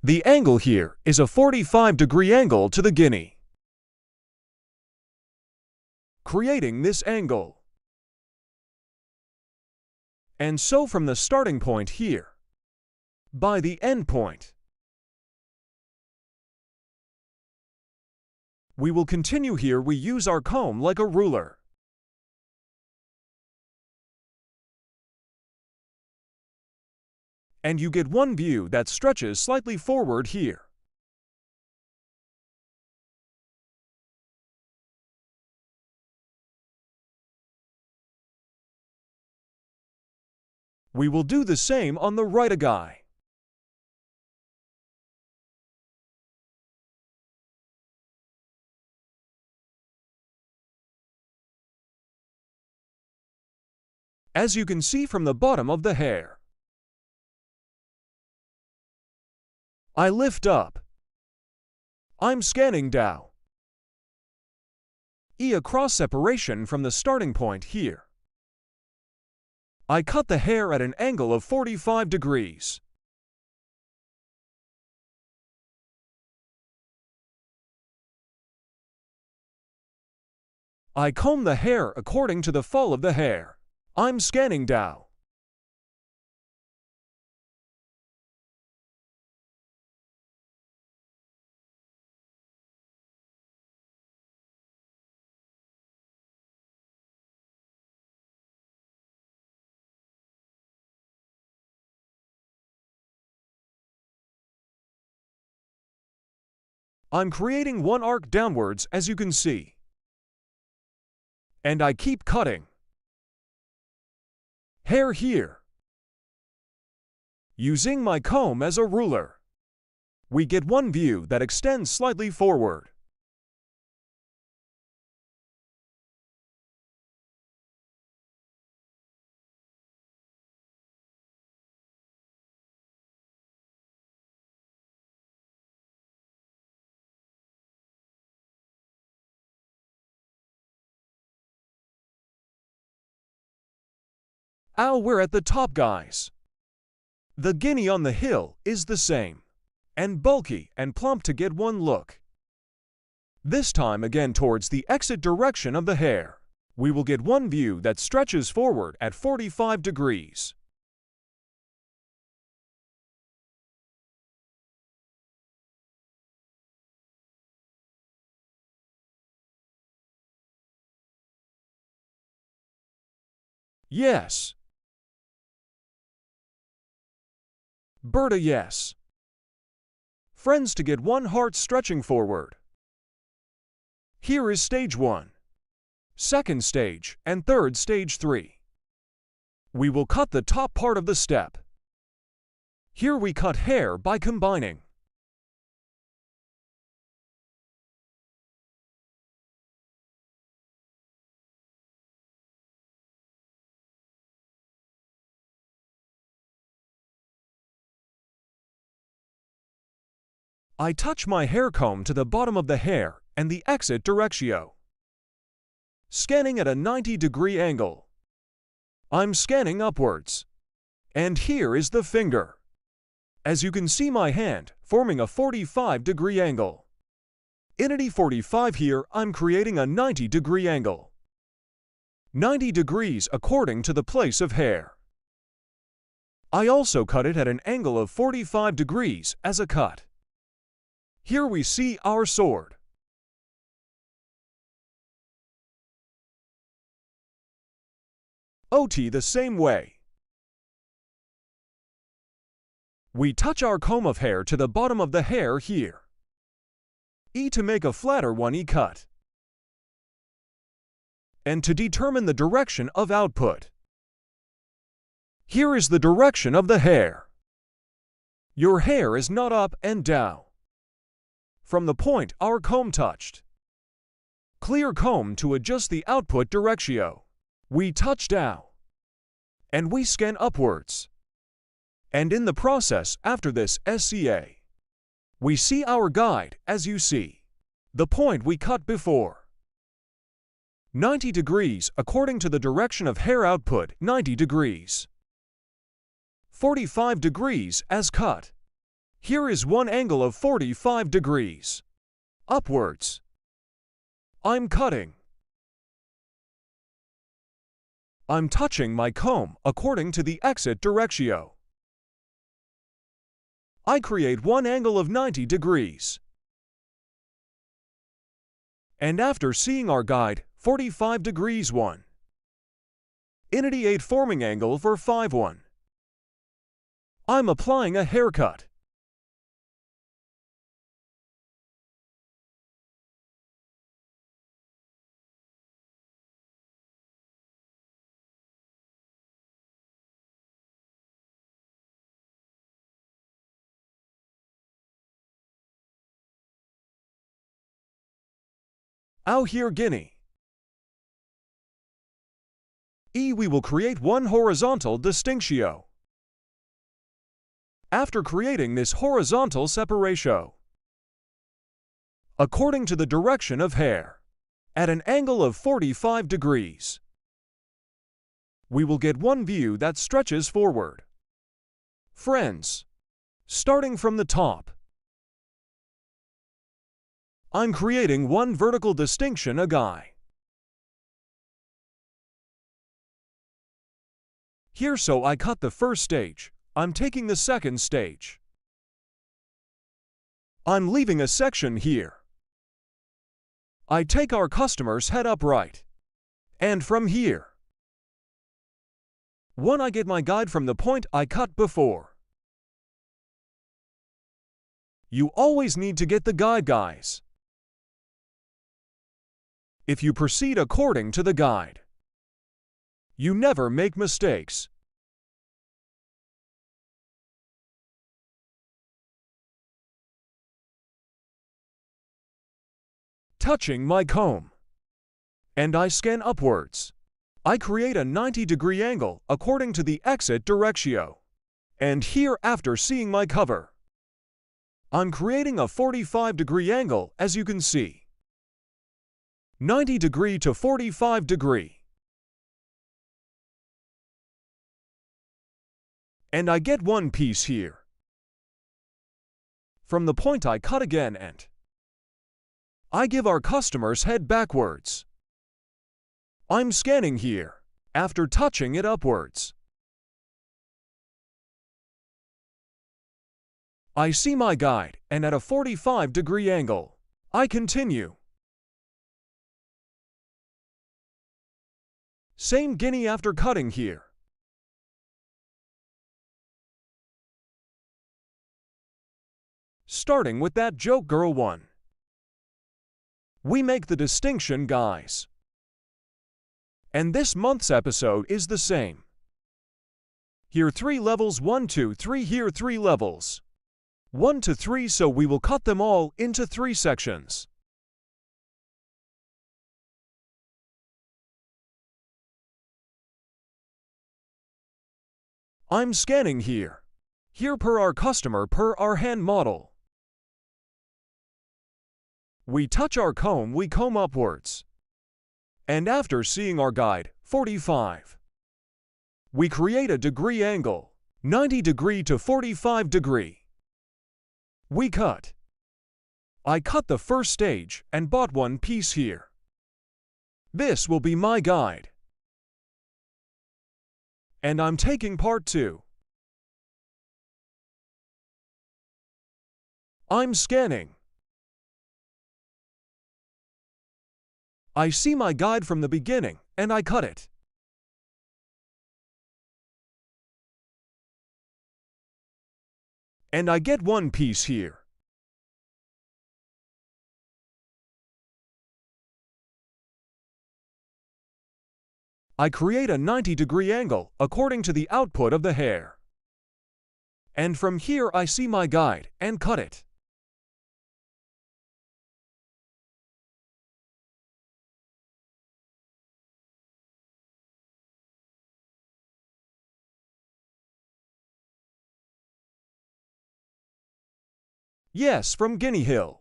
The angle here is a 45-degree angle to the guinea. Creating this angle. And so from the starting point here, by the end point, we will continue here. We use our comb like a ruler. And you get one view that stretches slightly forward here. We will do the same on the right guy. As you can see from the bottom of the hair, I lift up. I'm scanning down. E across separation from the starting point here. I cut the hair at an angle of 45 degrees. I comb the hair according to the fall of the hair. I'm scanning down. I'm creating one arc downwards, as you can see. And I keep cutting. Hair here. Using my comb as a ruler, we get one view that extends slightly forward. We're at the top, guys. The guinea on the hill is the same, and bulky and plump to get one look. This time again towards the exit direction of the hair. We will get one view that stretches forward at 45 degrees. Yes. Berta, yes. Friends, to get one heart stretching forward. Here is stage 1, second stage, and third stage 3. We will cut the top part of the step. Here we cut hair by combining. I touch my hair comb to the bottom of the hair and the exit directio. Scanning at a 90-degree angle. I'm scanning upwards. And here is the finger. As you can see my hand forming a 45-degree angle. In a 45 here, I'm creating a 90-degree angle. 90 degrees according to the place of hair. I also cut it at an angle of 45 degrees as a cut. Here we see our sword. OT the same way. We touch our comb of hair to the bottom of the hair here. E to make a flatter one E cut. And to determine the direction of output. Here is the direction of the hair. Your hair is not up and down. From the point our comb touched. Clear comb to adjust the output directio. We touch down. And we scan upwards. And in the process after this SCA, we see our guide as you see. The point we cut before. 90 degrees according to the direction of hair output 90 degrees. 45 degrees as cut. Here is one angle of 45 degrees. Upwards. I'm cutting. I'm touching my comb according to the exit directio. I create one angle of 90 degrees. And after seeing our guide, 45 degrees 1. Inity 8 forming angle for 5-1. I'm applying a haircut. Out here Guinea. E we will create one horizontal distinctio. After creating this horizontal separatio, according to the direction of hair, at an angle of 45 degrees, we will get one view that stretches forward. Friends, starting from the top, I'm creating one vertical distinction a guy. Here so I cut the first stage, I'm taking the second stage. I'm leaving a section here. I take our customer's head upright. And from here, one I get my guide from the point I cut before. You always need to get the guide, guys. If you proceed according to the guide, you never make mistakes. Touching my comb. And I scan upwards. I create a 90-degree angle according to the exit directio. And here after seeing my cover, I'm creating a 45-degree angle as you can see. 90 degree to 45 degree. And I get one piece here. From the point I cut again and I give our customer's head backwards. I'm scanning here, after touching it upwards. I see my guide, and at a 45-degree angle, I continue. Same guinea after cutting here. Starting with that joke girl one. We make the distinction, guys. And this month's episode is the same. Here 3 levels, 1, 2, 3, here 3 levels. 1 to 3, so we will cut them all into 3 sections. I'm scanning here. Here per our customer, per our hand model. We touch our comb, we comb upwards. And after seeing our guide, 45, we create a degree angle, 90 degree to 45 degree. We cut. I cut the first stage and bought one piece here. This will be my guide. And I'm taking part 2. I'm scanning. I see my guide from the beginning, and I cut it. And I get one piece here. I create a 90-degree angle according to the output of the hair. And from here I see my guide and cut it. Yes, from Guinea Hill.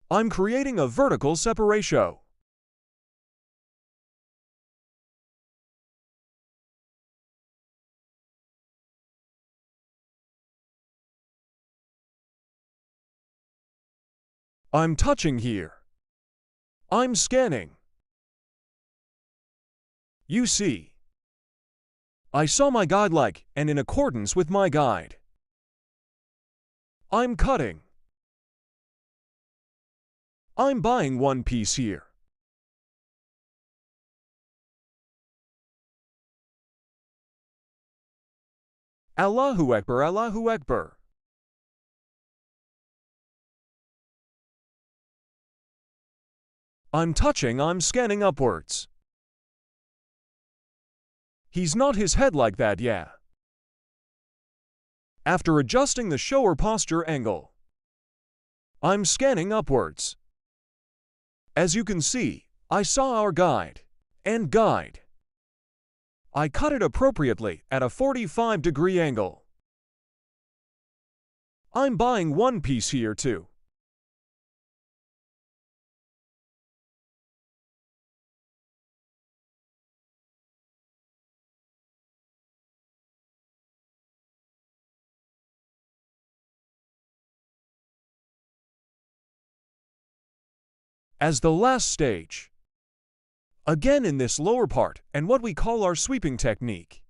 I'm creating a vertical separation. I'm touching here. I'm scanning. You see, I saw my guide like and in accordance with my guide. I'm cutting. I'm buying one piece here. Allahu Akbar, Allahu Akbar. I'm touching, I'm scanning upwards. He's not his head like that, yeah. After adjusting the shower posture angle, I'm scanning upwards. As you can see, I saw our guide. And guide. I cut it appropriately at a 45-degree angle. I'm buying one piece here too. As the last stage, again in this lower part and what we call our sweeping technique,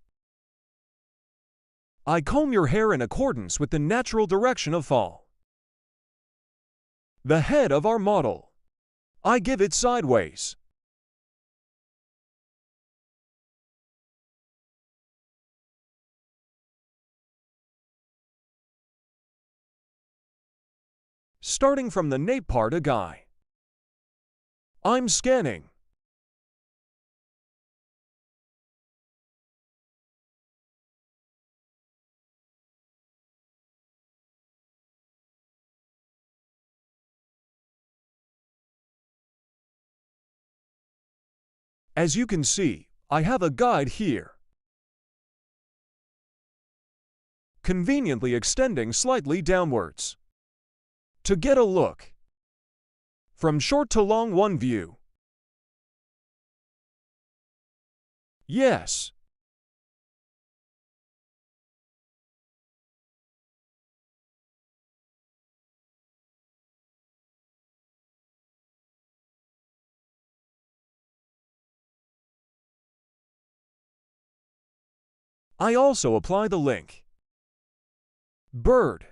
I comb your hair in accordance with the natural direction of fall. The head of our model, I give it sideways. Starting from the nape part a guy. I'm scanning. As you can see, I have a guide here, conveniently extending slightly downwards. To get a look from short to long one view. Yes. I also apply the link. Bird.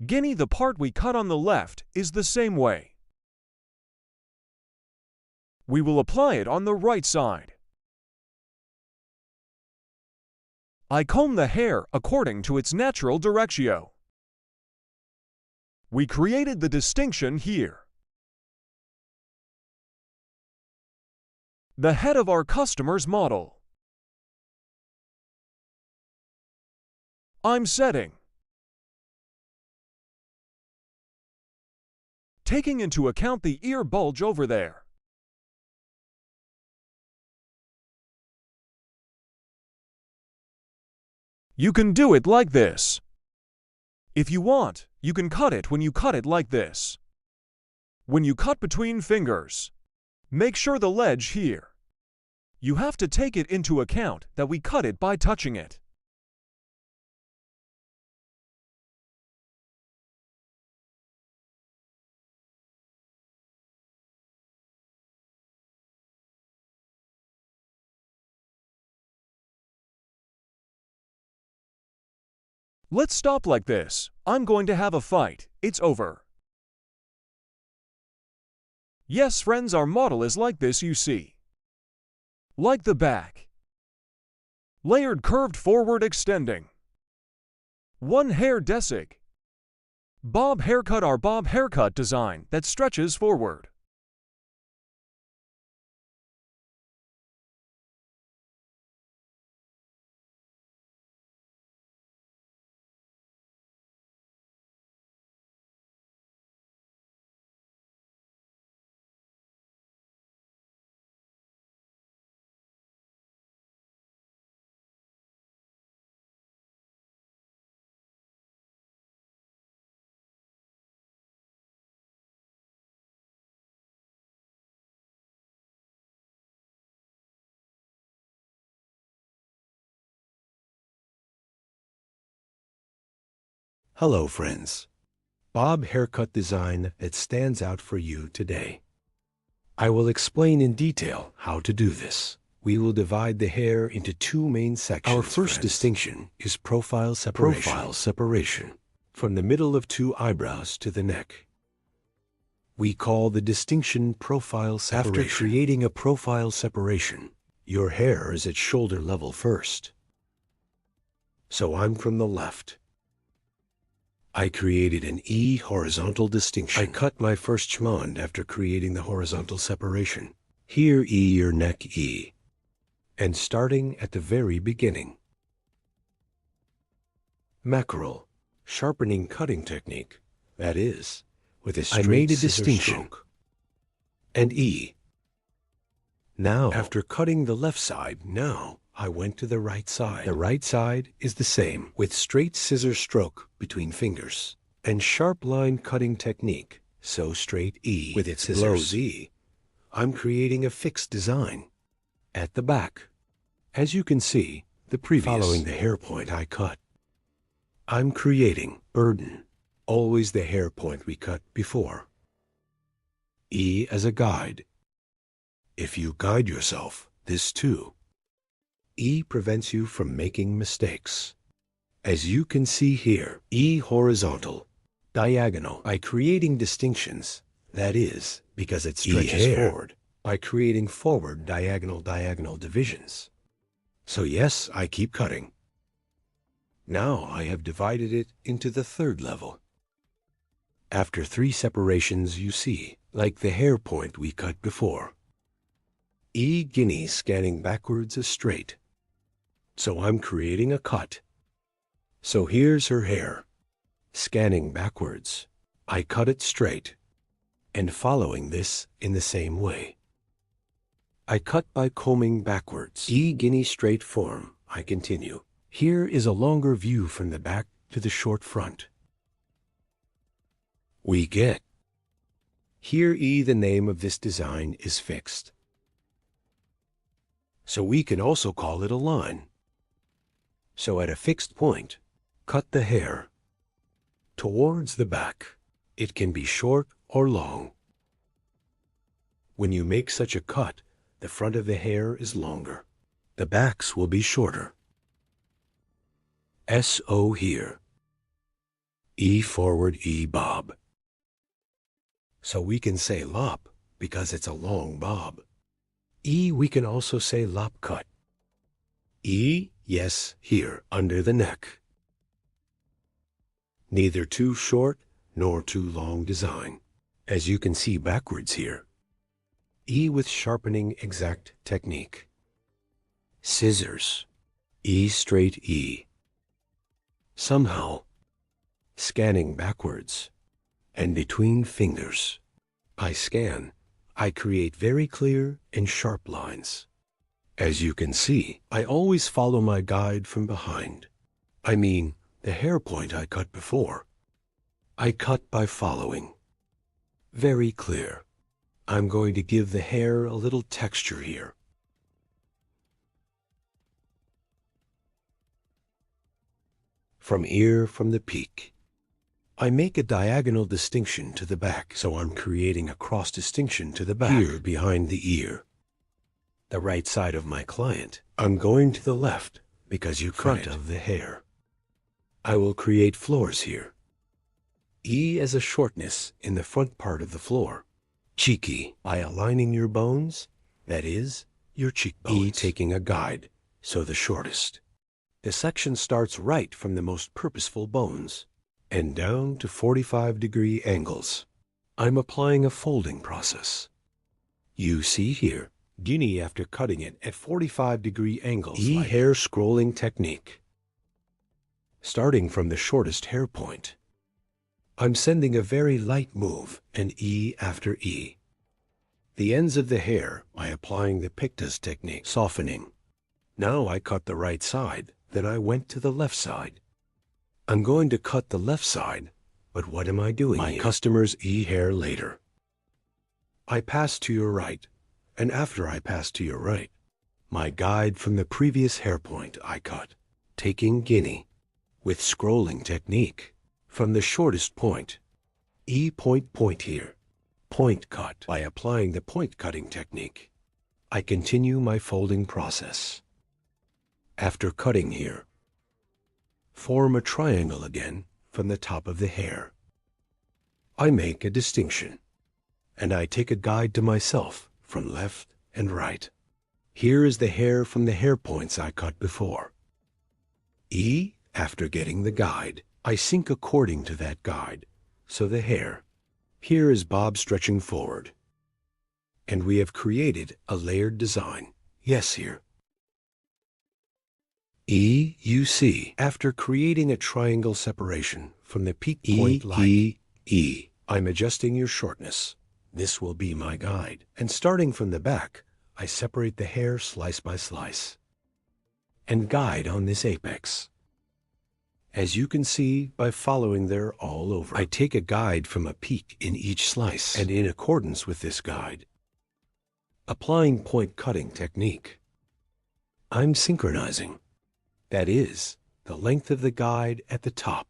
Guinea, the part we cut on the left, is the same way. We will apply it on the right side. I comb the hair according to its natural direction. We created the distinction here. The head of our customer's model. I'm setting. Taking into account the ear bulge over there. You can do it like this. If you want, you can cut it when you cut it like this. When you cut between fingers, make sure the ledge here. You have to take it into account that we cut it by touching it. Let's stop like this. I'm going to have a fight. It's over. Yes, friends, our model is like this, you see. Like the back. Layered, curved, forward, extending. One hair desig. Bob haircut, our bob haircut design that stretches forward. Hello, friends. Bob haircut design that stands out for you today. I will explain in detail how to do this. We will divide the hair into two main sections. Our first distinction is profile separation. From the middle of two eyebrows to the neck. We call the distinction profile separation. After creating a profile separation, your hair is at shoulder level first. So I'm from the left. I created an E horizontal distinction. I cut my first chmond after creating the horizontal separation. Here E your neck E. And starting at the very beginning. Mackerel, sharpening cutting technique, that is, with a straight I made a distinction. Stroke. And E. Now, after cutting the left side, I went to the right side. The right side is the same, with straight scissor stroke between fingers, and sharp line cutting technique, so straight E with its low Z. I'm creating a fixed design. At the back, as you can see, the previous, following the hair point I cut. I'm creating burden, always the hair point we cut before. E as a guide. If you guide yourself, this too. E prevents you from making mistakes. As you can see here, E horizontal, diagonal, by creating distinctions, that is, because it stretches forward, by creating forward diagonal divisions. So yes, I keep cutting. Now I have divided it into the third level. After 3 separations you see, like the hair point we cut before. E guinea scanning backwards is straight. So I'm creating a cut. So here's her hair. Scanning backwards, I cut it straight. And following this in the same way. I cut by combing backwards. E guinea straight form, I continue. Here is a longer view from the back to the short front. We get. Here E, the name of this design, is fixed. So we can also call it a line. So at a fixed point, cut the hair. Towards the back, it can be short or long. When you make such a cut, the front of the hair is longer. The backs will be shorter. SO here. E forward, E bob. So we can say lop because it's a long bob. E we can also say lop cut. E, yes, here, under the neck. Neither too short nor too long design, as you can see backwards here. E with sharpening exact technique. Scissors, E straight E. Somehow, scanning backwards, and between fingers, I scan, I create very clear and sharp lines. As you can see, I always follow my guide from behind. I mean, the hair point I cut before. I cut by following. Very clear. I'm going to give the hair a little texture here. From ear from the peak. I make a diagonal distinction to the back, so I'm creating a cross distinction to the back here behind the ear. The right side of my client, I'm going to the left because you front of the hair. I will create floors here. E as a shortness in the front part of the floor. Cheeky by aligning your bones, that is, your cheekbones. E taking a guide, so the shortest. The section starts right from the most purposeful bones and down to 45-degree angles. I'm applying a folding process. You see here, guinea after cutting it at 45-degree angles. E like hair scrolling technique. Starting from the shortest hair point, I'm sending a very light move and E after E. The ends of the hair by applying the pictas technique, softening. Now I cut the right side, then I went to the left side. I'm going to cut the left side, but what am I doing here? My customer's E hair later. I pass to your right, and after I pass to your right, my guide from the previous hair point I cut, taking guinea, with scrolling technique, from the shortest point, E point here, point cut. By applying the point cutting technique, I continue my folding process. After cutting here, form a triangle again from the top of the hair. I make a distinction, and I take a guide to myself from left and right. Here is the hair from the hair points I cut before. E, after getting the guide, I sync according to that guide, so the hair. Here is bob stretching forward. And we have created a layered design. Yes, here. E, you see, after creating a triangle separation from the peak point like E, I'm adjusting your shortness. This will be my guide. And starting from the back, I separate the hair slice by slice and guide on this apex. As you can see by following there all over, I take a guide from a peak in each slice, and in accordance with this guide, applying point cutting technique, I'm synchronizing. That is, the length of the guide at the top.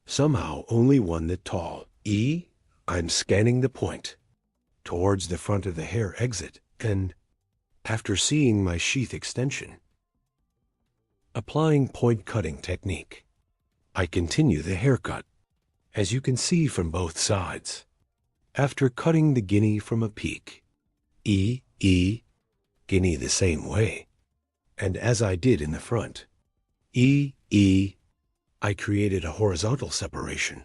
Somehow only one that tall. E, I'm scanning the point towards the front of the hair exit, and after seeing my sheath extension, applying point cutting technique, I continue the haircut, as you can see from both sides. After cutting the guinea from a peak, E, guinea the same way, and as I did in the front, E, I created a horizontal separation,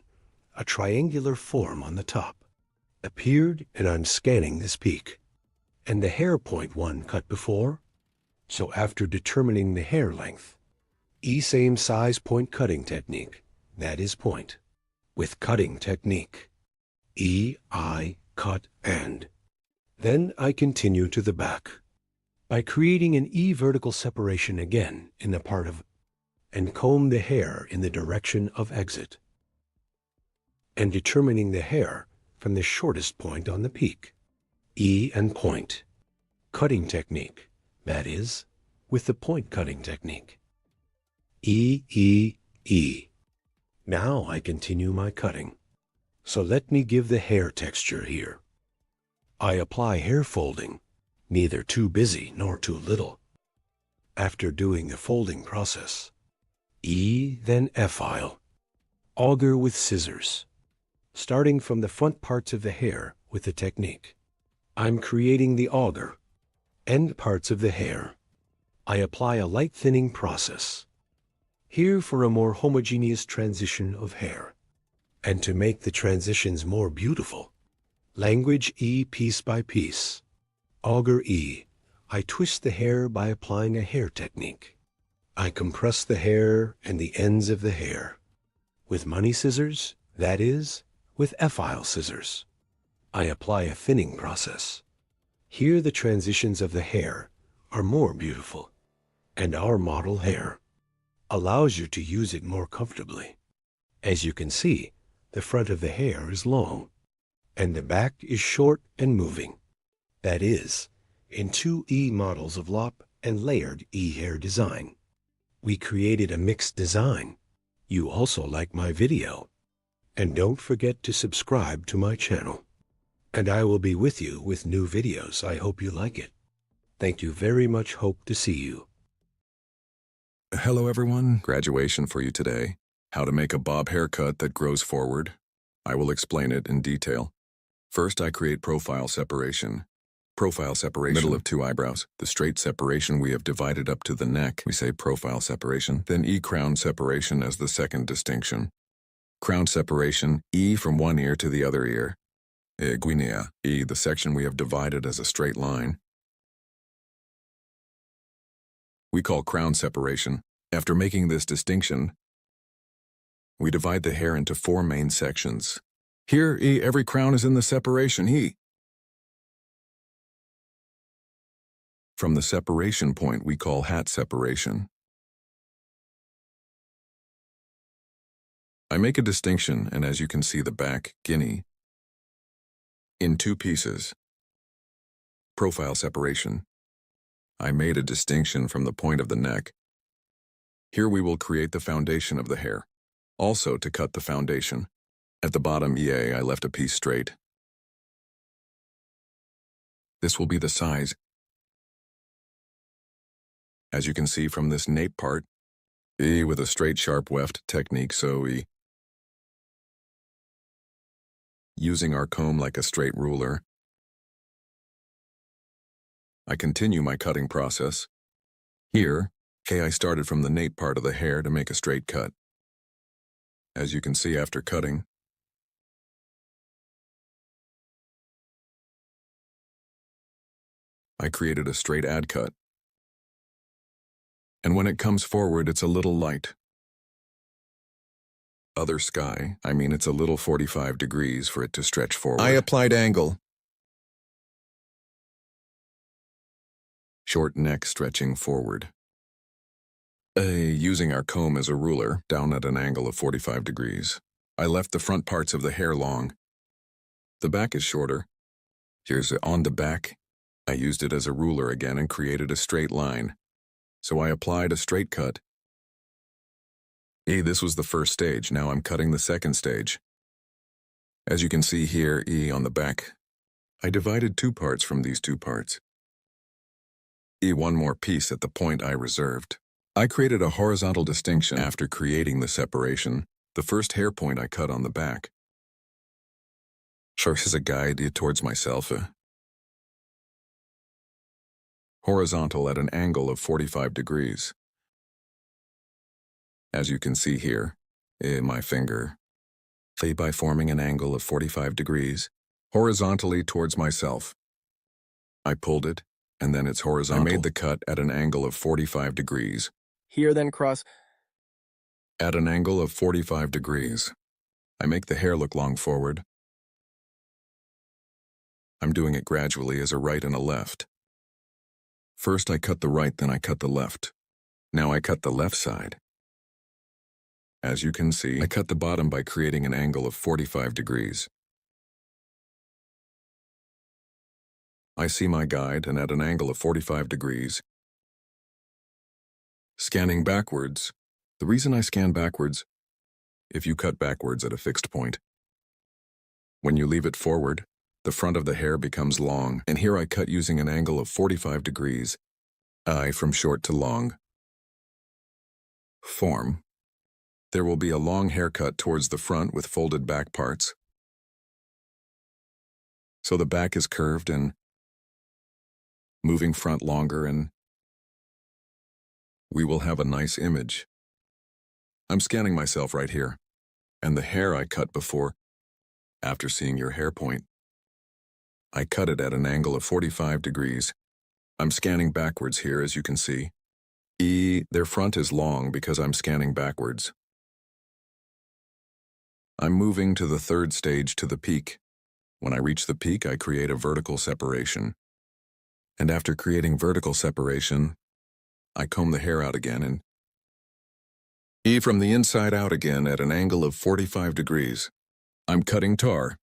a triangular form on the top, appeared, and I'm scanning this peak, and the hair point one cut before. So after determining the hair length, E same size point cutting technique, that is point, with cutting technique, E, I, cut, and. Then I continue to the back, by creating an E vertical separation again in the part of, and comb the hair in the direction of exit, and determining the hair from the shortest point on the peak, E and point, cutting technique, that is, with the point cutting technique, E. Now I continue my cutting. So let me give the hair texture here. I apply hair folding, neither too busy nor too little. After doing the folding process, E then F-file, Auger with scissors. Starting from the front parts of the hair with the technique. I'm creating the auger. End parts of the hair. I apply a light thinning process. Here for a more homogeneous transition of hair. And to make the transitions more beautiful. Language E piece by piece. Auger E. I twist the hair by applying a hair technique. I compress the hair and the ends of the hair. With money scissors, that is, with F-file scissors. I apply a thinning process. Here the transitions of the hair are more beautiful. And our model hair allows you to use it more comfortably. As you can see, the front of the hair is long, and the back is short and moving. That is, in 2E models of lop and layered E hair design. We created a mixed design. You also like my video. And don't forget to subscribe to my channel. And I will be with you with new videos. I hope you like it. Thank you very much. Hope to see you. Hello everyone, graduation for you today. How to make a bob haircut that grows forward. I will explain it in detail. First, I create profile separation. Profile separation, middle of two eyebrows. The straight separation we have divided up to the neck, we say profile separation. Then E crown separation as the second distinction. Crown separation, E from one ear to the other ear. Guinea, E, the section we have divided as a straight line. We call crown separation. After making this distinction, we divide the hair into 4 main sections. Here, E, every crown is in the separation, E. From the separation point we call hat separation. I make a distinction, and as you can see the back, guinea, in 2 pieces. Profile separation. I made a distinction from the point of the neck. Here we will create the foundation of the hair. Also to cut the foundation. At the bottom EA I left a piece straight. This will be the size. As you can see from this nape part, E with a straight sharp weft technique, so E. Using our comb like a straight ruler, I continue my cutting process. Here, I started from the nape part of the hair to make a straight cut. As you can see after cutting, I created a straight ad cut. And when it comes forward, it's a little light. Other sky, I mean it's a little 45 degrees for it to stretch forward. I applied angle. Short neck stretching forward. Using our comb as a ruler, down at an angle of 45 degrees. I left the front parts of the hair long. The back is shorter. Here's on the back. I used it as a ruler again and created a straight line. So I applied a straight cut. This was the first stage. Now I'm cutting the second stage. As you can see here, on the back, I divided 2 parts from these 2 parts. One more piece at the point I reserved. I created a horizontal distinction after creating the separation. The first hair point I cut on the back. Sure, as a guide towards myself. Horizontal at an angle of 45 degrees. As you can see here, my finger, by forming an angle of 45 degrees, horizontally towards myself. I pulled it, and then it's horizontal. I made the cut at an angle of 45 degrees. Here then cross. At an angle of 45 degrees. I make the hair look long forward. I'm doing it gradually as a right and a left. First I cut the right, then I cut the left. Now I cut the left side. As you can see, I cut the bottom by creating an angle of 45 degrees. I see my guide, and at an angle of 45 degrees. Scanning backwards. The reason I scan backwards, if you cut backwards at a fixed point, when you leave it forward, the front of the hair becomes long, and here I cut using an angle of 45 degrees, from short to long. Form. There will be a long haircut towards the front with folded back parts. So the back is curved and moving front longer, and we will have a nice image. I'm scanning myself right here, and the hair I cut before, after seeing your hair point, I cut it at an angle of 45 degrees. I'm scanning backwards here, as you can see. Their front is long because I'm scanning backwards. I'm moving to the third stage, to the peak. When I reach the peak, I create a vertical separation. And after creating vertical separation, I comb the hair out again and from the inside out again at an angle of 45 degrees. I'm cutting tar.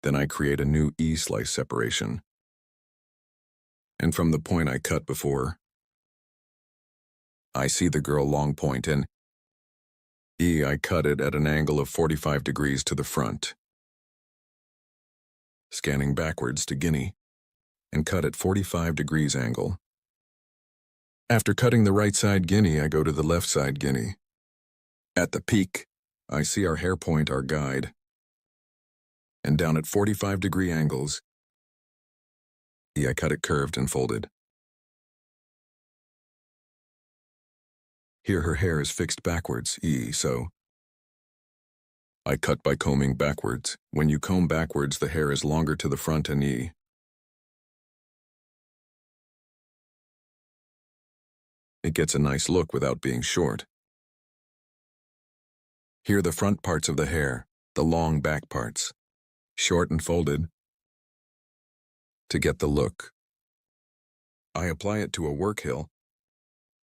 Then I create a new slice separation. And from the point I cut before, I see the girl long point, and I cut it at an angle of 45 degrees to the front. Scanning backwards to guinea, and cut at 45 degrees angle. After cutting the right side guinea, I go to the left side guinea. At the peak, I see our hair point, our guide. And down at 45 degree angles, I cut it curved and folded. Here her hair is fixed backwards, so I cut by combing backwards. When you comb backwards, the hair is longer to the front and it gets a nice look without being short. Here the front parts of the hair, the long back parts, short and folded, to get the look. I apply it to a work hill.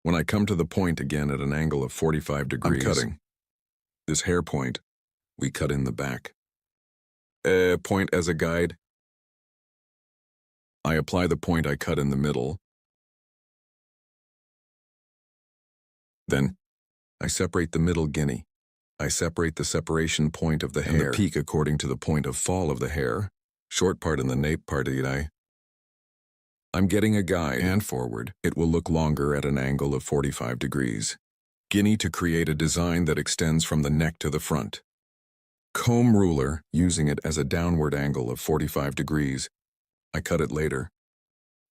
When I come to the point again at an angle of 45 degrees, I'm cutting. This hair point, we cut in the back. Point as a guide. I apply the point I cut in the middle. Then, I separate the middle guinea. I separate the separation point of the hair and the peak according to the point of fall of the hair, short part in the nape part. I'm getting a guide and forward. It will look longer at an angle of 45 degrees. Guinea to create a design that extends from the neck to the front. Comb ruler, using it as a downward angle of 45 degrees. I cut it later.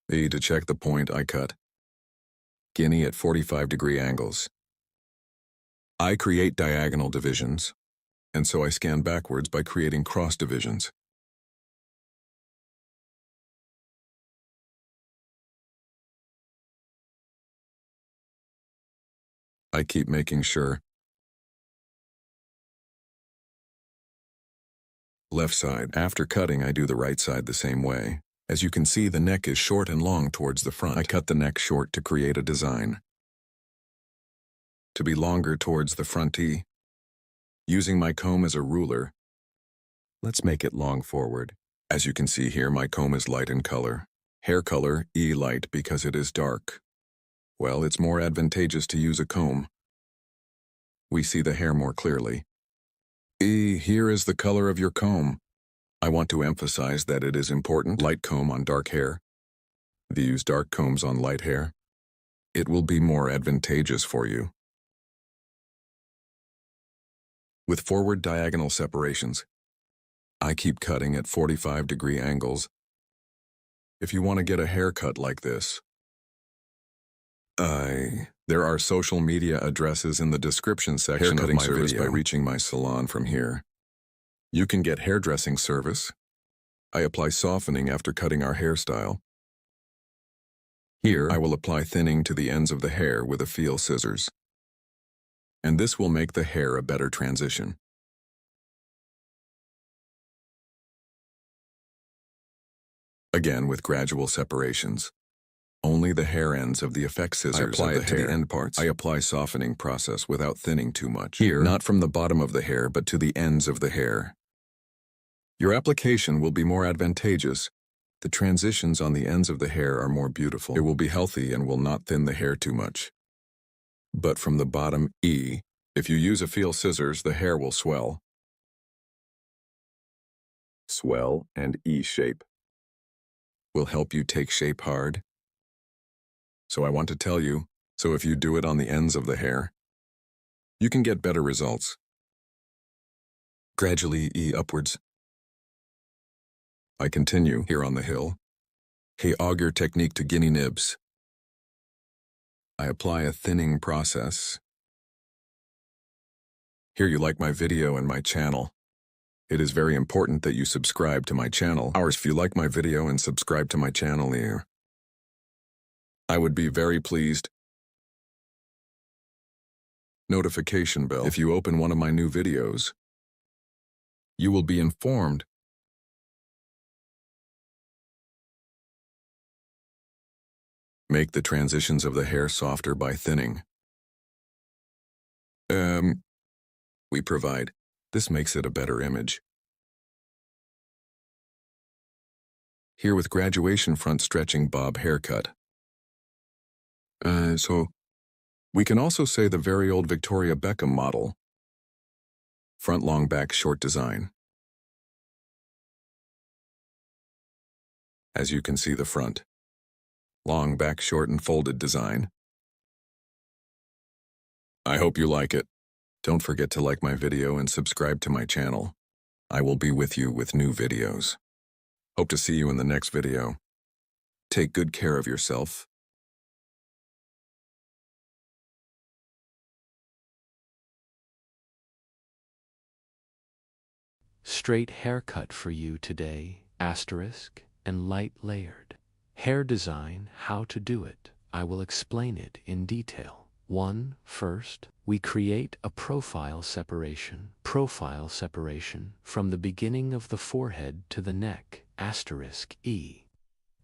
To check the point I cut. Guinea at 45 degree angles. I create diagonal divisions, and so I scan backwards by creating cross divisions. I keep making sure. Left side. After cutting, I do the right side the same way. As you can see, the neck is short and long towards the front. I cut the neck short to create a design. To be longer towards the front Using my comb as a ruler, let's make it long forward. As you can see here, my comb is light in color. Hair color, light because it is dark. Well, it's more advantageous to use a comb. We see the hair more clearly. Here is the color of your comb. I want to emphasize that it is important. Light comb on dark hair. Use dark combs on light hair. It will be more advantageous for you. With forward diagonal separations, I keep cutting at 45 degree angles. If you want to get a haircut like this, there are social media addresses in the description section of my video. By reaching my salon from here. You can get hairdressing service. I apply softening after cutting our hairstyle. Here, I will apply thinning to the ends of the hair with a feel scissors. And this will make the hair a better transition. Again with gradual separations. Only the hair ends of the effect scissors I apply it to the end parts. I apply softening process without thinning too much. Here, not from the bottom of the hair, but to the ends of the hair. Your application will be more advantageous. The transitions on the ends of the hair are more beautiful. It will be healthy and will not thin the hair too much. But from the bottom, if you use a feel scissors, the hair will swell. Swell and shape will help you take shape hard. So I want to tell you, so if you do it on the ends of the hair, You can get better results. Gradually E upwards. I continue here on the hill. Hey auger technique to guinea nibs. I apply a thinning process. Here you like my video and my channel. It is very important that you subscribe to my channel. If you like my video and subscribe to my channel here, I would be very pleased. Notification bell. If you open one of my new videos, you will be informed. Make the transitions of the hair softer by thinning. We provide. This makes it a better image. Here with graduation front stretching bob haircut. So we can also say the very old Victoria Beckham model. Front long back short design. As you can see the front. Long back short and folded design. I hope you like it. Don't forget to like my video and subscribe to my channel. I will be with you with new videos. Hope to see you in the next video. Take good care of yourself. Straight haircut for you today, asterisk, and light layered. Hair design, how to do it. I will explain it in detail. 1. First, we create a profile separation from the beginning of the forehead to the neck, asterisk E.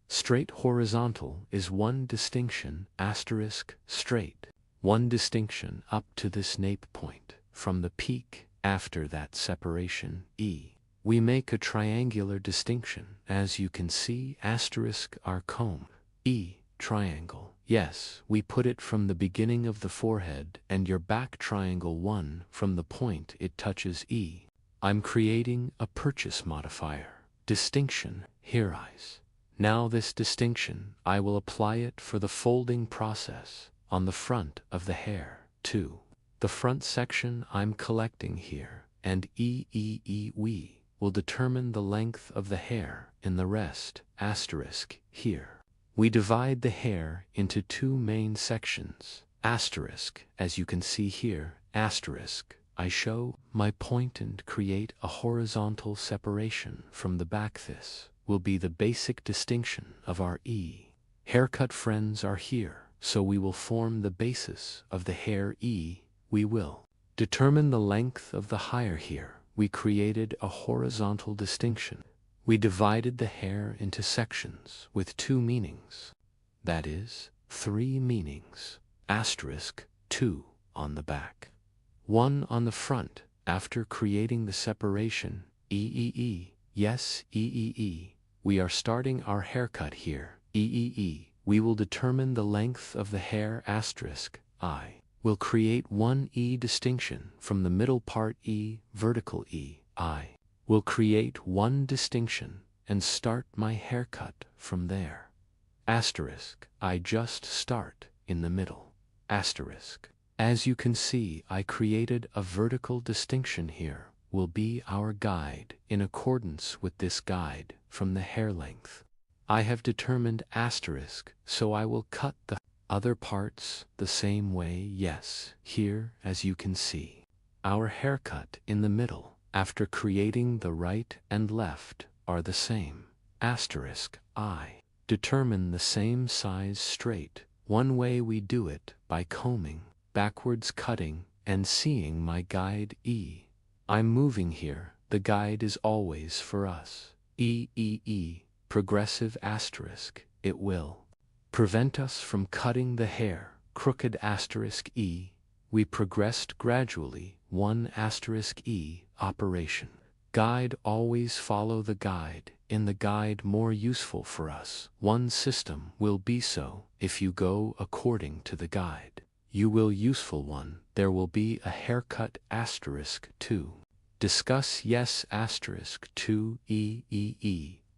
Straight horizontal is one distinction, asterisk, straight. One distinction up to this nape point, from the peak, after that separation, E. We make a triangular distinction, as you can see, asterisk our comb, E, triangle. Yes, we put it from the beginning of the forehead and your back triangle 1 from the point it touches E. I'm creating a purchase modifier, distinction, here eyes. Now this distinction, I will apply it for the folding process on the front of the hair. 2. The front section I'm collecting here, and we will determine the length of the hair in the rest, asterisk, here. We divide the hair into two main sections, asterisk, as you can see here, asterisk. I show my point and create a horizontal separation from the back. This will be the basic distinction of our E. Haircut friends are here, so we will form the basis of the hair E. We will determine the length of the higher here. We created a horizontal distinction. We divided the hair into sections with two meanings. That is, 3 meanings, asterisk, 2 on the back. 1 on the front, after creating the separation, yes, we are starting our haircut here, we will determine the length of the hair, asterisk, I. Will create one E distinction from the middle part E, vertical E, I. Will create one distinction and start my haircut from there. Asterisk, I just start in the middle. Asterisk. As you can see, I created a vertical distinction here, will be our guide. In accordance with this guide from the hair length, I have determined asterisk, so I will cut the other parts the same way. Yes, here, as you can see, our haircut in the middle, after creating the right and left, are the same. Asterisk, I determine the same size straight. One way we do it by combing, backwards cutting, and seeing my guide E. I'm moving here, the guide is always for us. Progressive asterisk, it will prevent us from cutting the hair, crooked asterisk E. We progressed gradually, 1 asterisk E, operation. Guide, always follow the guide, in the guide more useful for us. One system will be so, if you go according to the guide. You will useful one, there will be a haircut asterisk 2. Discuss yes asterisk 2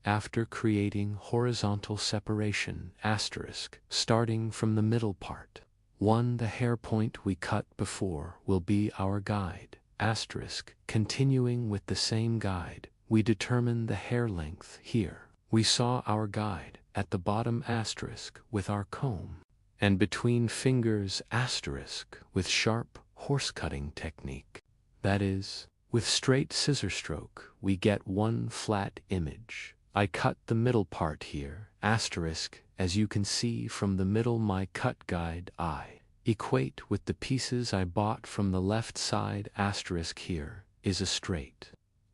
after creating horizontal separation asterisk starting from the middle part. 1. The hair point we cut before will be our guide. Asterisk. Continuing with the same guide, we determine the hair length here. We saw our guide at the bottom asterisk with our comb, and between fingers asterisk with sharp horse cutting technique. That is, with straight scissor stroke, we get one flat image. I cut the middle part here, asterisk, as you can see from the middle my cut guide I equate with the pieces I bought from the left side asterisk here is a straight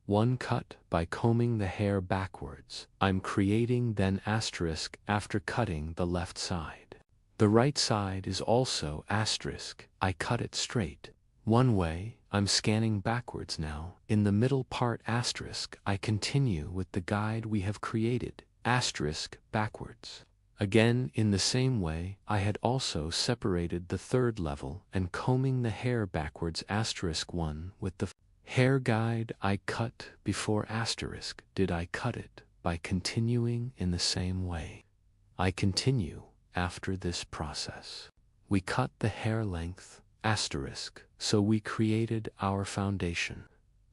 one cut by combing the hair backwards. I'm creating then asterisk after cutting the left side. The right side is also asterisk, I cut it straight. One way, I'm scanning backwards now. In the middle part asterisk, I continue with the guide we have created, asterisk backwards. Again, in the same way, I had also separated the third level and combing the hair backwards asterisk 1 with the hair guide I cut before asterisk. Did I cut it by continuing in the same way? I continue after this process. We cut the hair length asterisk, so we created our foundation.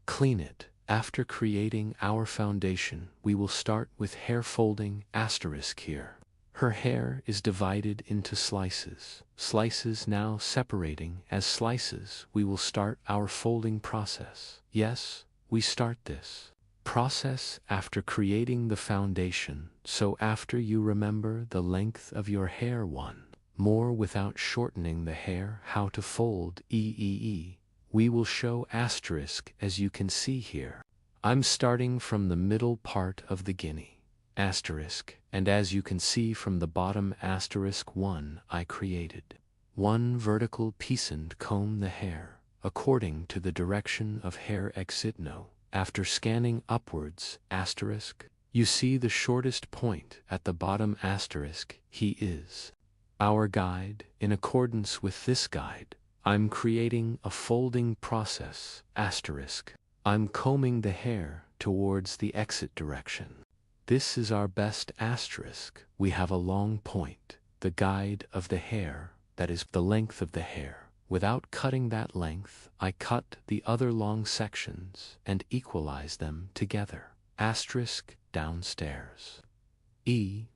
Clean it. After creating our foundation, we will start with hair folding asterisk here. Her hair is divided into slices. Slices now separating as slices, we will start our folding process. Yes, we start this process after creating the foundation, so after you remember the length of your hair one more without shortening the hair, how to fold we will show asterisk as you can see here. I'm starting from the middle part of the guinea asterisk, and as you can see from the bottom asterisk 1 I created one vertical piece and comb the hair according to the direction of hair exit no. After scanning upwards asterisk, you see the shortest point at the bottom asterisk, he is our guide. In accordance with this guide, I'm creating a folding process asterisk. I'm combing the hair towards the exit direction. This is our best asterisk. We have a long point, the guide of the hair, that is the length of the hair. Without cutting that length, I cut the other long sections and equalize them together. Asterisk downstairs.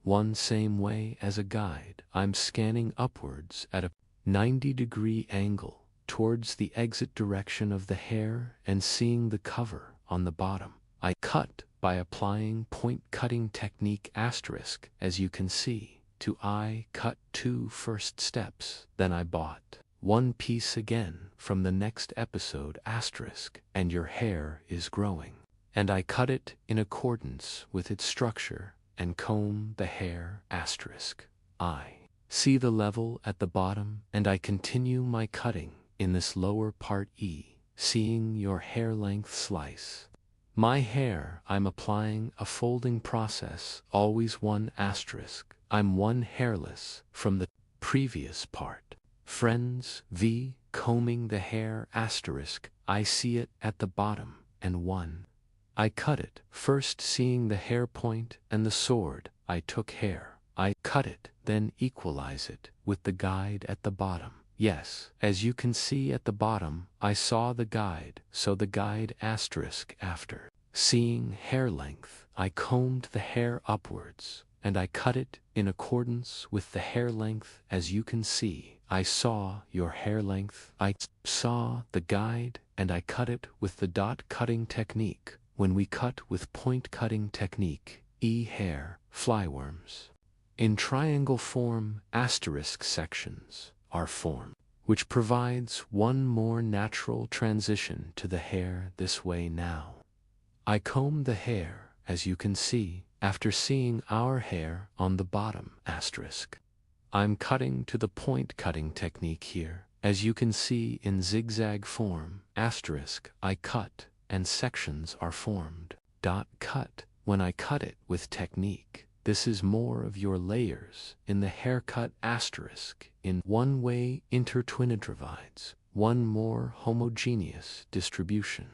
One same way as a guide, I'm scanning upwards at a 90-degree angle towards the exit direction of the hair and seeing the cover on the bottom. I cut by applying point cutting technique asterisk, as you can see. To I cut 2 first steps, then I bought one piece again from the next episode asterisk, and your hair is growing. And I cut it in accordance with its structure and comb the hair asterisk. I see the level at the bottom and I continue my cutting in this lower part seeing your hair length slice. My hair, I'm applying a folding process, always one asterisk. I'm one hairless from the previous part. Friends, combing the hair asterisk, I see it at the bottom, and one. I cut it, first seeing the hair point and the sword, I took hair. I cut it, then equalize it with the guide at the bottom. Yes, as you can see at the bottom, I saw the guide, so the guide asterisk after seeing hair length, I combed the hair upwards, and I cut it in accordance with the hair length as you can see. I saw your hair length, I saw the guide, and I cut it with the dot cutting technique. When we cut with point cutting technique, hair, flyworms. In triangle form, asterisk sections are formed, which provides one more natural transition to the hair this way now. I comb the hair, as you can see, after seeing our hair on the bottom asterisk. I'm cutting to the point cutting technique here, as you can see in zigzag form, asterisk, I cut, and sections are formed. Cut. When I cut it with technique, this is more of your layers in the haircut asterisk. In one way intertwined divides, one more homogeneous distribution.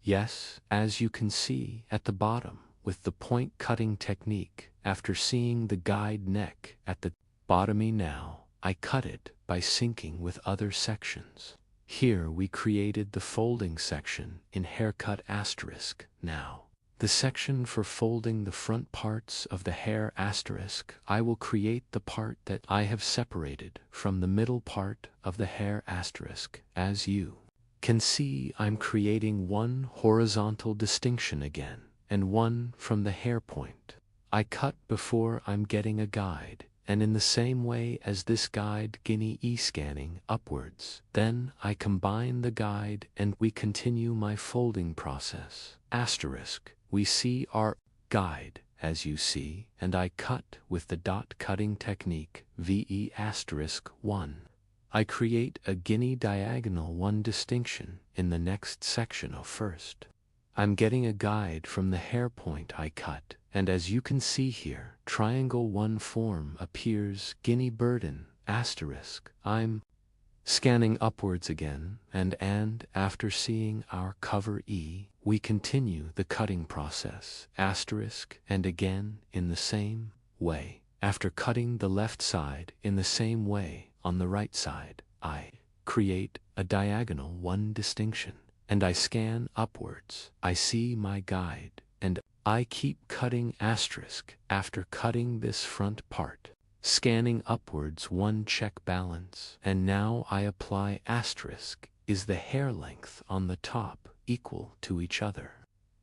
Yes, as you can see at the bottom, with the point cutting technique, after seeing the guide neck at the bottomy now, I cut it by syncing with other sections. Here we created the folding section in haircut asterisk. Now, the section for folding the front parts of the hair asterisk, I will create the part that I have separated from the middle part of the hair asterisk. As you can see, I'm creating one horizontal distinction again, and one from the hair point. I cut before I'm getting a guide, and in the same way as this guide guinea scanning upwards. Then I combine the guide and we continue my folding process. Asterisk, we see our guide, as you see, and I cut with the dot cutting technique VE asterisk 1. I create a guinea diagonal 1 distinction in the next section of first. I'm getting a guide from the hair point I cut, and as you can see here, triangle 1 form appears guinea burden asterisk. I'm scanning upwards again, and after seeing our cover E, we continue the cutting process asterisk, and again in the same way. After cutting the left side in the same way on the right side, I create a diagonal 1 distinction, and I scan upwards. I see my guide, and I keep cutting asterisk after cutting this front part, scanning upwards 1 check balance, and now I apply asterisk. Is the hair length on the top equal to each other?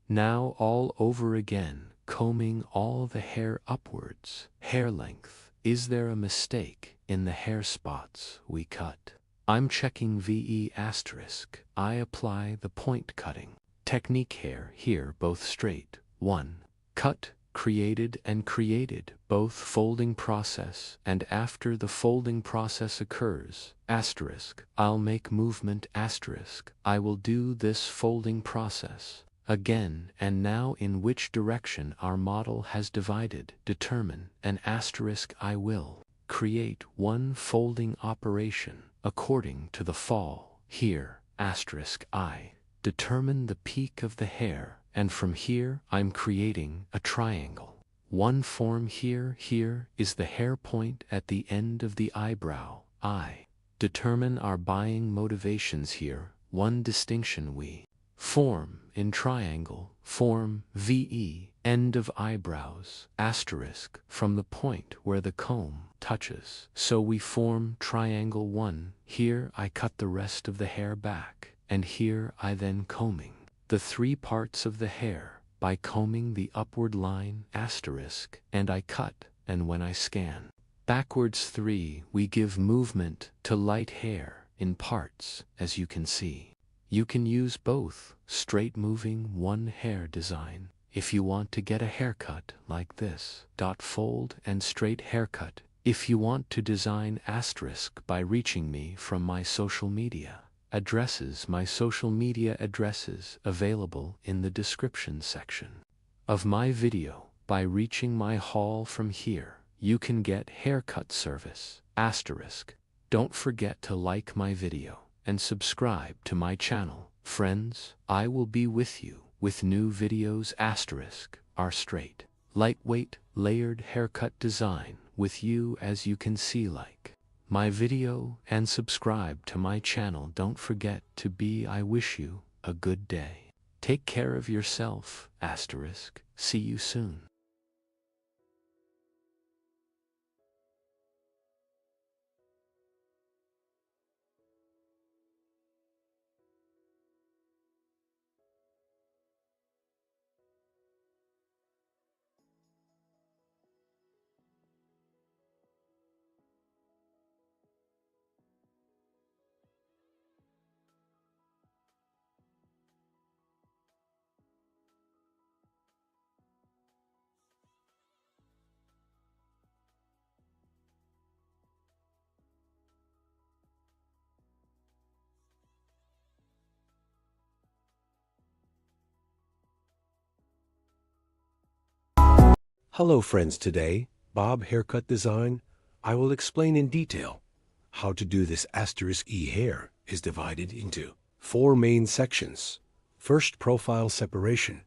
Now all over again, combing all the hair upwards. Hair length. Is there a mistake in the hair spots we cut? I'm checking VE asterisk. I apply the point cutting technique hair here, both straight. 1. Cut, created and created, both folding process, and after the folding process occurs, asterisk, I'll make movement asterisk. I will do this folding process again, and now in which direction our model has divided, determine an asterisk. I will create 1 folding operation according to the fall. Here, asterisk, I determine the peak of the hair, and from here I'm creating a triangle. 1 form here. Here is the hair point at the end of the eyebrow. I determine our buying motivations here. 1 distinction we form in triangle, form VE, end of eyebrows, asterisk, from the point where the comb touches. So we form triangle 1. Here I cut the rest of the hair back, and here I then combing the 3 parts of the hair by combing the upward line asterisk, and I cut, and when I scan backwards 3, we give movement to light hair in parts, as you can see. You can use both straight moving 1 hair design if you want to get a haircut like this. Fold and straight haircut if you want to design asterisk by reaching me from my social media addresses. My social media addresses available in the description section of my video. By reaching my hall from here, you can get haircut service asterisk. Don't forget to like my video and subscribe to my channel. Friends, I will be with you with new videos asterisk. Our straight, lightweight, layered haircut design with you, as you can see, like my video and subscribe to my channel. Don't forget to be. I wish you a good day. Take care of yourself asterisk. See you soon. Hello friends, today, Bob Haircut Design, I will explain in detail how to do this asterisk E hair is divided into 4 main sections. First, profile separation,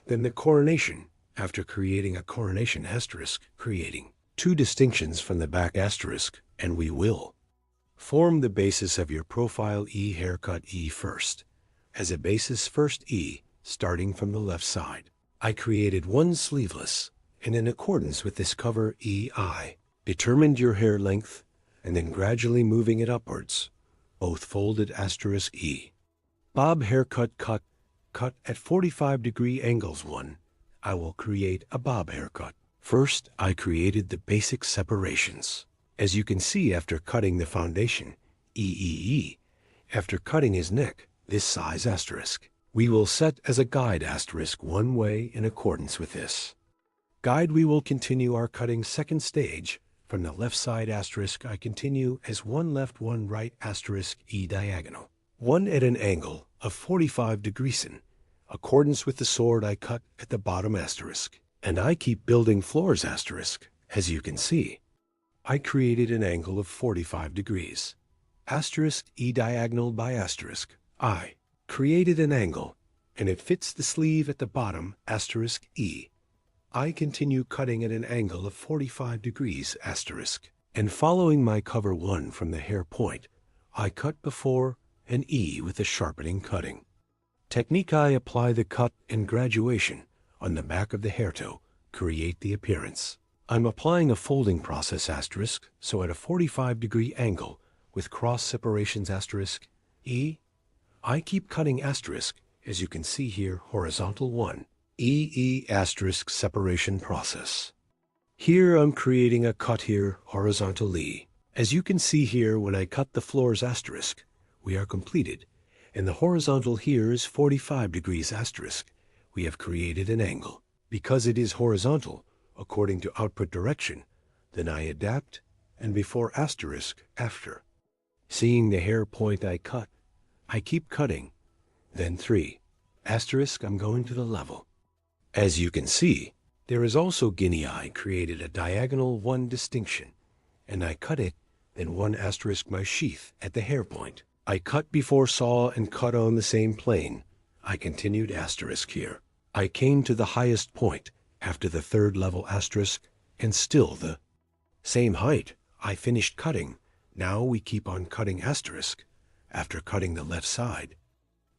then the coronation. After creating a coronation asterisk, creating 2 distinctions from the back asterisk, and we will Form the basis of your profile E haircut E first. As a basis, first E, starting from the left side. I created one sleeveless, and in accordance with this cover EI, determined your hair length, and then gradually moving it upwards, both folded asterisk E. Bob haircut cut at 45-degree angles 1. I will create a bob haircut. First, I created the basic separations. As you can see after cutting the foundation, EEE, after cutting his neck, this size asterisk, we will set as a guide asterisk one way in accordance with this. Guide we will continue our cutting second stage. From the left side asterisk I continue as one left one right asterisk E diagonal. One at an angle of 45 degrees in accordance with the sword I cut at the bottom asterisk. And I keep building floors asterisk. As you can see, I created an angle of 45 degrees. Asterisk E diagonal by asterisk. I created an angle, and it fits the sleeve at the bottom asterisk E. I continue cutting at an angle of 45 degrees asterisk. And following my cover 1 from the hair point, I cut before an E with a sharpening cutting. Technique I apply the cut and graduation on the back of the hair toe, create the appearance. I'm applying a folding process asterisk, so at a 45-degree angle with cross separations asterisk E, I keep cutting asterisk, as you can see here, horizontal 1, EE asterisk separation process. Here I'm creating a cut here, horizontal E. As you can see here, when I cut the floors asterisk, we are completed, and the horizontal here is 45 degrees asterisk. We have created an angle. Because it is horizontal, according to output direction, then I adapt, and before asterisk, after. Seeing the hair point I cut, I keep cutting. Then 3, asterisk, I'm going to the level. As you can see, there is also guinea eye created a diagonal 1 distinction, and I cut it, then 1 asterisk my sheath at the hair point. I cut before saw and cut on the same plane. I continued asterisk here. I came to the highest point after the 3rd level asterisk, and still the same height. I finished cutting. Now we keep on cutting asterisk after cutting the left side.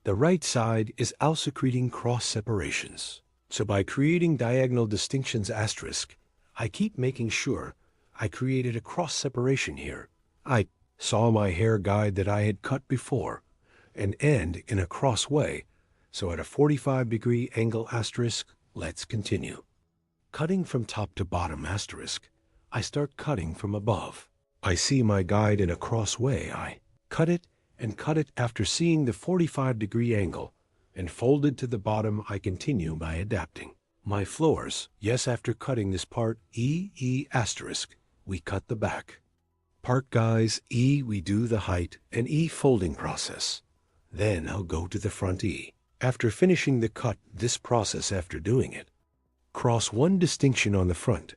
The right side is also creating cross separations. So by creating diagonal distinctions asterisk, I keep making sure I created a cross separation here. I saw my hair guide that I had cut before and end in a cross way. So at a 45-degree angle asterisk, let's continue. Cutting from top to bottom asterisk, I start cutting from above. I see my guide in a cross way. I cut it and cut it after seeing the 45-degree angle, and folded to the bottom I continue by adapting. My floors, yes, after cutting this part E asterisk, we cut the back. Part guys, E we do the height and E folding process. Then I'll go to the front E. After finishing the cut, this process after doing it, cross 1 distinction on the front.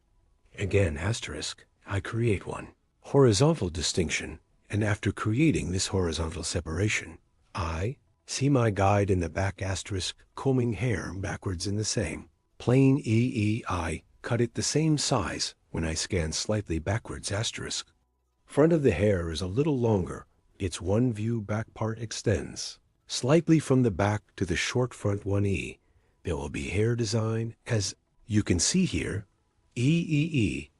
Again asterisk, I create 1 horizontal distinction, and after creating this horizontal separation, I see my guide in the back asterisk combing hair backwards in the same plane EE. I cut it the same size when I scan slightly backwards asterisk. Front of the hair is a little longer. Its 1 view back part extends slightly from the back to the short front 1E. There will be hair design, as you can see here, EEE.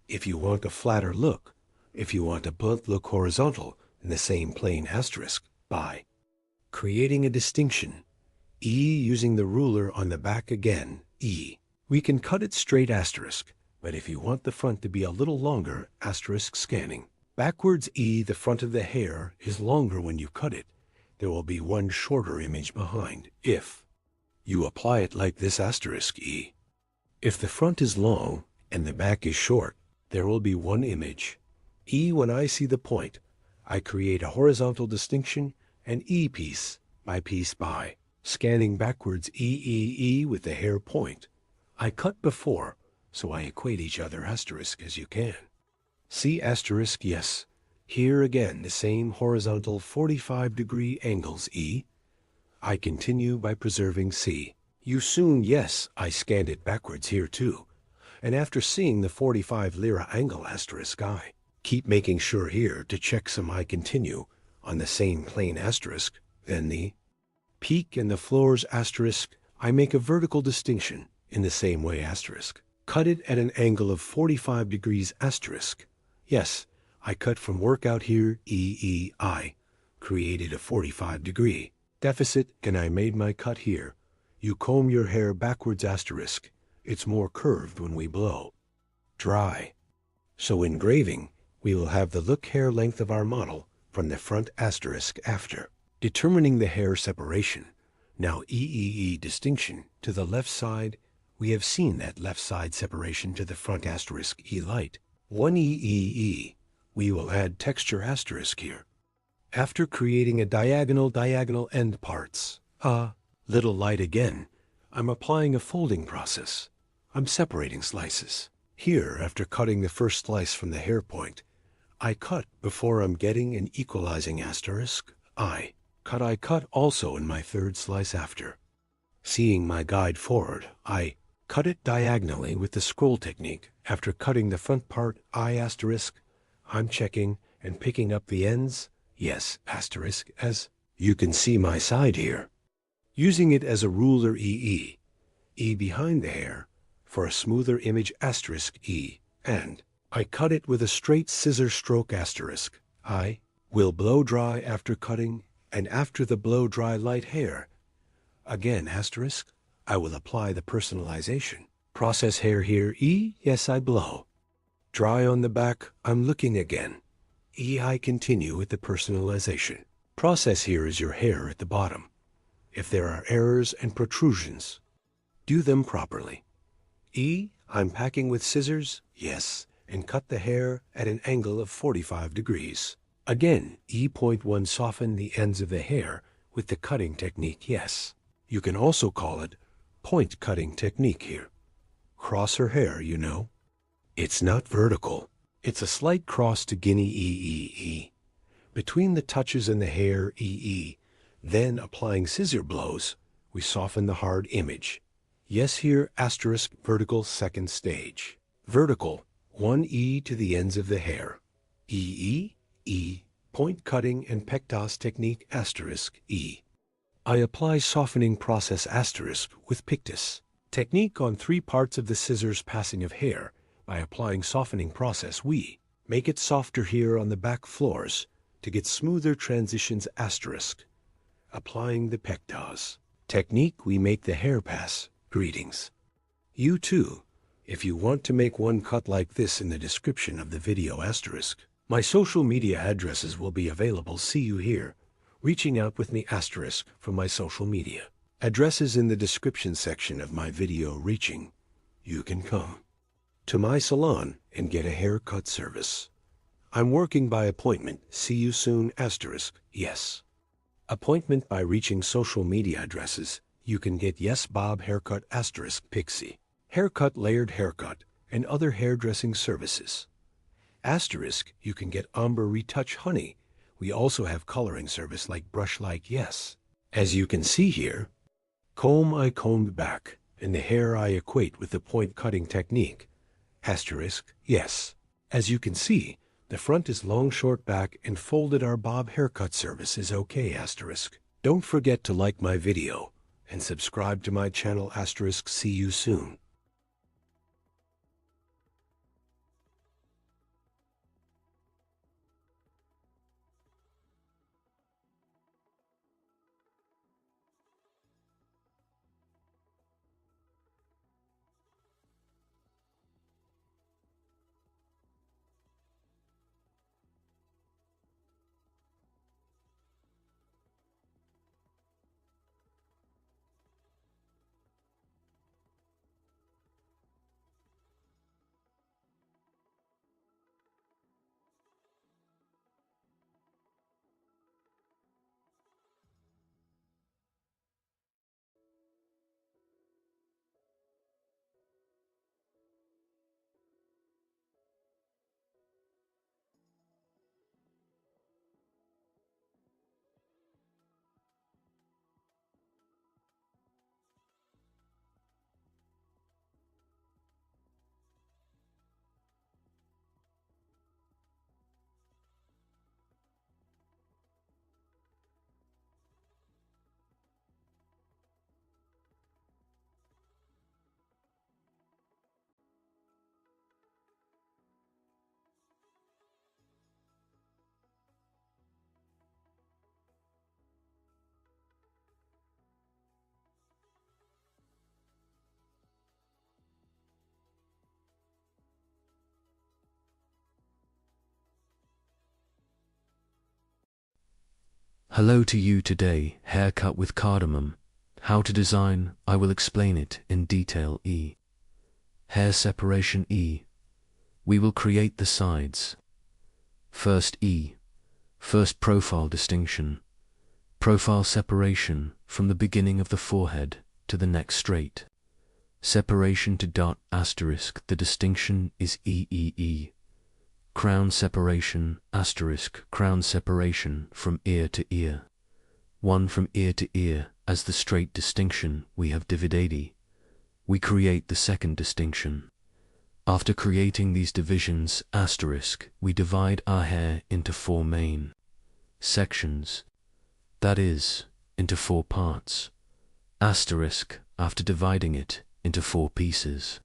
If you want a flatter look, if you want a blunt look horizontal in the same plane asterisk, by creating a distinction, E using the ruler on the back again, E. We can cut it straight asterisk, but if you want the front to be a little longer, asterisk scanning. Backwards E, the front of the hair is longer when you cut it. There will be 1 shorter image behind, if you apply it like this asterisk E. If the front is long and the back is short, there will be 1 image. E when I see the point, I create a horizontal distinction and E piece by scanning backwards EEE with the hair point. I cut before, so I equate each other asterisk as you can. See asterisk, yes. Here again the same horizontal 45-degree angles E. I continue by preserving C. You soon, yes, I scanned it backwards here too. And after seeing the 45 lira angle asterisk I Keep making sure here to check some I continue on the same plane asterisk, then the peak and the floors asterisk, I make a vertical distinction in the same way asterisk. Cut it at an angle of 45 degrees asterisk. Yes, I cut from workout here EEI, created a 45 degree deficit, and I made my cut here. You comb your hair backwards asterisk. It's more curved when we blow dry. So engraving, we will have the look hair length of our model from the front asterisk after. Determining the hair separation. Now EEE distinction to the left side, we have seen that left side separation to the front asterisk E light. 1 EEE, we will add texture asterisk here. After creating a diagonal end parts, little light again, I'm applying a folding process. I'm separating slices. Here, after cutting the first slice from the hair point, I cut before I'm getting an equalizing asterisk, I cut also in my third slice after. Seeing my guide forward, I cut it diagonally with the scroll technique. After cutting the front part, I asterisk, I'm checking and picking up the ends, yes, asterisk, as you can see my side here. Using it as a ruler E behind the hair, for a smoother image asterisk E, and I cut it with a straight scissor stroke asterisk. I will blow dry after cutting, and after the blow dry light hair, again asterisk, I will apply the personalization. Process hair here E, yes I blow. Dry on the back, I'm looking again. E I continue with the personalization. Process here is your hair at the bottom. If there are errors and protrusions, do them properly. E, I'm packing with scissors, yes, and cut the hair at an angle of 45 degrees. Again, E.1 soften the ends of the hair with the cutting technique, yes. You can also call it point cutting technique here. Cross her hair, you know. It's not vertical. It's a slight cross to guinea EEE. Between the touches and the hair EE, then applying scissor blows, we soften the hard image. Yes, here asterisk vertical second stage. Vertical, 1 E to the ends of the hair. E, point cutting and pectas technique asterisk E. I apply softening process asterisk with pictus. Technique on 3 parts of the scissors passing of hair. By applying softening process, we make it softer here on the back floors to get smoother transitions asterisk. Applying the pectas. Technique, we make the hair pass. Greetings. You too, if you want to make one cut like this in the description of the video asterisk. My social media addresses will be available. See you here. Reaching out with me asterisk from my social media. Addresses in the description section of my video reaching. You can come to my salon and get a haircut service. I'm working by appointment. See you soon asterisk. Yes. Appointment by reaching social media addresses. You can get Yes Bob Haircut asterisk Pixie. Haircut layered haircut and other hairdressing services. Asterisk, you can get Ombre Retouch Honey. We also have coloring service like Brush Like Yes. As you can see here, comb I combed back, and the hair I equate with the point cutting technique. Asterisk, yes. As you can see, the front is long short back and folded. Our Bob haircut service is okay asterisk. Don't forget to like my video and subscribe to my channel asterisk. See you soon. Hello to you today, haircut with cardamom. How to design, I will explain it in detail. Hair separation. We will create the sides. First profile distinction. Profile separation from the beginning of the forehead to the neck straight. Separation to dot asterisk, the distinction is E. Crown separation asterisk, crown separation from ear to ear. One from ear to ear, as the straight distinction we have divided. We create the second distinction. After creating these divisions asterisk, we divide our hair into 4 main sections. That is, into 4 parts. Asterisk, after dividing it into 4 pieces.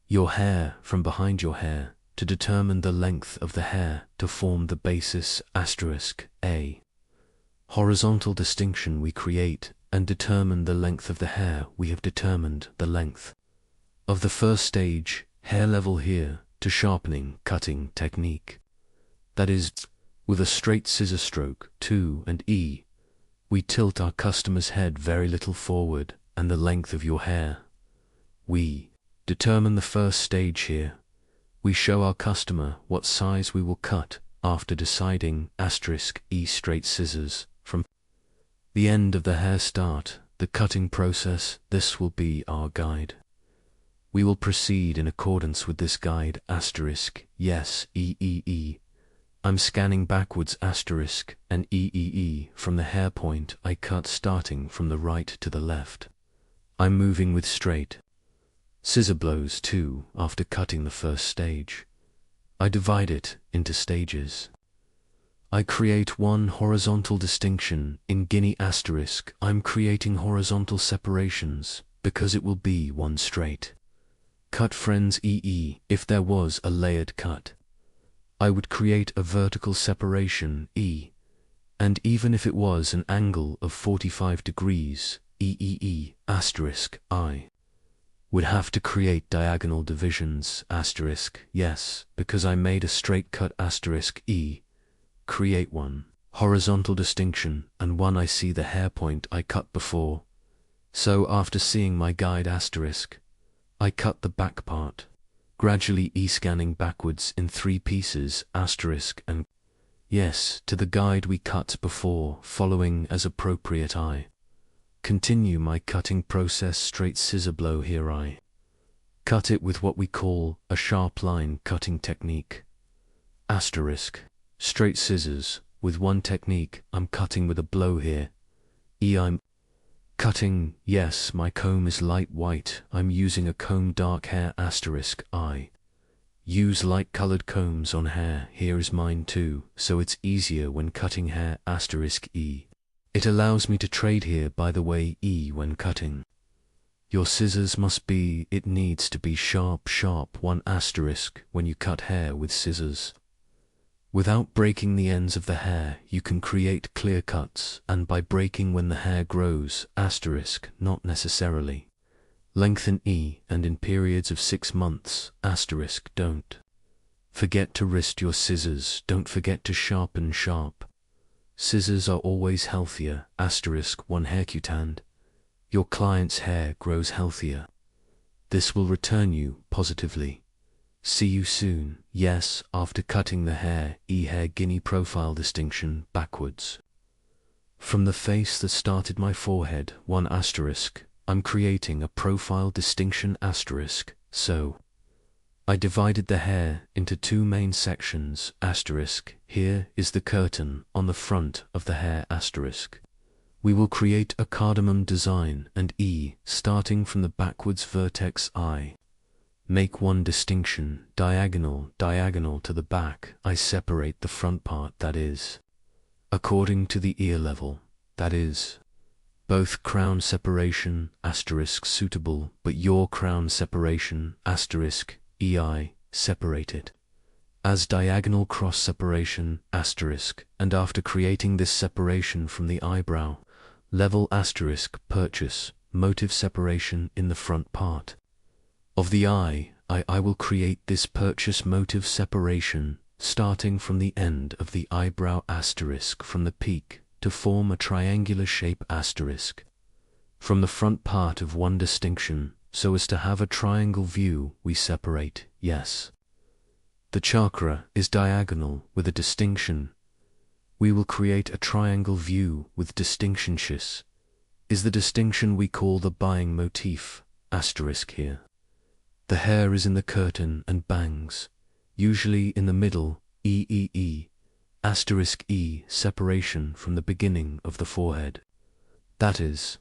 Your hair from behind your hair, to determine the length of the hair to form the basis asterisk A. Horizontal distinction we create and determine the length of the hair. We have determined the length of the first stage, hair level here, to sharpening cutting technique. That is, with a straight scissor stroke, 2 and E, we tilt our customer's head very little forward and the length of your hair. We determine the first stage here. We show our customer what size we will cut after deciding asterisk E straight scissors from the end of the hair start, the cutting process. This will be our guide. We will proceed in accordance with this guide asterisk, yes, E. I'm scanning backwards asterisk and E from the hair point I cut starting from the right to the left. I'm moving with straight scissor blows too after cutting the first stage. I divide it into stages. I create 1 horizontal distinction in guinea asterisk. I'm creating horizontal separations because it will be 1 straight cut. Friends, if there was a layered cut, I would create a vertical separation E, and even if it was an angle of 45 degrees, asterisk I would have to create diagonal divisions asterisk, yes, because I made a straight cut asterisk E. Create 1 horizontal distinction and 1 I see the hair point I cut before. So after seeing my guide asterisk, I cut the back part, gradually scanning backwards in 3 pieces asterisk and yes, to the guide we cut before, following as appropriate. I continue my cutting process. Straight scissor blow here. I cut it with what we call a sharp line cutting technique asterisk. Straight scissors with 1 technique. I'm cutting with a blow here. I'm cutting, yes, my comb is light white. I'm using a comb dark hair asterisk. I use light colored combs on hair. Here is mine too, so it's easier when cutting hair asterisk E. It allows me to trade here, by the way, when cutting. Your scissors must be, it needs to be sharp 1 asterisk when you cut hair with scissors. Without breaking the ends of the hair, you can create clear cuts, and by breaking when the hair grows asterisk, not necessarily. Lengthen and in periods of 6 months asterisk. Don't forget to wrist your scissors. Don't forget to sharpen sharp. Scissors are always healthier asterisk 1 haircut. Your client's hair grows healthier. This will return you positively. See you soon. Yes, after cutting the hair hair guinea profile distinction backwards. From the face that started my forehead 1 asterisk, I'm creating a profile distinction asterisk, so I divided the hair into 2 main sections asterisk. Here is the curtain on the front of the hair asterisk. We will create a cardamom design and starting from the backwards vertex I make 1 distinction diagonal to the back. I separate the front part, that is, according to the ear level, that is, both crown separation asterisk suitable, but your crown separation asterisk EI separated as diagonal cross separation asterisk, and after creating this separation from the eyebrow level asterisk purchase motive separation in the front part of the eye. I will create this purchase motive separation starting from the end of the eyebrow asterisk from the peak to form a triangular shape asterisk. From the front part of one distinction, so as to have a triangle view, we separate, yes. The chakra is diagonal with a distinction. We will create a triangle view with distinction shis. Is the distinction we call the buying motif, asterisk here. The hair is in the curtain and bangs, usually in the middle, asterisk E, separation from the beginning of the forehead. That is,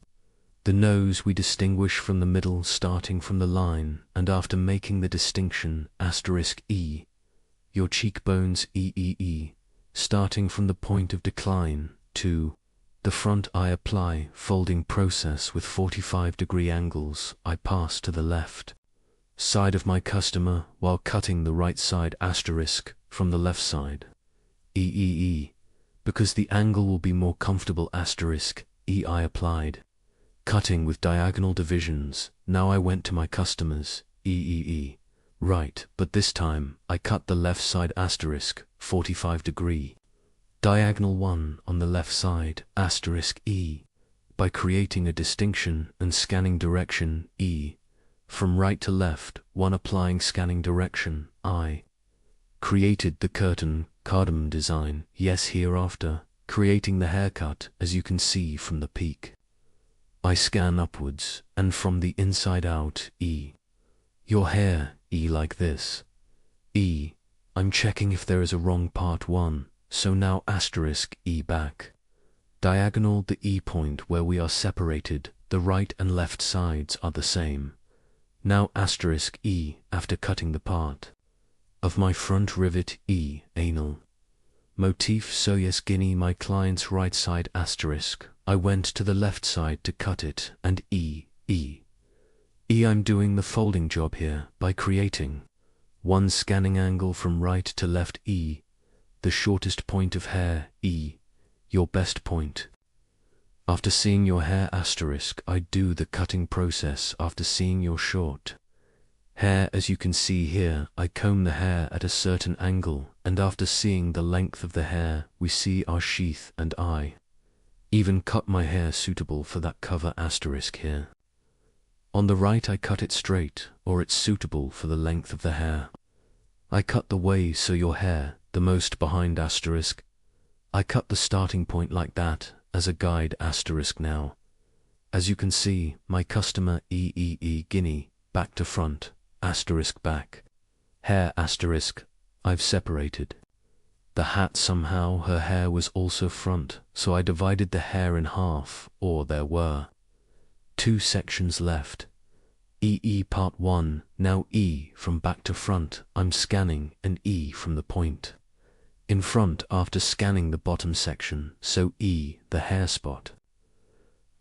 the nose we distinguish from the middle starting from the line and after making the distinction asterisk E, your cheekbones starting from the point of decline to the front I apply folding process with 45-degree angles. I pass to the left side of my customer while cutting the right side asterisk from the left side. Because the angle will be more comfortable asterisk I applied. Cutting with diagonal divisions. Now I went to my customers right, but this time I cut the left side asterisk 45-degree. Diagonal one on the left side asterisk E by creating a distinction and scanning direction E. From right to left, one applying scanning direction I. Created the curtain cardamom design, yes, hereafter, creating the haircut as you can see from the peak. I scan upwards and from the inside out E. Your hair E like this. E. I'm checking if there is a wrong part 1, so now asterisk E back. Diagonal the E point where we are separated, the right and left sides are the same. Now asterisk E after cutting the part of my front rivet E, anal. Motif so yes guinea my client's right side asterisk. I went to the left side to cut it and E. I'm doing the folding job here by creating one scanning angle from right to left E, the shortest point of hair E, your best point. After seeing your hair asterisk, I do the cutting process after seeing your short hair. As you can see here, I comb the hair at a certain angle, and after seeing the length of the hair, we see our sheath, and I even cut my hair suitable for that cover asterisk here. On the right I cut it straight, or it's suitable for the length of the hair. I cut the way so your hair, the most behind asterisk. I cut the starting point like that, as a guide asterisk now. As you can see, my customer guinea, back to front, asterisk back. Hair asterisk, I've separated. The hat somehow her hair was also front, so I divided the hair in half, or there were 2 sections left. Part 1, now E from back to front, I'm scanning an E from the point in front after scanning the bottom section, so E, the hair spot.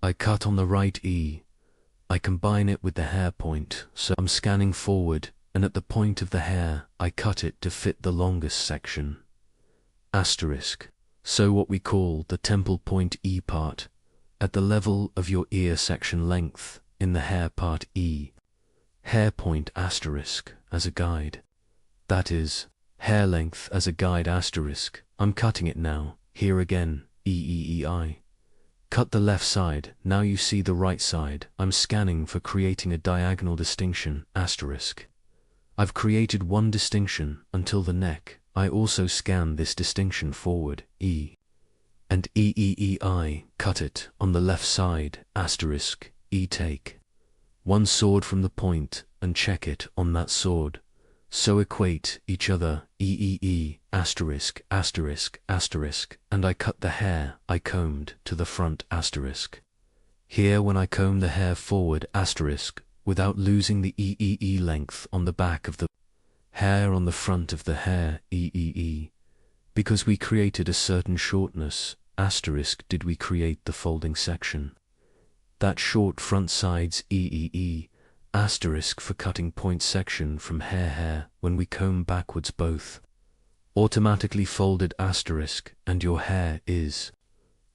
I cut on the right E. I combine it with the hair point, so I'm scanning forward, and at the point of the hair, I cut it to fit the longest section. Asterisk. So what we call the temple point E part, at the level of your ear section length, in the hair part E. Hair point asterisk, as a guide. That is, hair length as a guide asterisk. I'm cutting it now, here again, I. Cut the left side, now you see the right side. I'm scanning for creating a diagonal distinction, asterisk. I've created one distinction until the neck. I also scan this distinction forward, E. And I cut it on the left side, asterisk, E take one sword from the point and check it on that sword. So equate each other, asterisk, asterisk, asterisk, and I cut the hair I combed to the front asterisk. Here when I comb the hair forward asterisk, without losing the length on the back of the hair on the front of the hair, because we created a certain shortness, asterisk did we create the folding section. That short front sides asterisk for cutting point section from hair when we comb backwards both. Automatically folded asterisk and your hair is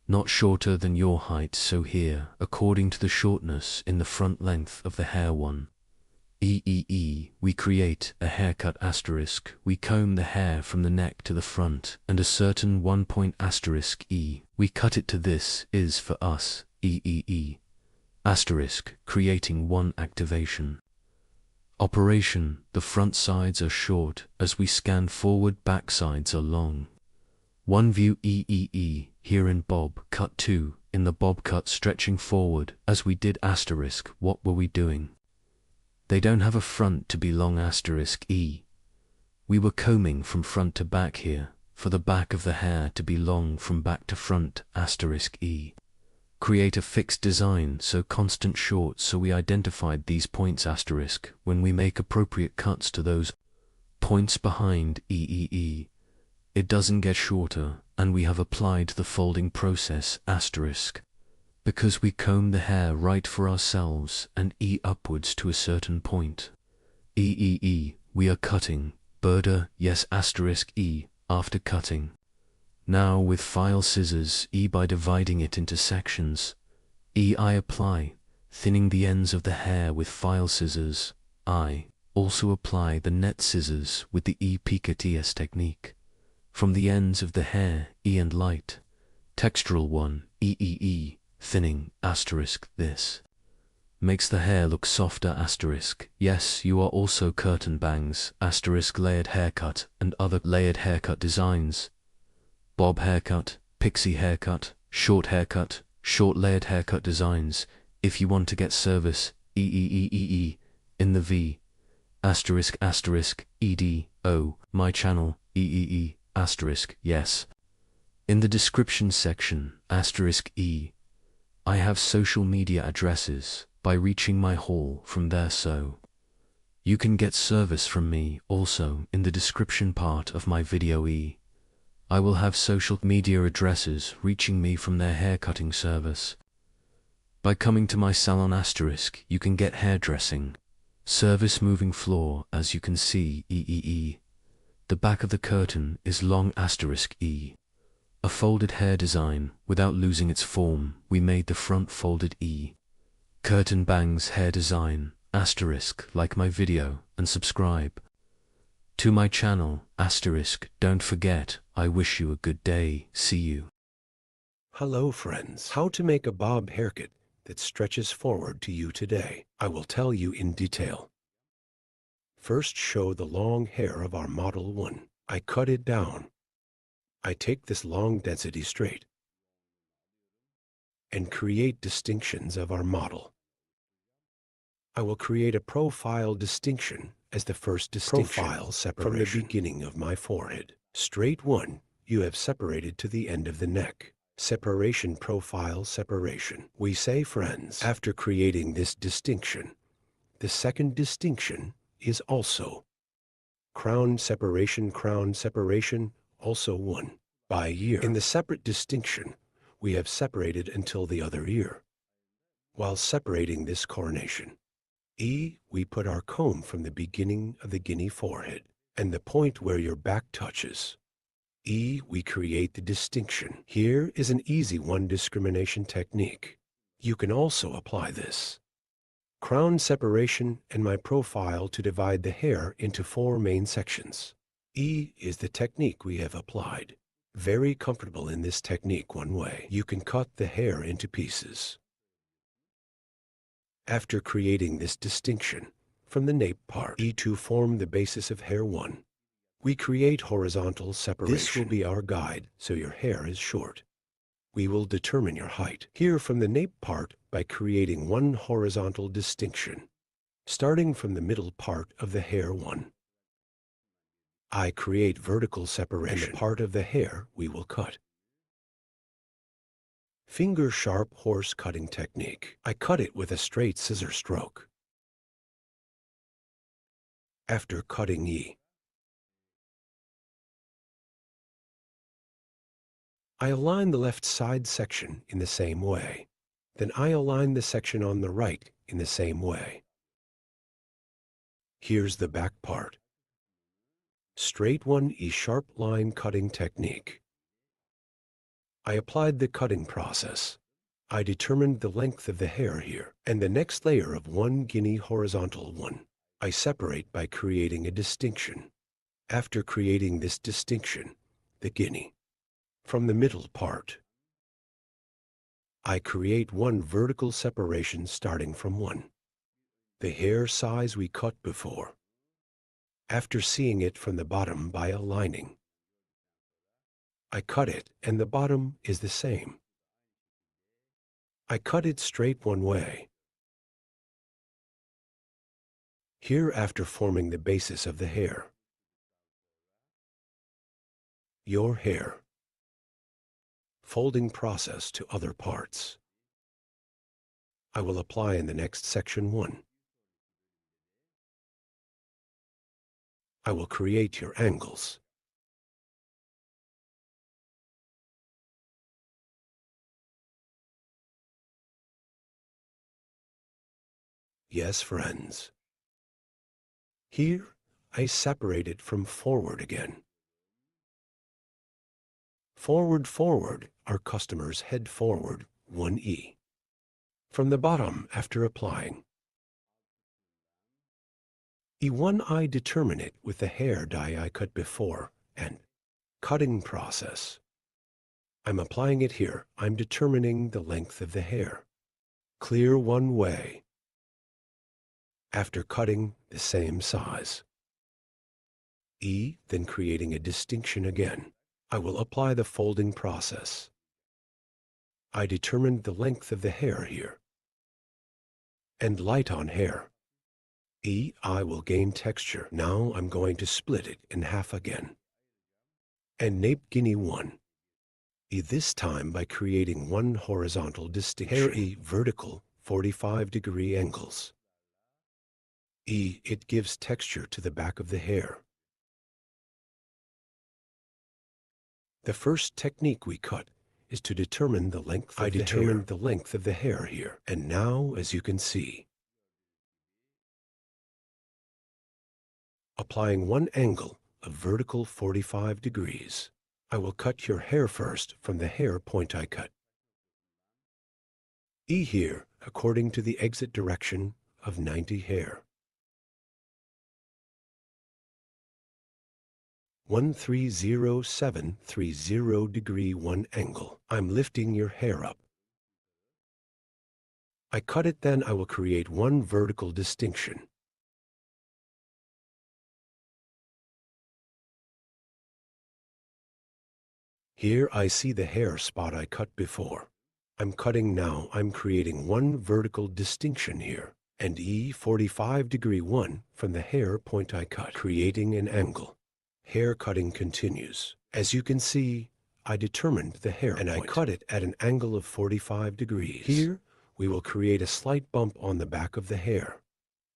not shorter than your height, so here, according to the shortness in the front length of the hair one. We create a haircut asterisk. We comb the hair from the neck to the front, and a certain 1 point asterisk E. We cut it to this is for us, asterisk, creating one activation. Operation, the front sides are short, as we scan forward back sides are long. One view here in bob cut 2, in the bob cut stretching forward, as we did asterisk, what were we doing? They don't have a front to be long asterisk E. We were combing from front to back here, for the back of the hair to be long from back to front asterisk E. Create a fixed design so constant short, so we identified these points asterisk when we make appropriate cuts to those points behind It doesn't get shorter, and we have applied the folding process asterisk. Because we comb the hair right for ourselves and E upwards to a certain point. We are cutting, border, yes asterisk E, after cutting. Now with file scissors E by dividing it into sections. I apply, thinning the ends of the hair with file scissors. I also apply the net scissors with the Picatinny technique. From the ends of the hair, E and light. Textural one, thinning, asterisk, this. Makes the hair look softer, asterisk. Yes, you are also curtain bangs, asterisk, layered haircut, and other layered haircut designs. Bob haircut, pixie haircut, short layered haircut designs. If you want to get service, in the V, asterisk, my channel, asterisk, yes. In the description section, asterisk E, I have social media addresses by reaching my hall from there, so you can get service from me also in the description part of my video. I will have social media addresses reaching me from their haircutting service. By coming to my salon asterisk, you can get hairdressing, service moving floor, as you can see, The back of the curtain is long asterisk E. A folded hair design, without losing its form, we made the front folded E. Curtain bangs hair design, asterisk, like my video, and subscribe to my channel, asterisk, don't forget, I wish you a good day, see you. Hello friends, how to make a bob haircut that stretches forward to you today. I will tell you in detail. First, show the long hair of our model 1. I cut it down. I take this long density straight and create distinctions of our model. I will create a profile distinction as the first distinction profile separation from the beginning of my forehead. Straight 1, you have separated to the end of the neck. Separation, profile separation. We say, friends, after creating this distinction, the second distinction is also crown separation, also 1 by ear. In the separate distinction, we have separated until the other ear. While separating this coronation, we put our comb from the beginning of the guinea forehead and the point where your back touches. We create the distinction. Here is an easy one discrimination technique. You can also apply this crown separation and my profile to divide the hair into 4 main sections. Is the technique we have applied. Very comfortable in this technique one way. You can cut the hair into pieces. After creating this distinction from the nape part, to form the basis of hair 1, we create horizontal separation. This will be our guide, so your hair is short. We will determine your height here from the nape part by creating one horizontal distinction, starting from the middle part of the hair 1. I create vertical separation and the part of the hair we will cut. Finger sharp horse cutting technique. I cut it with a straight scissor stroke. After cutting I align the left side section in the same way. Then I align the section on the right in the same way. Here's the back part. Straight 1 sharp line cutting technique. I applied the cutting process. I determined the length of the hair here, and the next layer of 1 guinea horizontal 1. I separate by creating a distinction. After creating this distinction, the guinea, from the middle part, I create one vertical separation starting from 1. The hair size we cut before. After seeing it from the bottom by aligning, I cut it and the bottom is the same. I cut it straight one way. Here after forming the basis of the hair. Your hair. Folding process to other parts. I will apply in the next section 1. I will create your angles. Yes, friends. Here, I separate it from forward again. Forward, our customers head forward 1E. From the bottom after applying. E1 I determine it with the hair dye I cut before and cutting process. I'm applying it here. I'm determining the length of the hair. Clear one way. After cutting the same size. E, then creating a distinction again. I will apply the folding process. I determined the length of the hair here. And light on hair. E, I will gain texture. Now I'm going to split it in half again. And nape guinea 1. E this time by creating one horizontal distinction. Hair E vertical 45-degree angles. E, it gives texture to the back of the hair. The first technique we cut is to determine the length of the hair. I determined the length of the hair here. And now, as you can see, applying one angle of vertical 45 degrees, I will cut your hair first from the hair point I cut. E here, according to the exit direction of 90 hair. 130730 degree 1 angle. I'm lifting your hair up. I cut it, then I will create one vertical distinction. Here I see the hair spot I cut before. I'm cutting now. I'm creating one vertical distinction here. And E 45 degree 1 from the hair point I cut, creating an angle. Hair cutting continues. As you can see, I determined the hair and point. I cut it at an angle of 45 degrees. Here, we will create a slight bump on the back of the hair.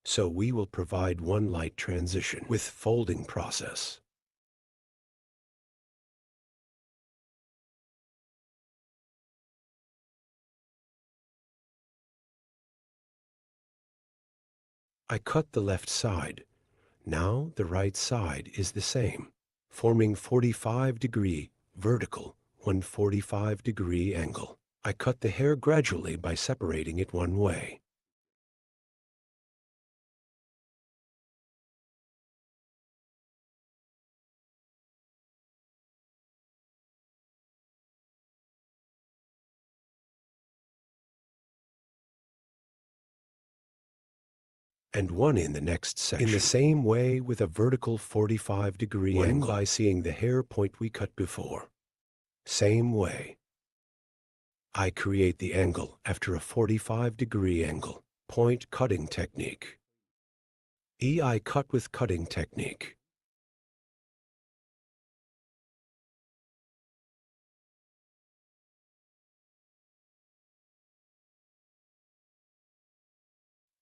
So we will provide one light transition with folding process. I cut the left side. Now the right side is the same, forming 45-degree vertical, 145-degree angle. I cut the hair gradually by separating it one way. And one in the next section. In the same way with a vertical 45-degree angle by seeing the hair point we cut before. Same way. I create the angle after a 45-degree angle. Point cutting technique. E I cut with cutting technique.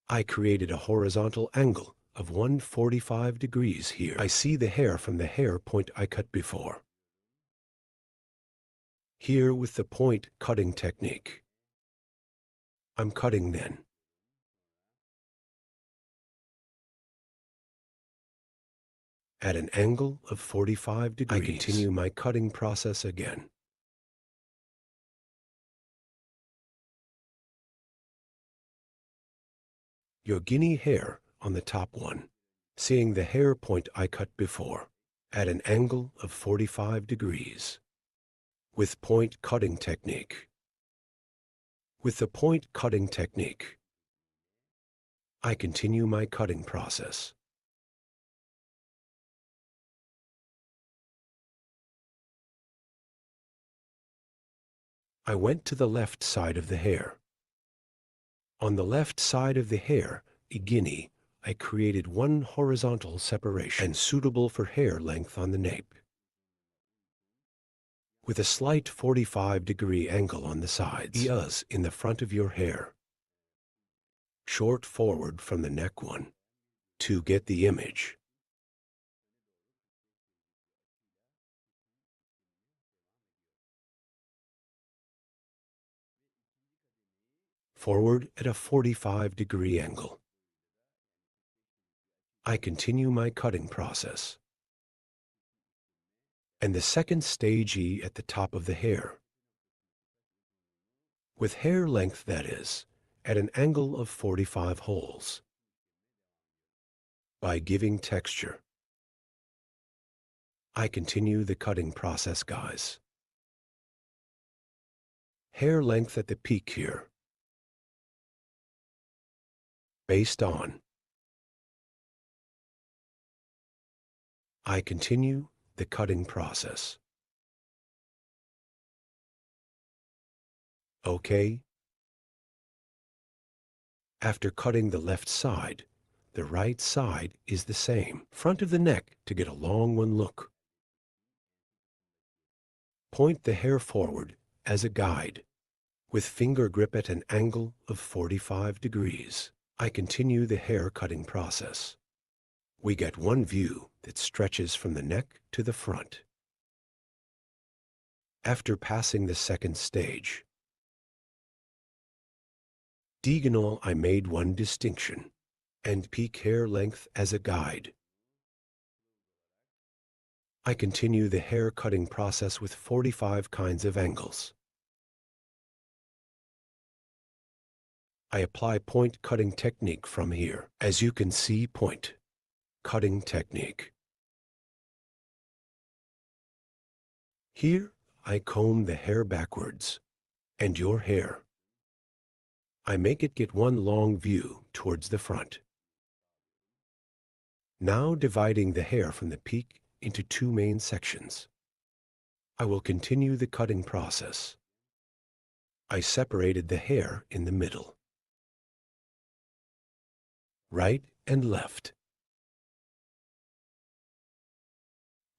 I created a horizontal angle of 145 degrees here. I see the hair from the hair point I cut before. Here with the point cutting technique. I'm cutting then. At an angle of 45 degrees. I continue my cutting process again. Your guinea hair on the top one. seeing the hair point I cut before at an angle of 45 degrees with point cutting technique. With the point cutting technique, I continue my cutting process. I went to the left side of the hair. On the left side of the hair, guinea, I created one horizontal separation and suitable for hair length on the nape, with a slight 45-degree angle on the sides, in the front of your hair. Short forward from the neck one to get the image. Forward at a 45-degree angle. I continue my cutting process. And the second stage at the top of the hair. With hair length, that is, at an angle of 45 holes. By giving texture. I continue the cutting process, guys. Hair length at the peak here. Based on. I continue the cutting process. Okay. After cutting the left side, the right side is the same. Front of the neck to get a long one look. Point the hair forward as a guide, with finger grip at an angle of 45 degrees. I continue the hair cutting process. We get one view that stretches from the neck to the front. After passing the second stage, diagonal, I made one distinction, and peak hair length as a guide. I continue the hair cutting process with 45 kinds of angles. I apply point cutting technique from here. As you can see, point cutting technique. Here, I comb the hair backwards, and your hair. I make it get one long view towards the front. Now dividing the hair from the peak into two main sections. I will continue the cutting process. I separated the hair in the middle. Right and left.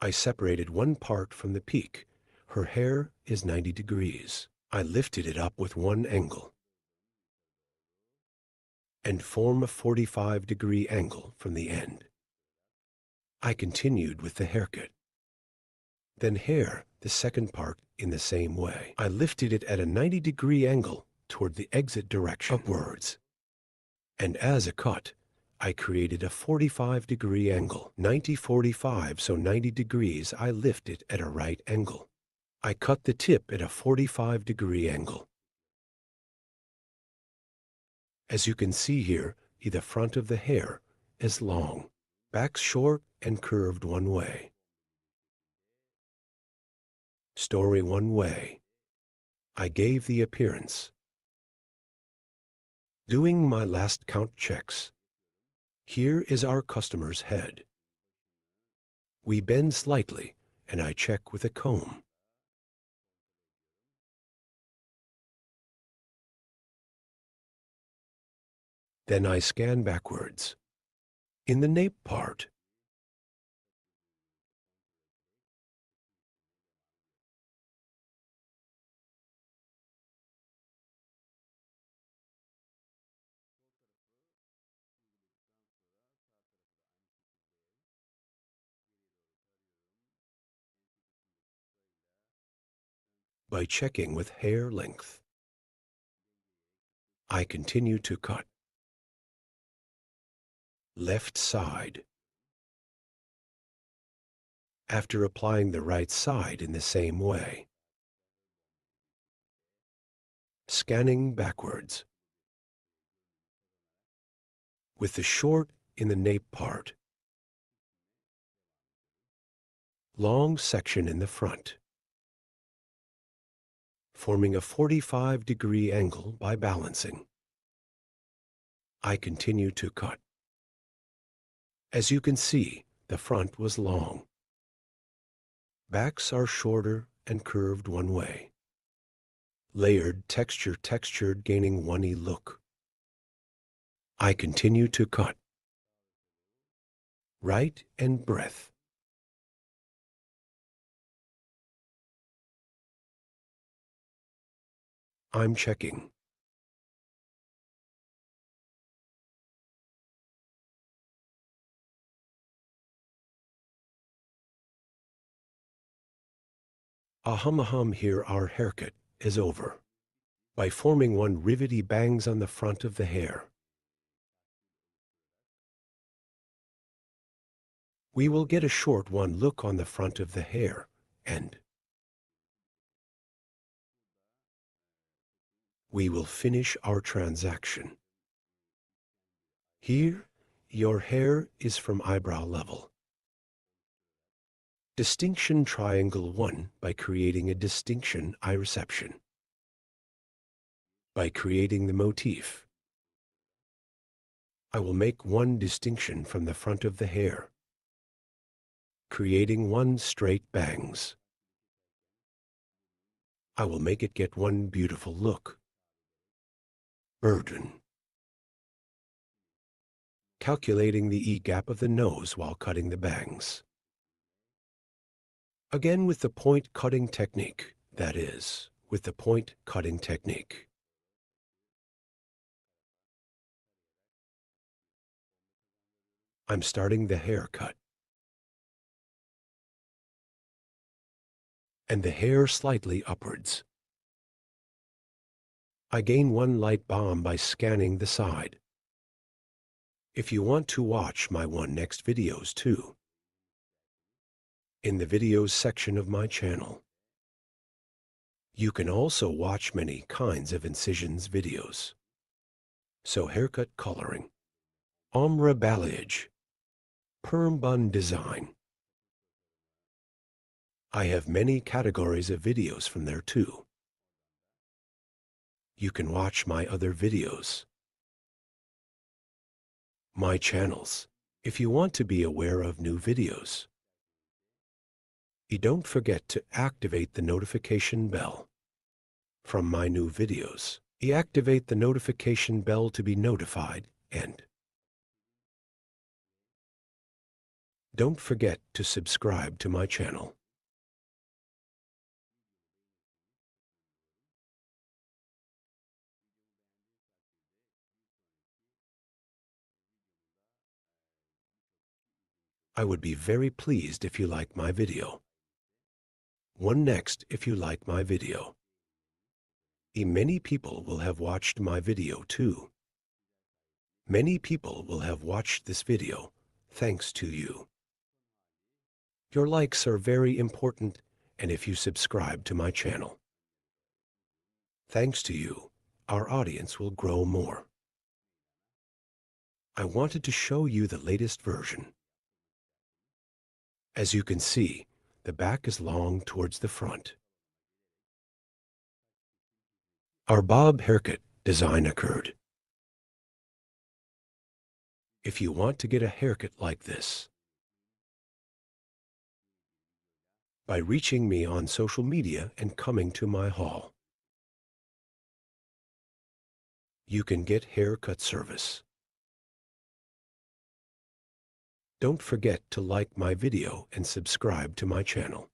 I separated one part from the peak. Her hair is 90 degrees. I lifted it up with one angle and form a 45-degree angle from the end. I continued with the haircut. Then hair, the second part, in the same way. I lifted it at a 90-degree angle toward the exit direction upwards. And as a cut, I created a 45-degree angle, 90-45, so 90 degrees. I lift it at a right angle. I cut the tip at a 45-degree angle. As you can see here, the front of the hair is long, back short and curved one way. Story one way. I gave the appearance. Doing my last count checks. Here is our customer's head. We bend slightly, and I check with a comb. Then I scan backwards. In the nape part, by checking with hair length, I continue to cut. Left side. After applying the right side in the same way. Scanning backwards. With the short in the nape part, long section in the front, forming a 45-degree angle by balancing. I continue to cut. As you can see, the front was long. Backs are shorter and curved one way. Layered, textured, gaining 1E look. I continue to cut. Right and breadth. I'm checking. Here our haircut is over. By forming one rivety bangs on the front of the hair. We will get a short one look on the front of the hair, and we will finish our transaction. Here, your hair is from eyebrow level. Distinction triangle 1 by creating a distinction eye reception. By creating the motif, I will make one distinction from the front of the hair, creating one straight bangs. I will make it get one beautiful look. Burden. Calculating the E-gap of the nose while cutting the bangs. Again with the point cutting technique, that is, with the point cutting technique. I'm starting the haircut. And the hair slightly upwards. I gain one light bomb by scanning the side. If you want to watch my next videos too, in the videos section of my channel, you can also watch many kinds of incisions videos. So haircut coloring, ombre balayage, perm bun design. I have many categories of videos from there too. You can watch my other videos. My channels, if you want to be aware of new videos. You don't forget to activate the notification bell. From my new videos, you activate the notification bell to be notified, and don't forget to subscribe to my channel. I would be very pleased if you like my video. One next if you like my video. Many people will have watched my video too. Many people will have watched this video thanks to you. Your likes are very important, and if you subscribe to my channel. Thanks to you, our audience will grow more. I wanted to show you the latest version. As you can see, the back is long towards the front. Our bob haircut design occurred. If you want to get a haircut like this, by reaching me on social media and coming to my hall, you can get haircut service. Don't forget to like my video and subscribe to my channel.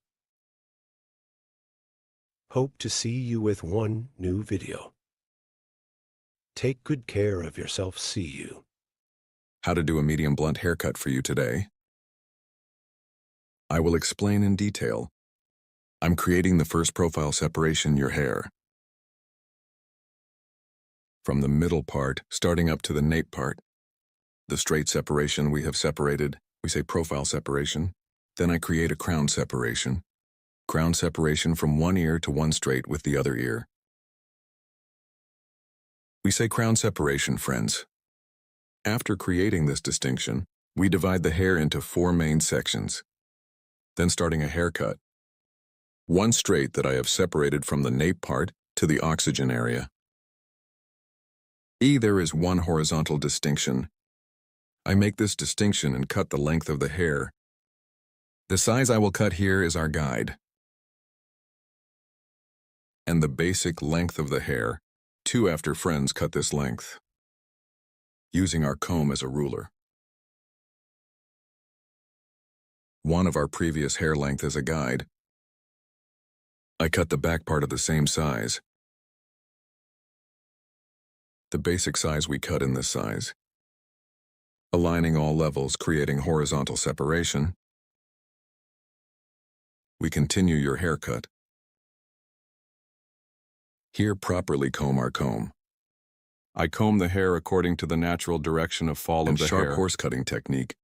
Hope to see you with one new video. Take good care of yourself. See you. How to do a medium blunt haircut for you today. I will explain in detail. I'm creating the first profile separation your hair. From the middle part, starting up to the nape part. The straight separation we have separated, we say profile separation. Then I create a crown separation. Crown separation from one ear to one straight with the other ear. We say crown separation, friends. After creating this distinction, we divide the hair into 4 main sections. Then starting a haircut. One straight that I have separated from the nape part to the oxygen area. There is one horizontal distinction. I make this distinction and cut the length of the hair. The size I will cut here is our guide. And the basic length of the hair. 2 after friends cut this length, using our comb as a ruler. 1 of our previous hair length as a guide. I cut the back part of the same size. The basic size we cut in this size. Aligning all levels, creating horizontal separation. We continue your haircut. Here properly comb our comb. I comb the hair according to the natural direction of fall of the hair. Sharp horse cutting technique.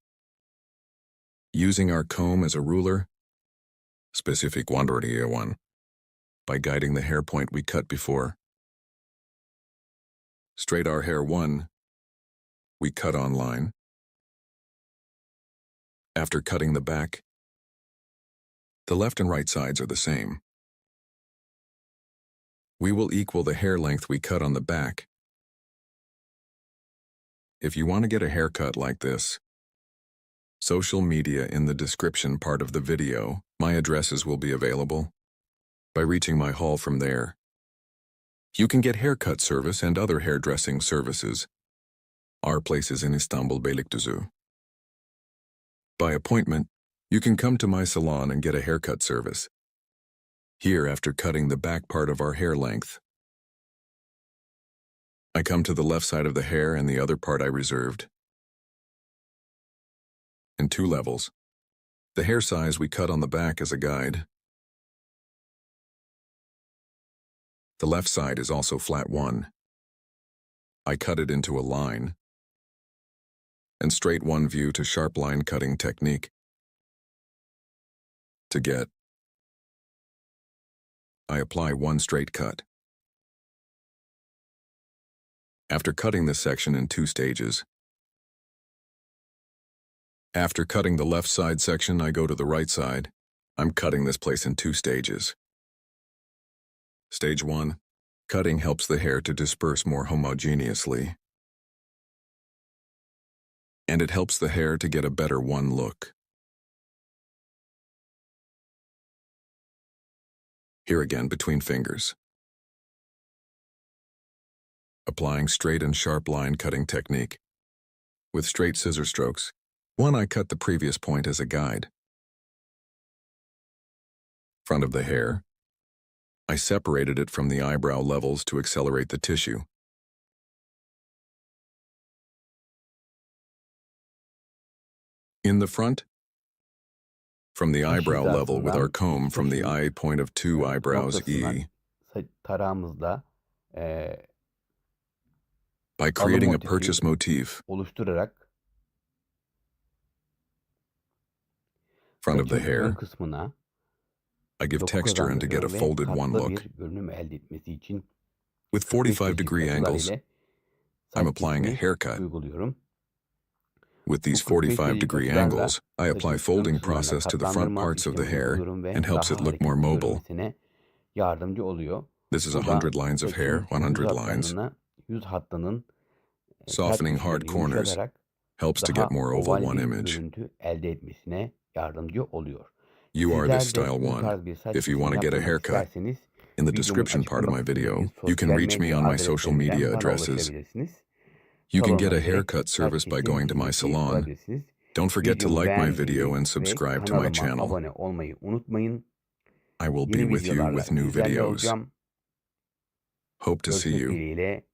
Using our comb as a ruler, specific one, by guiding the hair point we cut before. Straight our hair 1, we cut on line. After cutting the back, the left and right sides are the same. We will equal the hair length we cut on the back. If you want to get a haircut like this, social media in the description part of the video, my addresses will be available. By reaching my hall from there, you can get haircut service and other hairdressing services. Our place is in Istanbul, Beylikdüzü. By appointment, you can come to my salon and get a haircut service. Here, after cutting the back part of our hair length, I come to the left side of the hair and the other part I reserved. In 2 levels. The hair size we cut on the back as a guide. The left side is also flat 1. I cut it into a line. And straight 1 view to sharp line cutting technique. To get, I apply 1 straight cut. After cutting this section in 2 stages. After cutting the left side section, I go to the right side. I'm cutting this place in 2 stages. Stage 1. Cutting helps the hair to disperse more homogeneously. And it helps the hair to get a better 1 look. Here again between fingers. Applying straight and sharp line cutting technique. With straight scissor strokes. 1 I cut the previous point as a guide. Front of the hair. I separated it from the eyebrow levels to accelerate the tissue. In the front, from the eyebrow level with our comb from the eye point of 2 eyebrows E. Tarağımızla By creating a purchase motif, oluşturarak front of the ön hair, kısmına I give doku texture and to get a kazandırıyor ve folded 1 katlı look. bir görünüm elde etmesi için With 45-degree angles, I'm applying a haircut. uyguluyorum. With these 45-degree angles, I apply folding process to the front parts of the hair and helps it look more mobile. Yardımcı oluyor. This is 100 lines of hair, 100 lines. Yüz hattının Softening hard corners helps to get more oval 1 image. görüntü elde etmesine yardımcı oluyor. You are this Sizler de style bu 1. tarz bir saç If you want to get a yaptırmak haircut, isterseniz, in the videomun description part of my açıklama video, kısmındaki you can sosyal reach me medya on my social adreslerinden media bana addresses. ulaşabilirsiniz. You can get a Salonuma direkt haircut service by saç going to my kesiminizi salon. bulabilirsiniz. Don't forget to Videomu like my beğenmeyi video and ve subscribe to my kanalıma channel. abone olmayı unutmayın. I will be Yeni with you videolarla with new sizlerle videos. olacağım. Hope to see Görüşmek you. dileğiyle.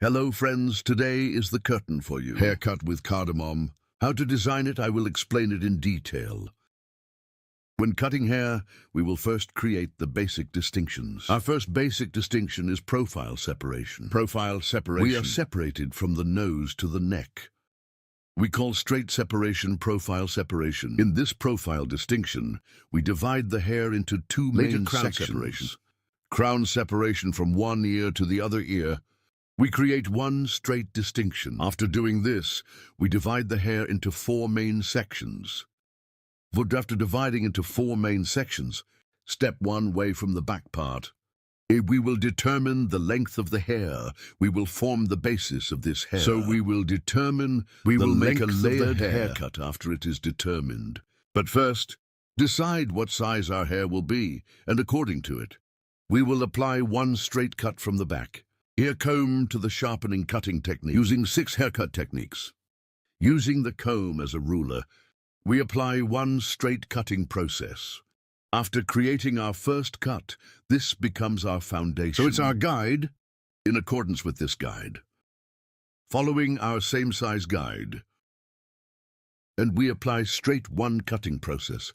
Hello friends, today is the curtain for you. Haircut with cardamom. How to design it, I will explain it in detail. When cutting hair, we will first create the basic distinctions. Our first basic distinction is profile separation. Profile separation. We are separated from the nose to the neck. We call straight separation profile separation. In this profile distinction, we divide the hair into two main sections. Separation. Crown separation from one ear to the other ear. We create one straight distinction. After doing this, we divide the hair into four main sections. After dividing into four main sections, step one way from the back part. We will determine the length of the hair. We will form the basis of this hair. So we will make a layered haircut after it is determined. But first, decide what size our hair will be, and according to it, we will apply one straight cut from the back. Ear comb to the sharpening cutting technique, using 6 haircut techniques. Using the comb as a ruler, we apply one straight cutting process. After creating our first cut, this becomes our foundation. So it's our guide, in accordance with this guide. Following our same size guide, and we apply straight one cutting process.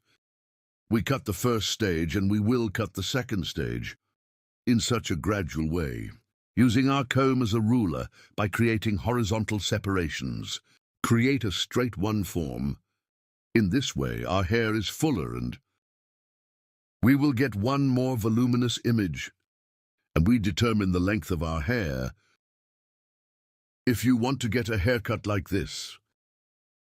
We cut the first stage and we will cut the second stage in such a gradual way, using our comb as a ruler by creating horizontal separations. Create a straight one form. In this way, our hair is fuller and we will get one more voluminous image, and we determine the length of our hair. If you want to get a haircut like this,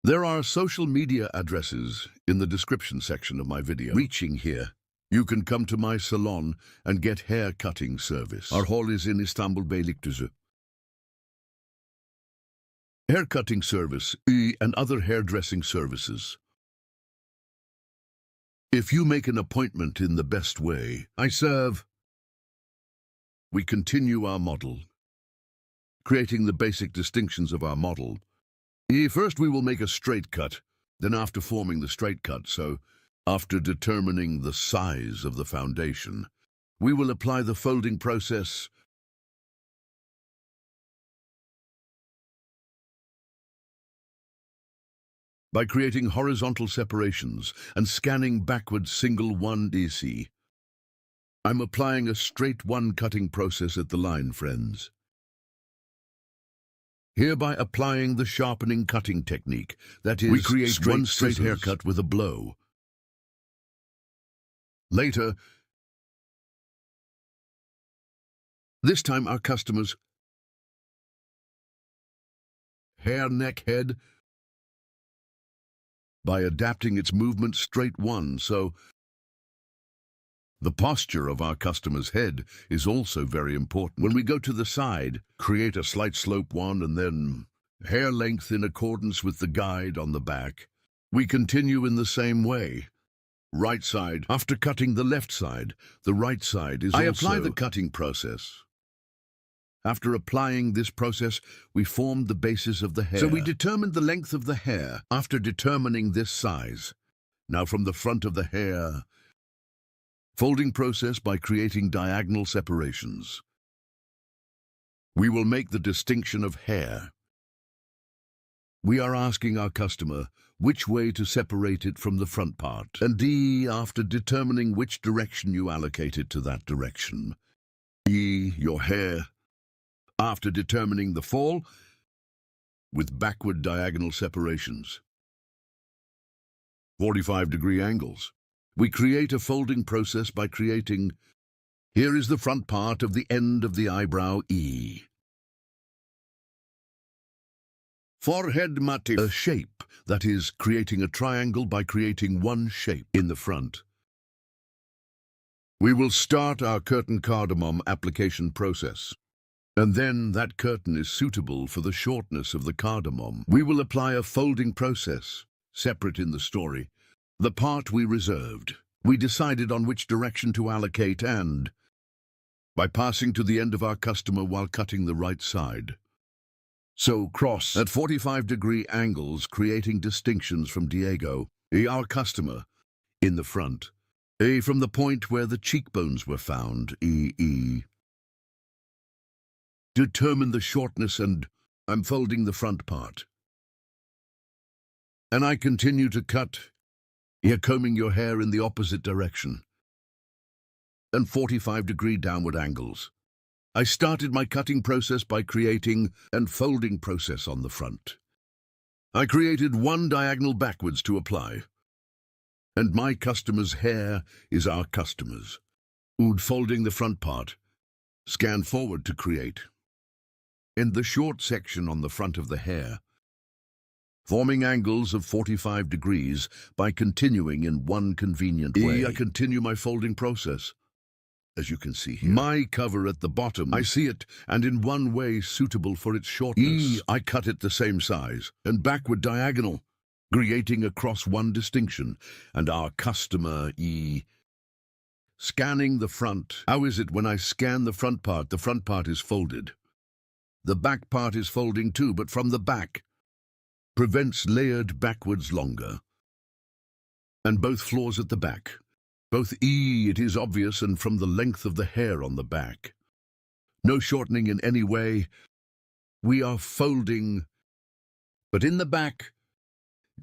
there are social media addresses in the description section of my video. Reaching here, you can come to my salon and get hair cutting service. Our hall is in Istanbul Beylikdüzü. Hair cutting service and other hairdressing services. If you make an appointment in the best way, I serve. We continue our model, creating the basic distinctions of our model. First we will make a straight cut, then after forming the straight cut, so after determining the size of the foundation, we will apply the folding process. By creating horizontal separations and scanning backwards single 1DC. I'm applying a straight one cutting process at the line, friends. Hereby applying the sharpening cutting technique, that is, we create one straight haircut with a blow. Later, this time our customer's hair neck head, by adapting its movement straight one, so the posture of our customer's head is also very important. When we go to the side, create a slight slope one and then hair length in accordance with the guide on the back. We continue in the same way. Right side, after cutting the left side, the right side is I apply the cutting process. After applying this process, we formed the basis of the hair. So we determined the length of the hair after determining this size. Now from the front of the hair, folding process by creating diagonal separations. We will make the distinction of hair. We are asking our customer which way to separate it from the front part. And after determining which direction you allocate it to that direction. Your hair. After determining the fall, with backward diagonal separations. 45-degree angles. We create a folding process by creating, here is the front part of the end of the eyebrow E. Forehead motif. A shape, that is, creating a triangle by creating one shape in the front. We will start our curtain cardamom application process. And then that curtain is suitable for the shortness of the cardamom. We will apply a folding process, separate in the story. The part we reserved. We decided on which direction to allocate and, by passing to the end of our customer while cutting the right side. So cross at 45-degree angles, creating distinctions from Diego, our customer, in the front. From the point where the cheekbones were found, Determine the shortness and I'm folding the front part. And I continue to cut Here combing your hair in the opposite direction and 45-degree downward angles. I started my cutting process by creating and folding process on the front. I created one diagonal backwards to apply. And my customer's hair is our customer's. Folding the front part. Scan forward to create. In the short section on the front of the hair, forming angles of 45 degrees by continuing in one convenient way. I continue my folding process. As you can see here, my cover at the bottom, I see it, and in one way suitable for its shortness. I cut it the same size, and backward diagonal, creating across one distinction, and our customer, Scanning the front. How is it when I scan the front part is folded. The back part is folding too, but from the back. Prevents layered backwards longer. And both floors at the back. Both it is obvious, and from the length of the hair on the back. No shortening in any way. We are folding, but in the back,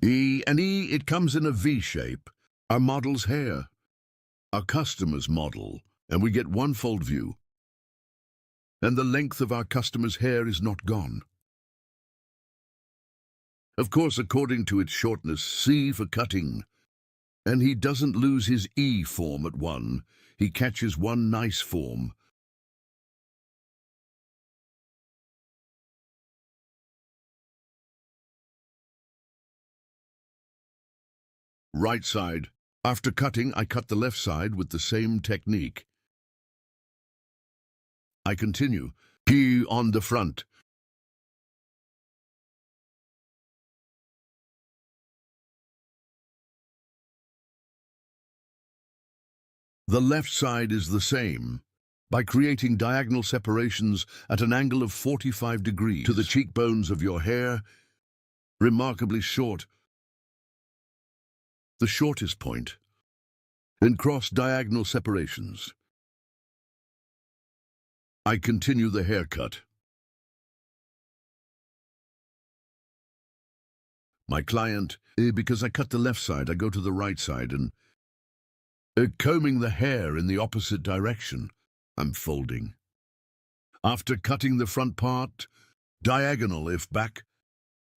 it comes in a V shape. Our model's hair, our customer's model, and we get one fold view. And the length of our customer's hair is not gone. Of course, according to its shortness, C for cutting. And he doesn't lose his E form at one. He catches one nice form. Right side. After cutting, I cut the left side with the same technique. I continue. Key on the front. The left side is the same, by creating diagonal separations at an angle of 45 degrees to the cheekbones of your hair, remarkably short, the shortest point, in cross-diagonal separations. I continue the haircut. My client, because I cut the left side, I go to the right side and combing the hair in the opposite direction, I'm folding. After cutting the front part, diagonal if back,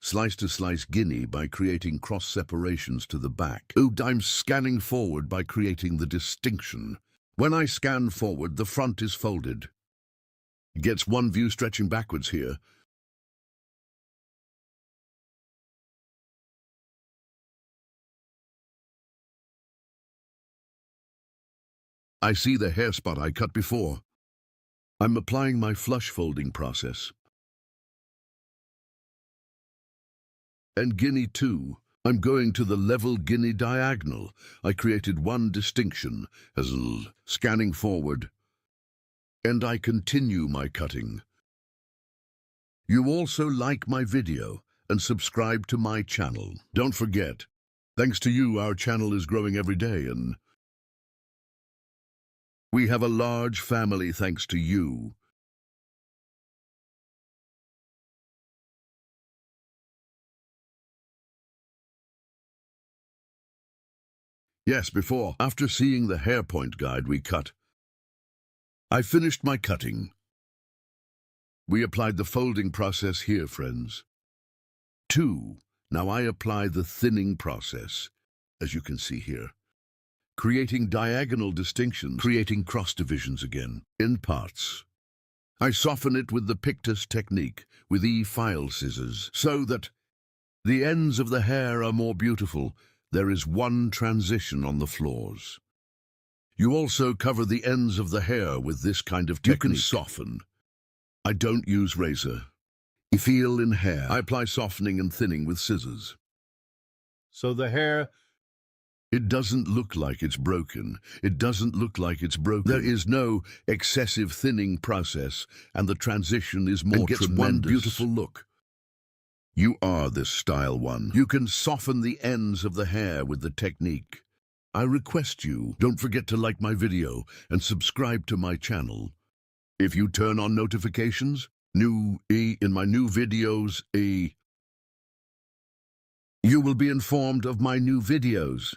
slice to slice guinea by creating cross separations to the back. I'm scanning forward by creating the distinction. When I scan forward, the front is folded. It gets one view stretching backwards here. I see the hair spot I cut before. I'm applying my flush folding process. And guinea too. I'm going to the level guinea diagonal. I created one distinction as scanning forward. And I continue my cutting. You also like my video and subscribe to my channel. Don't forget, thanks to you, our channel is growing every day, and we have a large family thanks to you. Yes, after seeing the hair point guide we cut, I finished my cutting. We applied the folding process here, friends. 2. Now I apply the thinning process, as you can see here. Creating diagonal distinctions, creating cross divisions again, in parts. I soften it with the Pictus technique, with file scissors, so that the ends of the hair are more beautiful. There is one transition on the floors. You also cover the ends of the hair with this kind of technique. You can soften. I don't use razor. Feel in hair. I apply softening and thinning with scissors. So the hair, it doesn't look like it's broken. It doesn't look like it's broken. There is no excessive thinning process, and the transition is more tremendous. One beautiful look. You are this style one. You can soften the ends of the hair with the technique. I request you, don't forget to like my video and subscribe to my channel. If you turn on notifications, in my new videos, you will be informed of my new videos.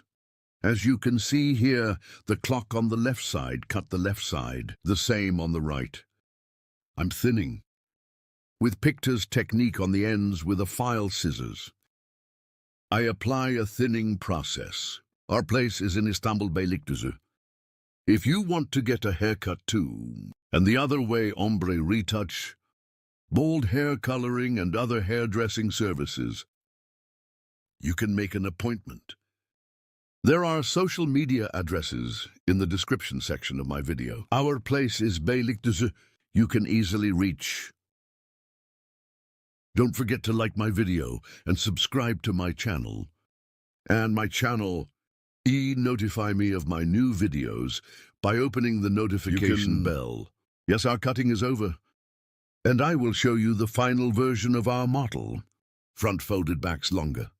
As you can see here, the clock on the left side cut the left side, the same on the right. I'm thinning, with Pictor's technique on the ends with a file scissors. I apply a thinning process. Our place is in Istanbul Beylikdüzü. If you want to get a haircut too, and the other way ombre retouch, bold hair coloring and other hairdressing services, you can make an appointment. There are social media addresses in the description section of my video. Our place is Beylikdüzü. You can easily reach. Don't forget to like my video and subscribe to my channel. And my channel, notify me of my new videos by opening the notification bell. Yes, our cutting is over. And I will show you the final version of our model. Front folded backs longer.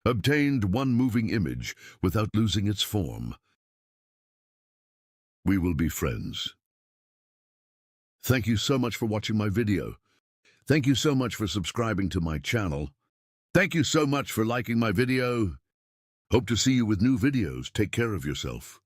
Obtained one moving image without losing its form. We will be friends. Thank you so much for watching my video. Thank you so much for subscribing to my channel. Thank you so much for liking my video. Hope to see you with new videos. Take care of yourself.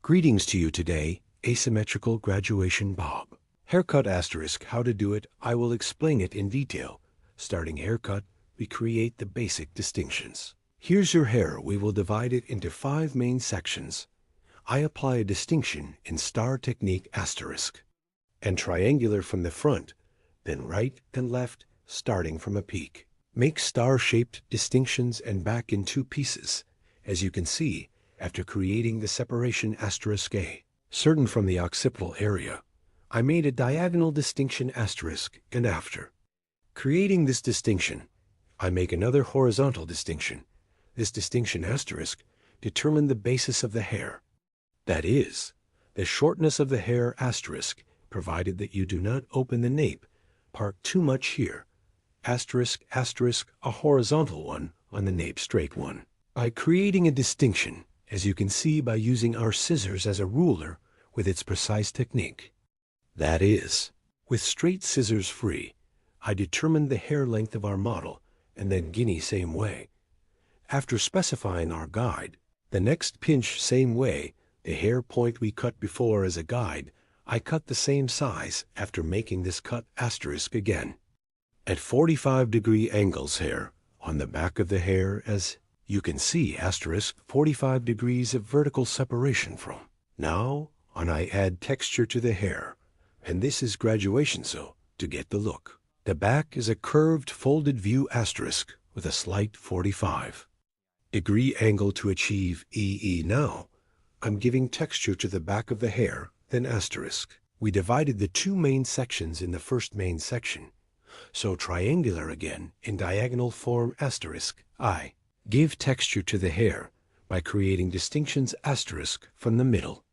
Greetings to you today, asymmetrical graduation Bob. Haircut asterisk, how to do it, I will explain it in detail. Starting haircut, we create the basic distinctions. Here's your hair, we will divide it into 5 main sections. I apply a distinction in star technique asterisk, and triangular from the front, then right and left, starting from a peak. Make star-shaped distinctions and back in 2 pieces, as you can see, after creating the separation asterisk A. Certain from the occipital area, I made a diagonal distinction asterisk and after. Creating this distinction, I make another horizontal distinction. This distinction asterisk determine the basis of the hair. That is, the shortness of the hair asterisk, provided that you do not open the nape part too much here. Asterisk, asterisk, a horizontal one on the nape straight one. By creating a distinction, as you can see by using our scissors as a ruler with its precise technique. That is, with straight scissors free, I determined the hair length of our model, and then guinea same way. After specifying our guide, the next pinch same way, the hair point we cut before as a guide, I cut the same size after making this cut asterisk again. At 45-degree angles here, on the back of the hair as you can see asterisk 45 degrees of vertical separation from. Now, on I add texture to the hair, and this is graduation so, to get the look. The back is a curved folded view asterisk with a slight 45-degree angle to achieve EE. Now, I'm giving texture to the back of the hair, then asterisk. We divided the 2 main sections in the first main section, so triangular again in diagonal form asterisk I. Give texture to the hair by creating distinctions asterisk from the middle.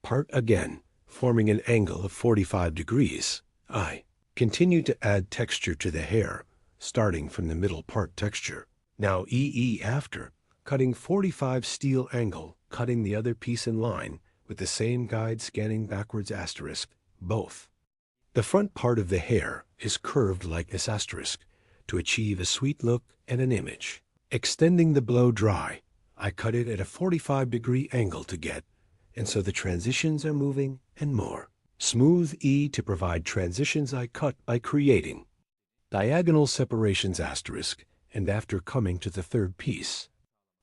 Part again, forming an angle of 45 degrees. I continue to add texture to the hair, starting from the middle part texture. Now EE after, cutting 45 steel angle, cutting the other piece in line with the same guide scanning backwards asterisk, both. The front part of the hair is curved like this asterisk to achieve a sweet look and an image. Extending the blow dry, I cut it at a 45-degree angle to get, and so the transitions are moving and more. Smooth E to provide transitions I cut by creating diagonal separations asterisk, and after coming to the third piece.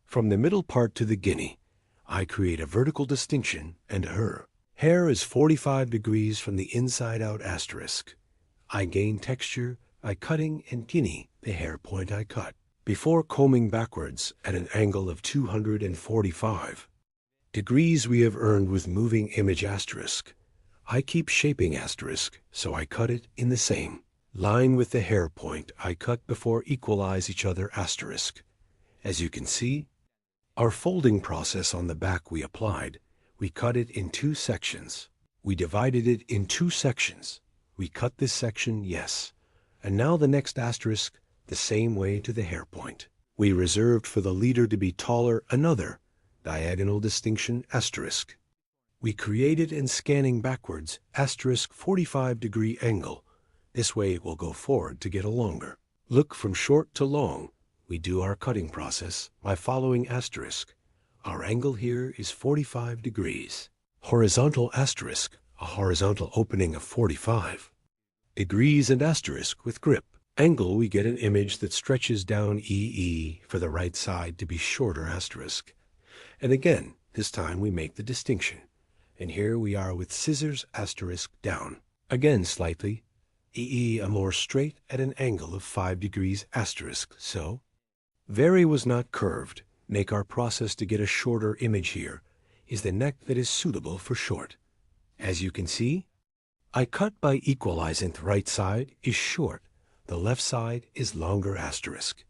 From the middle part to the guinea, I create a vertical distinction and her. Hair is 45 degrees from the inside out asterisk. I gain texture by cutting and guinea the hair point I cut. Before combing backwards at an angle of 245 degrees we have earned with moving image asterisk. I keep shaping asterisk, so I cut it in the same line with the hair point I cut before equalize each other asterisk. As you can see, our folding process on the back we applied, we cut it in 2 sections. We divided it in 2 sections. We cut this section, yes. And now the next asterisk, the same way to the hair point. We reserved for the leader to be taller another diagonal distinction asterisk. We created in scanning backwards asterisk 45-degree angle. This way it will go forward to get a longer. Look from short to long. We do our cutting process by following asterisk. Our angle here is 45 degrees. Horizontal asterisk, a horizontal opening of 45 degrees and asterisk with grip. Angle, we get an image that stretches down EE for the right side to be shorter asterisk. And again, this time we make the distinction. And here we are with scissors asterisk down. Again slightly. EE a more straight at an angle of 5 degrees asterisk, so. Vary was not curved. Make our process to get a shorter image here is the neck that is suitable for short. As you can see, I cut by equalizing the right side is short. The left side is longer asterisk.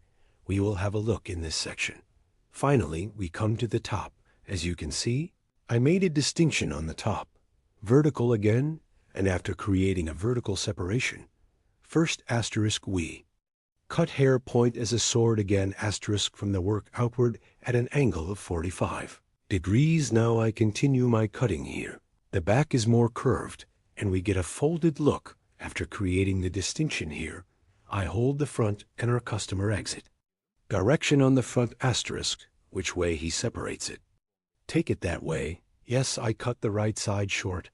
We will have a look in this section. Finally, we come to the top. As you can see, I made a distinction on the top. Vertical again, and after creating a vertical separation, first asterisk we. Cut hair point as a sword again asterisk from the work outward at an angle of 45 degrees. Now I continue my cutting here. The back is more curved, and we get a folded look after creating the distinction here. I hold the front and our customer exit. Direction on the front asterisk, which way he separates it. Take it that way. Yes, I cut the right side short.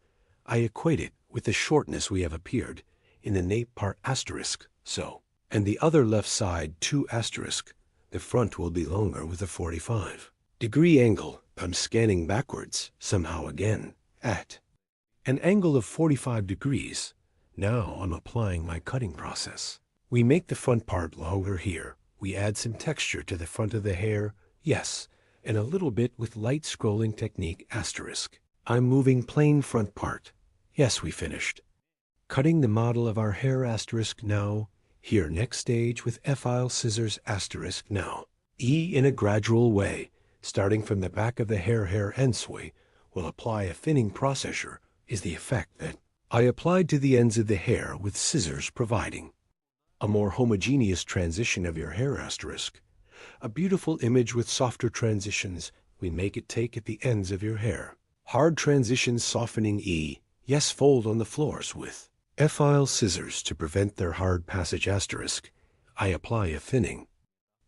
I equate it with the shortness we have appeared in the nape part asterisk, so. And the other left side 2 asterisk. The front will be longer with a 45 degree angle. I'm scanning backwards, somehow again, at an angle of 45 degrees. Now I'm applying my cutting process. We make the front part longer here. We add some texture to the front of the hair, yes, and a little bit with light scrolling technique asterisk. I'm moving plain front part. Yes, we finished. Cutting the model of our hair asterisk now. Here next stage with F-file scissors asterisk now. E in a gradual way, starting from the back of the hair endsway, will apply a thinning processor is the effect that I applied to the ends of the hair with scissors providing a more homogeneous transition of your hair asterisk. A beautiful image with softer transitions we make it take at the ends of your hair. Hard transitions softening E. Yes, fold on the floors with F-file scissors to prevent their hard passage asterisk. I apply a thinning.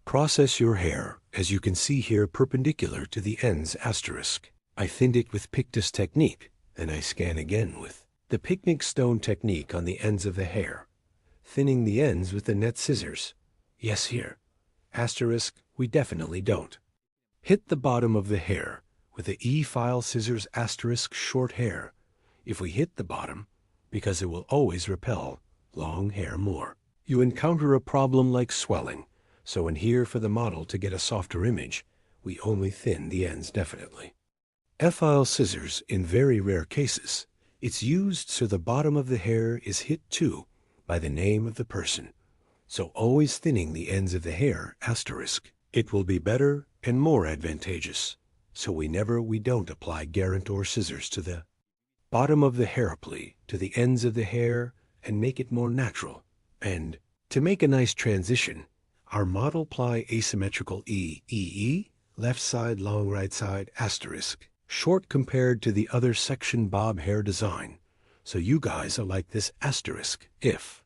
Process your hair, as you can see here, perpendicular to the ends asterisk. I thinned it with Pictus technique, then I scan again with the picnic stone technique on the ends of the hair, thinning the ends with the net scissors. Yes, here. Asterisk, we definitely don't. Hit the bottom of the hair with the E-file scissors asterisk short hair. If we hit the bottom, because it will always repel long hair more. You encounter a problem like swelling, so in here for the model to get a softer image, we only thin the ends definitely. F-file scissors in very rare cases. It's used so the bottom of the hair is hit too by the name of the person. So always thinning the ends of the hair asterisk. It will be better and more advantageous. So we don't apply guarantor scissors to the bottom of the hair plea to the ends of the hair and make it more natural. And to make a nice transition, our model ply asymmetrical E, left side long right side asterisk, short compared to the other section bob hair design. So you guys are like this asterisk. If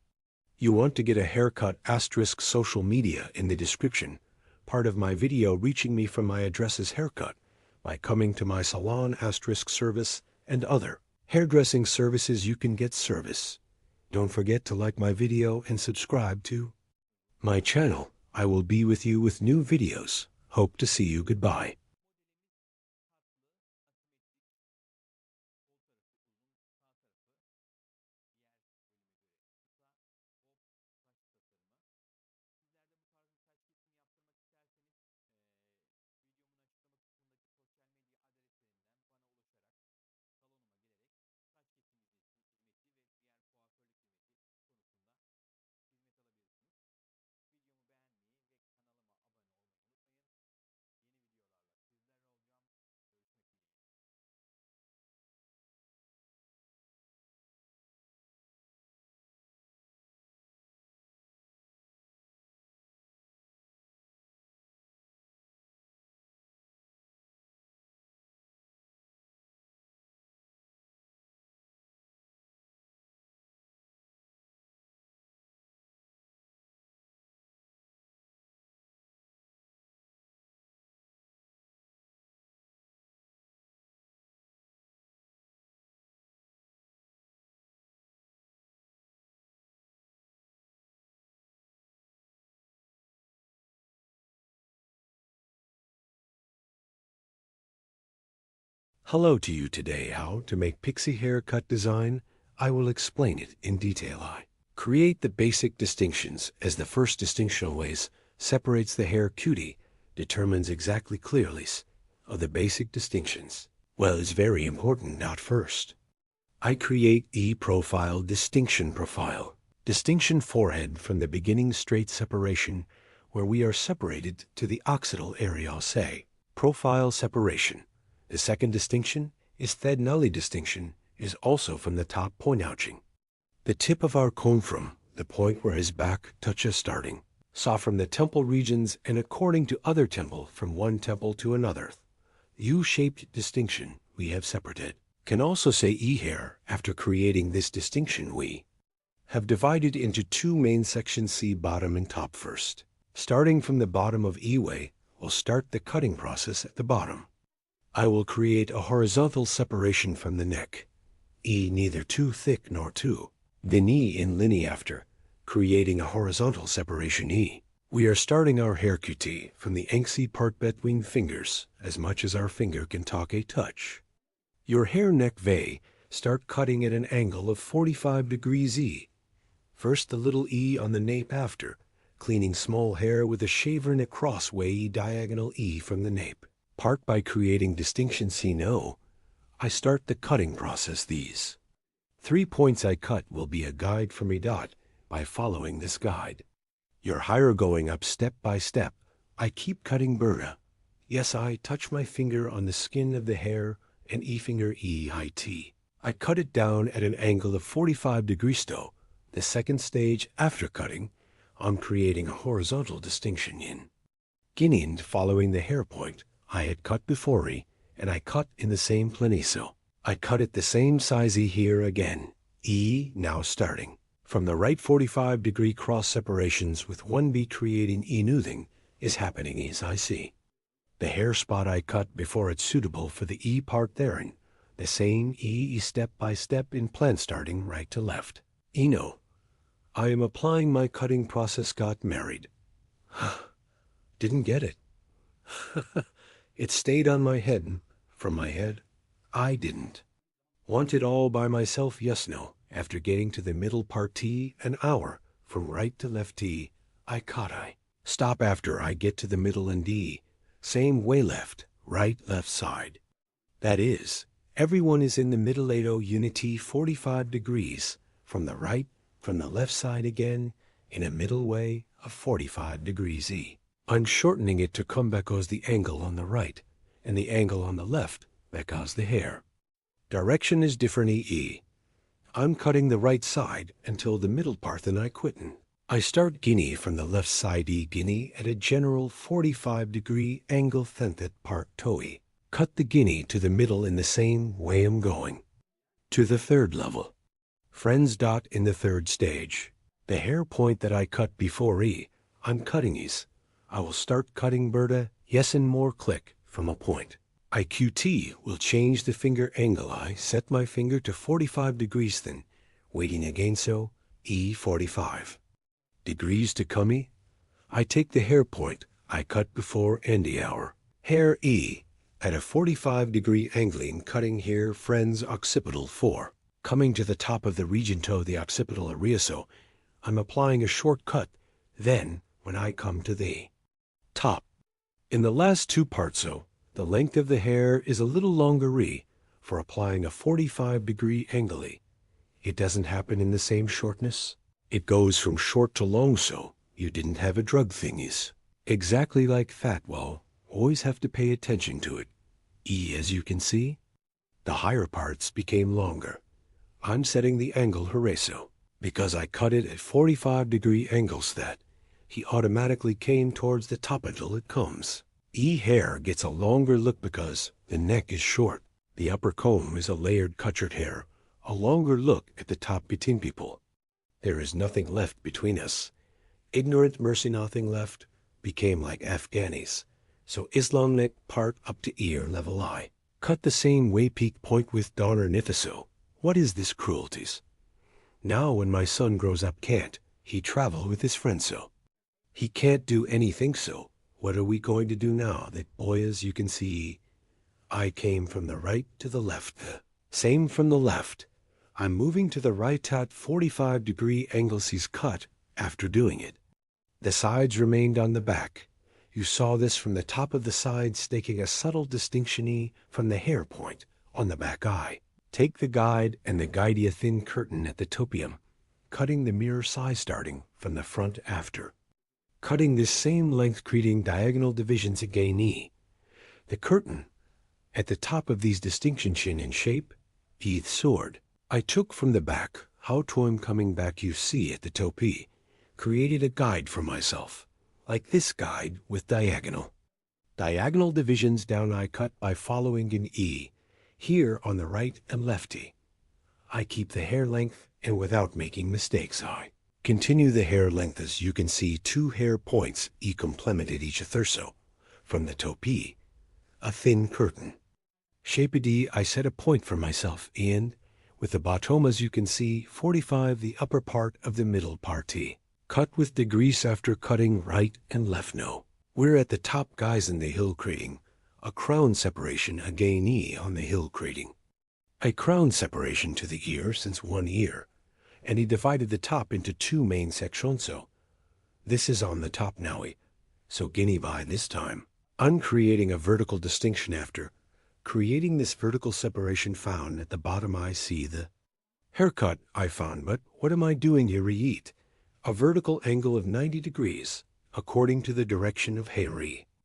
you want to get a haircut asterisk social media in the description, part of my video reaching me from my address is haircut by coming to my salon asterisk service and other hairdressing services you can get service. Don't forget to like my video and subscribe to my channel. I will be with you with new videos. Hope to see you. Goodbye. Hello to you today. How to make pixie haircut design? I will explain it in detail. I create the basic distinctions as the first distinction ways separates the hair cutie, determines exactly clearly of the basic distinctions. Well, it's very important not first. I create profile distinction profile. Distinction forehead from the beginning straight separation where we are separated to the occipital area, say. Profile separation. The second distinction is thread nully distinction is also from the top point ouching. The tip of our comb from the point where his back touches starting. Saw from the temple regions and according to other temple from one temple to another. U-shaped distinction we have separated. Can also say hair after creating this distinction we have divided into two main sections, C bottom and top first. Starting from the bottom of way, we'll start the cutting process at the bottom. I will create a horizontal separation from the neck. Neither too thick nor too thin in linea after creating a horizontal separation We are starting our hair cutie from the angsty part between fingers as much as our finger can talk a touch. Your hair neck vey start cutting at an angle of 45 degrees First the little on the nape after, cleaning small hair with a shaver and a crossway diagonal from the nape. Part by creating distinction no. I start the cutting process these 3 points I cut will be a guide for me by following this guide. Your higher going up step by step, I keep cutting burra. Yes, I touch my finger on the skin of the hair and finger high I cut it down at an angle of 45 degrees the second stage after cutting, I'm creating a horizontal distinction in. Guinean following the hair point I had cut before and I cut in the same planiso. I cut it the same size here again. Now starting. From the right 45-degree cross separations with one beat creating noothing is happening as I see. The hair spot I cut before it's suitable for the part therein. The same step by step in plan starting right to left. I am applying my cutting process got married. Didn't get it. It stayed on my head. From my head, I didn't. Want it all by myself, yes, no. After getting to the middle part an hour, from right to left I cut I. Stop after I get to the middle and same way left, right, left side. That is, everyone is in the middle unity 45 degrees, from the right, from the left side again, in a middle way of 45 degrees I'm shortening it to come because the angle on the right, and the angle on the left because the hair. Direction is different I'm cutting the right side until the middle part then I quittin'. I start guinea from the left side guinea at a general 45-degree angle that part toe. Cut the guinea to the middle in the same way I'm going. To the third level. Friends dot in the third stage. The hair point that I cut before I'm cutting I will start cutting Berta, yes and more click from a point. IQT will change the finger angle. I set my finger to 45 degrees then, waiting again so, 45 degrees to come I take the hair point I cut before and the hour. Hair at a 45-degree angling cutting here friends occipital 4. Coming to the top of the region toe the occipital area so, I'm applying a short cut, then when I come to the top. In the last two parts so, the length of the hair is a little longer for applying a 45-degree angle. It doesn't happen in the same shortness. It goes from short to long so you didn't have a drug thingies. Exactly like fat well, always have to pay attention to it. As you can see, the higher parts became longer. I'm setting the angle horizontal because I cut it at 45-degree angles that he automatically came towards the top until it comes. Hair gets a longer look because the neck is short. The upper comb is a layered cutchered hair, a longer look at the top between people. There is nothing left between us. Ignorant mercy nothing left, became like Afghanis. So Islam neck part up to ear level eye. Cut the same way peak point with Donner Nithiso. What is this cruelties? Now when my son grows up can't, he travel with his friends so. He can't do anything so. What are we going to do now that boy as you can see? I came from the right to the left. Same from the left. I'm moving to the right at 45-degree angles he's cut after doing it. The sides remained on the back. You saw this from the top of the sides, taking a subtle distinction from the hair point on the back eye. Take the guide and the guidey a thin curtain at the topium, cutting the mirror size starting from the front after. Cutting this same length, creating diagonal divisions again. The curtain at the top of these distinctions in shape, sword. I took from the back how to I'm coming back you see at the topi, created a guide for myself, like this guide with diagonal divisions down. I cut by following an E, here on the right and lefty. I keep the hair length and without making mistakes. I continue the hair length as you can see 2 hair points complemented each thurso. From the topi, a thin curtain. Shape D, I set a point for myself and with the bottom as you can see 45 the upper part of the middle party. Cut with degrees after cutting right and left. No. We're at the top guys in the hill creating a crown separation again on the hill creating. A crown separation to the ear since one ear, and he divided the top into 2 main sections. So this is on the top now. So guinea by this time. I'm creating a vertical distinction after creating this vertical separation found at the bottom. I see the haircut I found, but what am I doing here? A vertical angle of 90 degrees according to the direction of hair.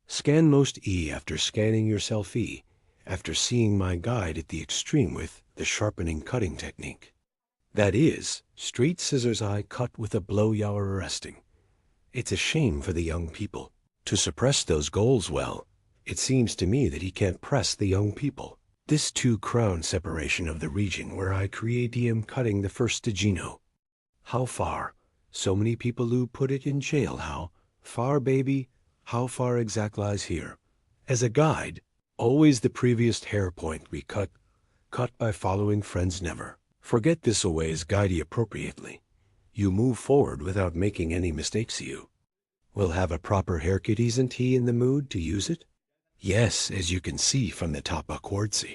Scan most after scanning yourself after seeing my guide at the extreme with the sharpening cutting technique. That is, straight scissors I cut with a blow you're arresting. It's a shame for the young people to suppress those goals. Well, it seems to me that he can't press the young people. This 2 crown separation of the region where I create him cutting the first Gino. How far? So many people who put it in jail. How far, baby? How far exact lies here? As a guide, always the previous hair point we cut by following friends. Never forget this always guide you appropriately. You move forward without making any mistakes. You will have a proper haircut. Isn't he in the mood to use it? Yes, as you can see from the top upwards.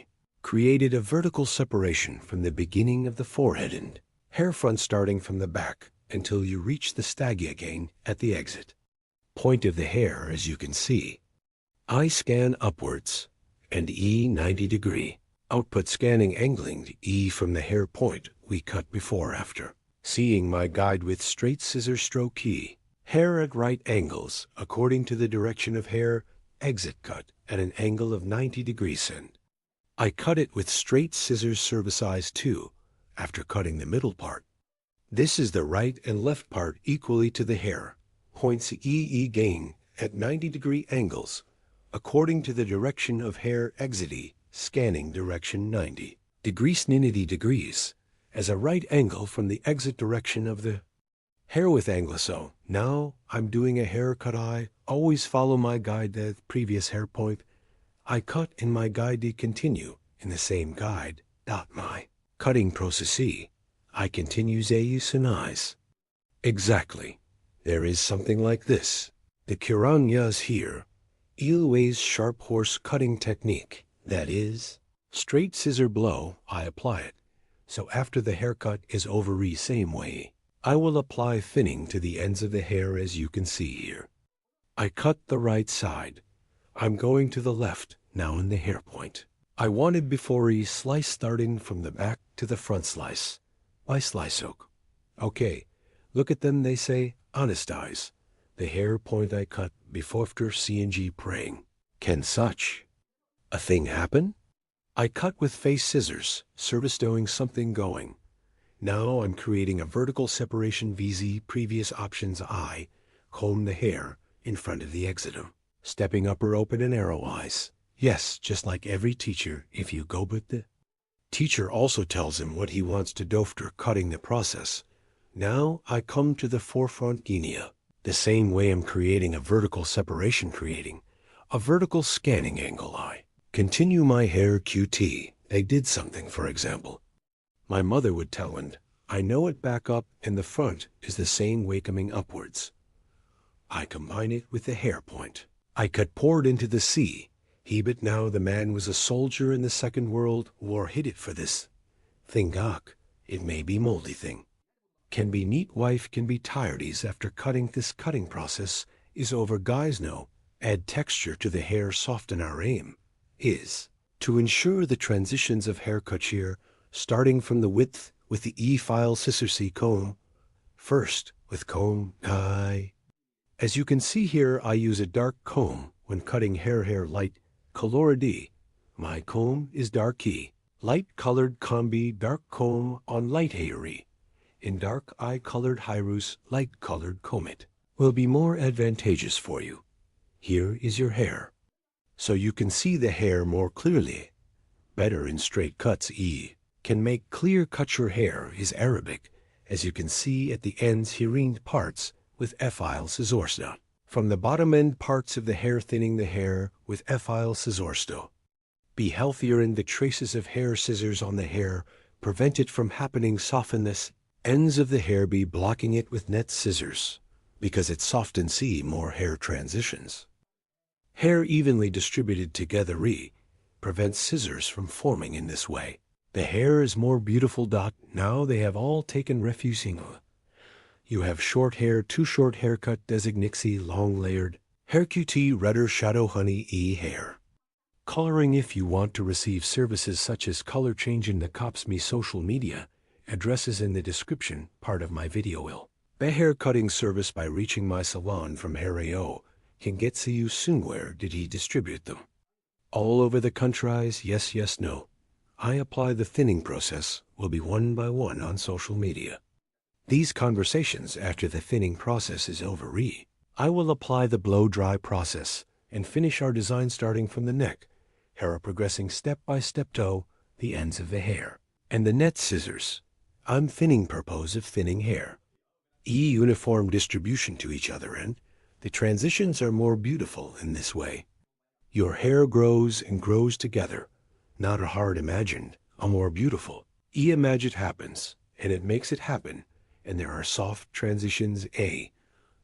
Created a vertical separation from the beginning of the forehead and hair front starting from the back until you reach the staggy again at the exit. Point of the hair as you can see. I scan upwards and 90 degree. Output scanning angling from the hair point we cut before after. Seeing my guide with straight scissor stroke hair at right angles according to the direction of hair exit cut at an angle of 90 degrees and I cut it with straight scissors service size 2 after cutting the middle part. This is the right and left part equally to the hair. Points gain at 90 degree angles according to the direction of hair exit scanning direction 90 degrees 90 degrees as a right angle from the exit direction of the hair with angle. So now I'm doing a haircut. I always follow my guide the previous hair point. I cut in my guide to continue in the same guide. My cutting process I continues eyes. Exactly. There is something like this. The Kiranyas here. Ilways sharp horse cutting technique. That is, straight scissor blow, I apply it. So after the haircut is over same way, I will apply thinning to the ends of the hair as you can see here. I cut the right side. I'm going to the left now in the hair point. I wanted before slice starting from the back to the front slice. By slice oak. Okay, look at them, they say, honest eyes. The hair point I cut before after CNG praying. Can such a thing happen? I cut with face scissors, service doing something going. Now I'm creating a vertical separation VZ previous options I, comb the hair in front of the exitum. Stepping upper open and arrow eyes. Yes, just like every teacher if you go but the teacher also tells him what he wants to do after cutting the process. Now I come to the forefront guinea. The same way I'm creating a vertical separation creating a vertical scanning angle I. Continue my hair QT. They did something, for example. My mother would tell and I know it back up and the front is the same way coming upwards. I combine it with the hair point. I cut poured into the C, He but now the man was a soldier in the Second World War hid it for this. Think ach, it may be moldy thing. Can be neat wife can be tiredies after cutting this cutting process is over guys know. Add texture to the hair soften our aim. Is to ensure the transitions of haircut shear starting from the width with the E-file scissor C comb. First with comb I. As you can see here I use a dark comb when cutting hair light color D. My comb is dark E. Light colored combi dark comb on light hairy. In dark eye colored Hirus light colored comb it will be more advantageous for you. Here is your hair. So you can see the hair more clearly. Better in straight cuts E. Can make clear cut your hair is Arabic, as you can see at the ends herine parts with F-file scissorsto. From the bottom end parts of the hair thinning the hair with F-file scissorsto. Be healthier in the traces of hair scissors on the hair, prevent it from happening soften this ends of the hair be blocking it with net scissors, because it softens see more hair transitions. Hair evenly distributed together prevents scissors from forming in this way. The hair is more beautiful. Now they have all taken refusing. You have short hair, too short haircut designixie long layered, hair QT redder shadow honey E hair. Coloring if you want to receive services such as color change in the cops me social media, addresses in the description part of my video will. The hair cutting service by reaching my salon from Hair.io can get to you soon. Where did he distribute them? All over the countries, yes, no. I apply the thinning process will be one by one on social media. These conversations after the thinning process is over I will apply the blow dry process and finish our design starting from the neck, hair progressing step by step to the ends of the hair, and the net scissors. I'm thinning purpose of thinning hair. Uniform distribution to each other and the transitions are more beautiful in this way. Your hair grows and grows together, not a hard imagined, a more beautiful. Imagine happens, and it makes it happen, and there are soft transitions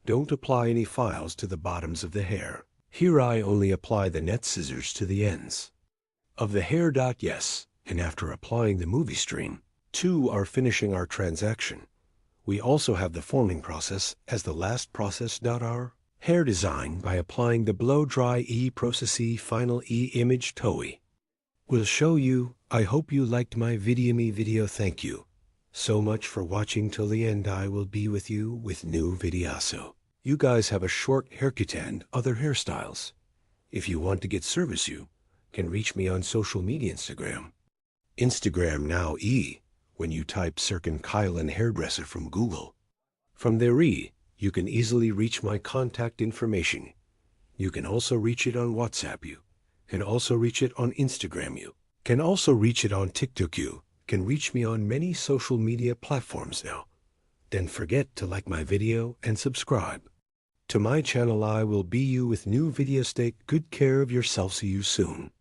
Don't apply any files to the bottoms of the hair. Here I only apply the net scissors to the ends of the hair. Yes, and after applying the movie stream, 2 are finishing our transaction. We also have the forming process as the last process. Our hair design by applying the blow dry process final image toei. Will show you. I hope you liked my video. Thank you so much for watching till the end. I will be with you with new videos. You guys have a short haircut and other hairstyles. If you want to get service you can reach me on social media Instagram now when you type Circin Kylan hairdresser from Google. From there you can easily reach my contact information. You can also reach it on WhatsApp you. Can also reach it on Instagram you. Can also reach it on TikTok you. Can reach me on many social media platforms now. Don't forget to like my video and subscribe to my channel. I will be you with new videos. Take good care of yourself. See you soon.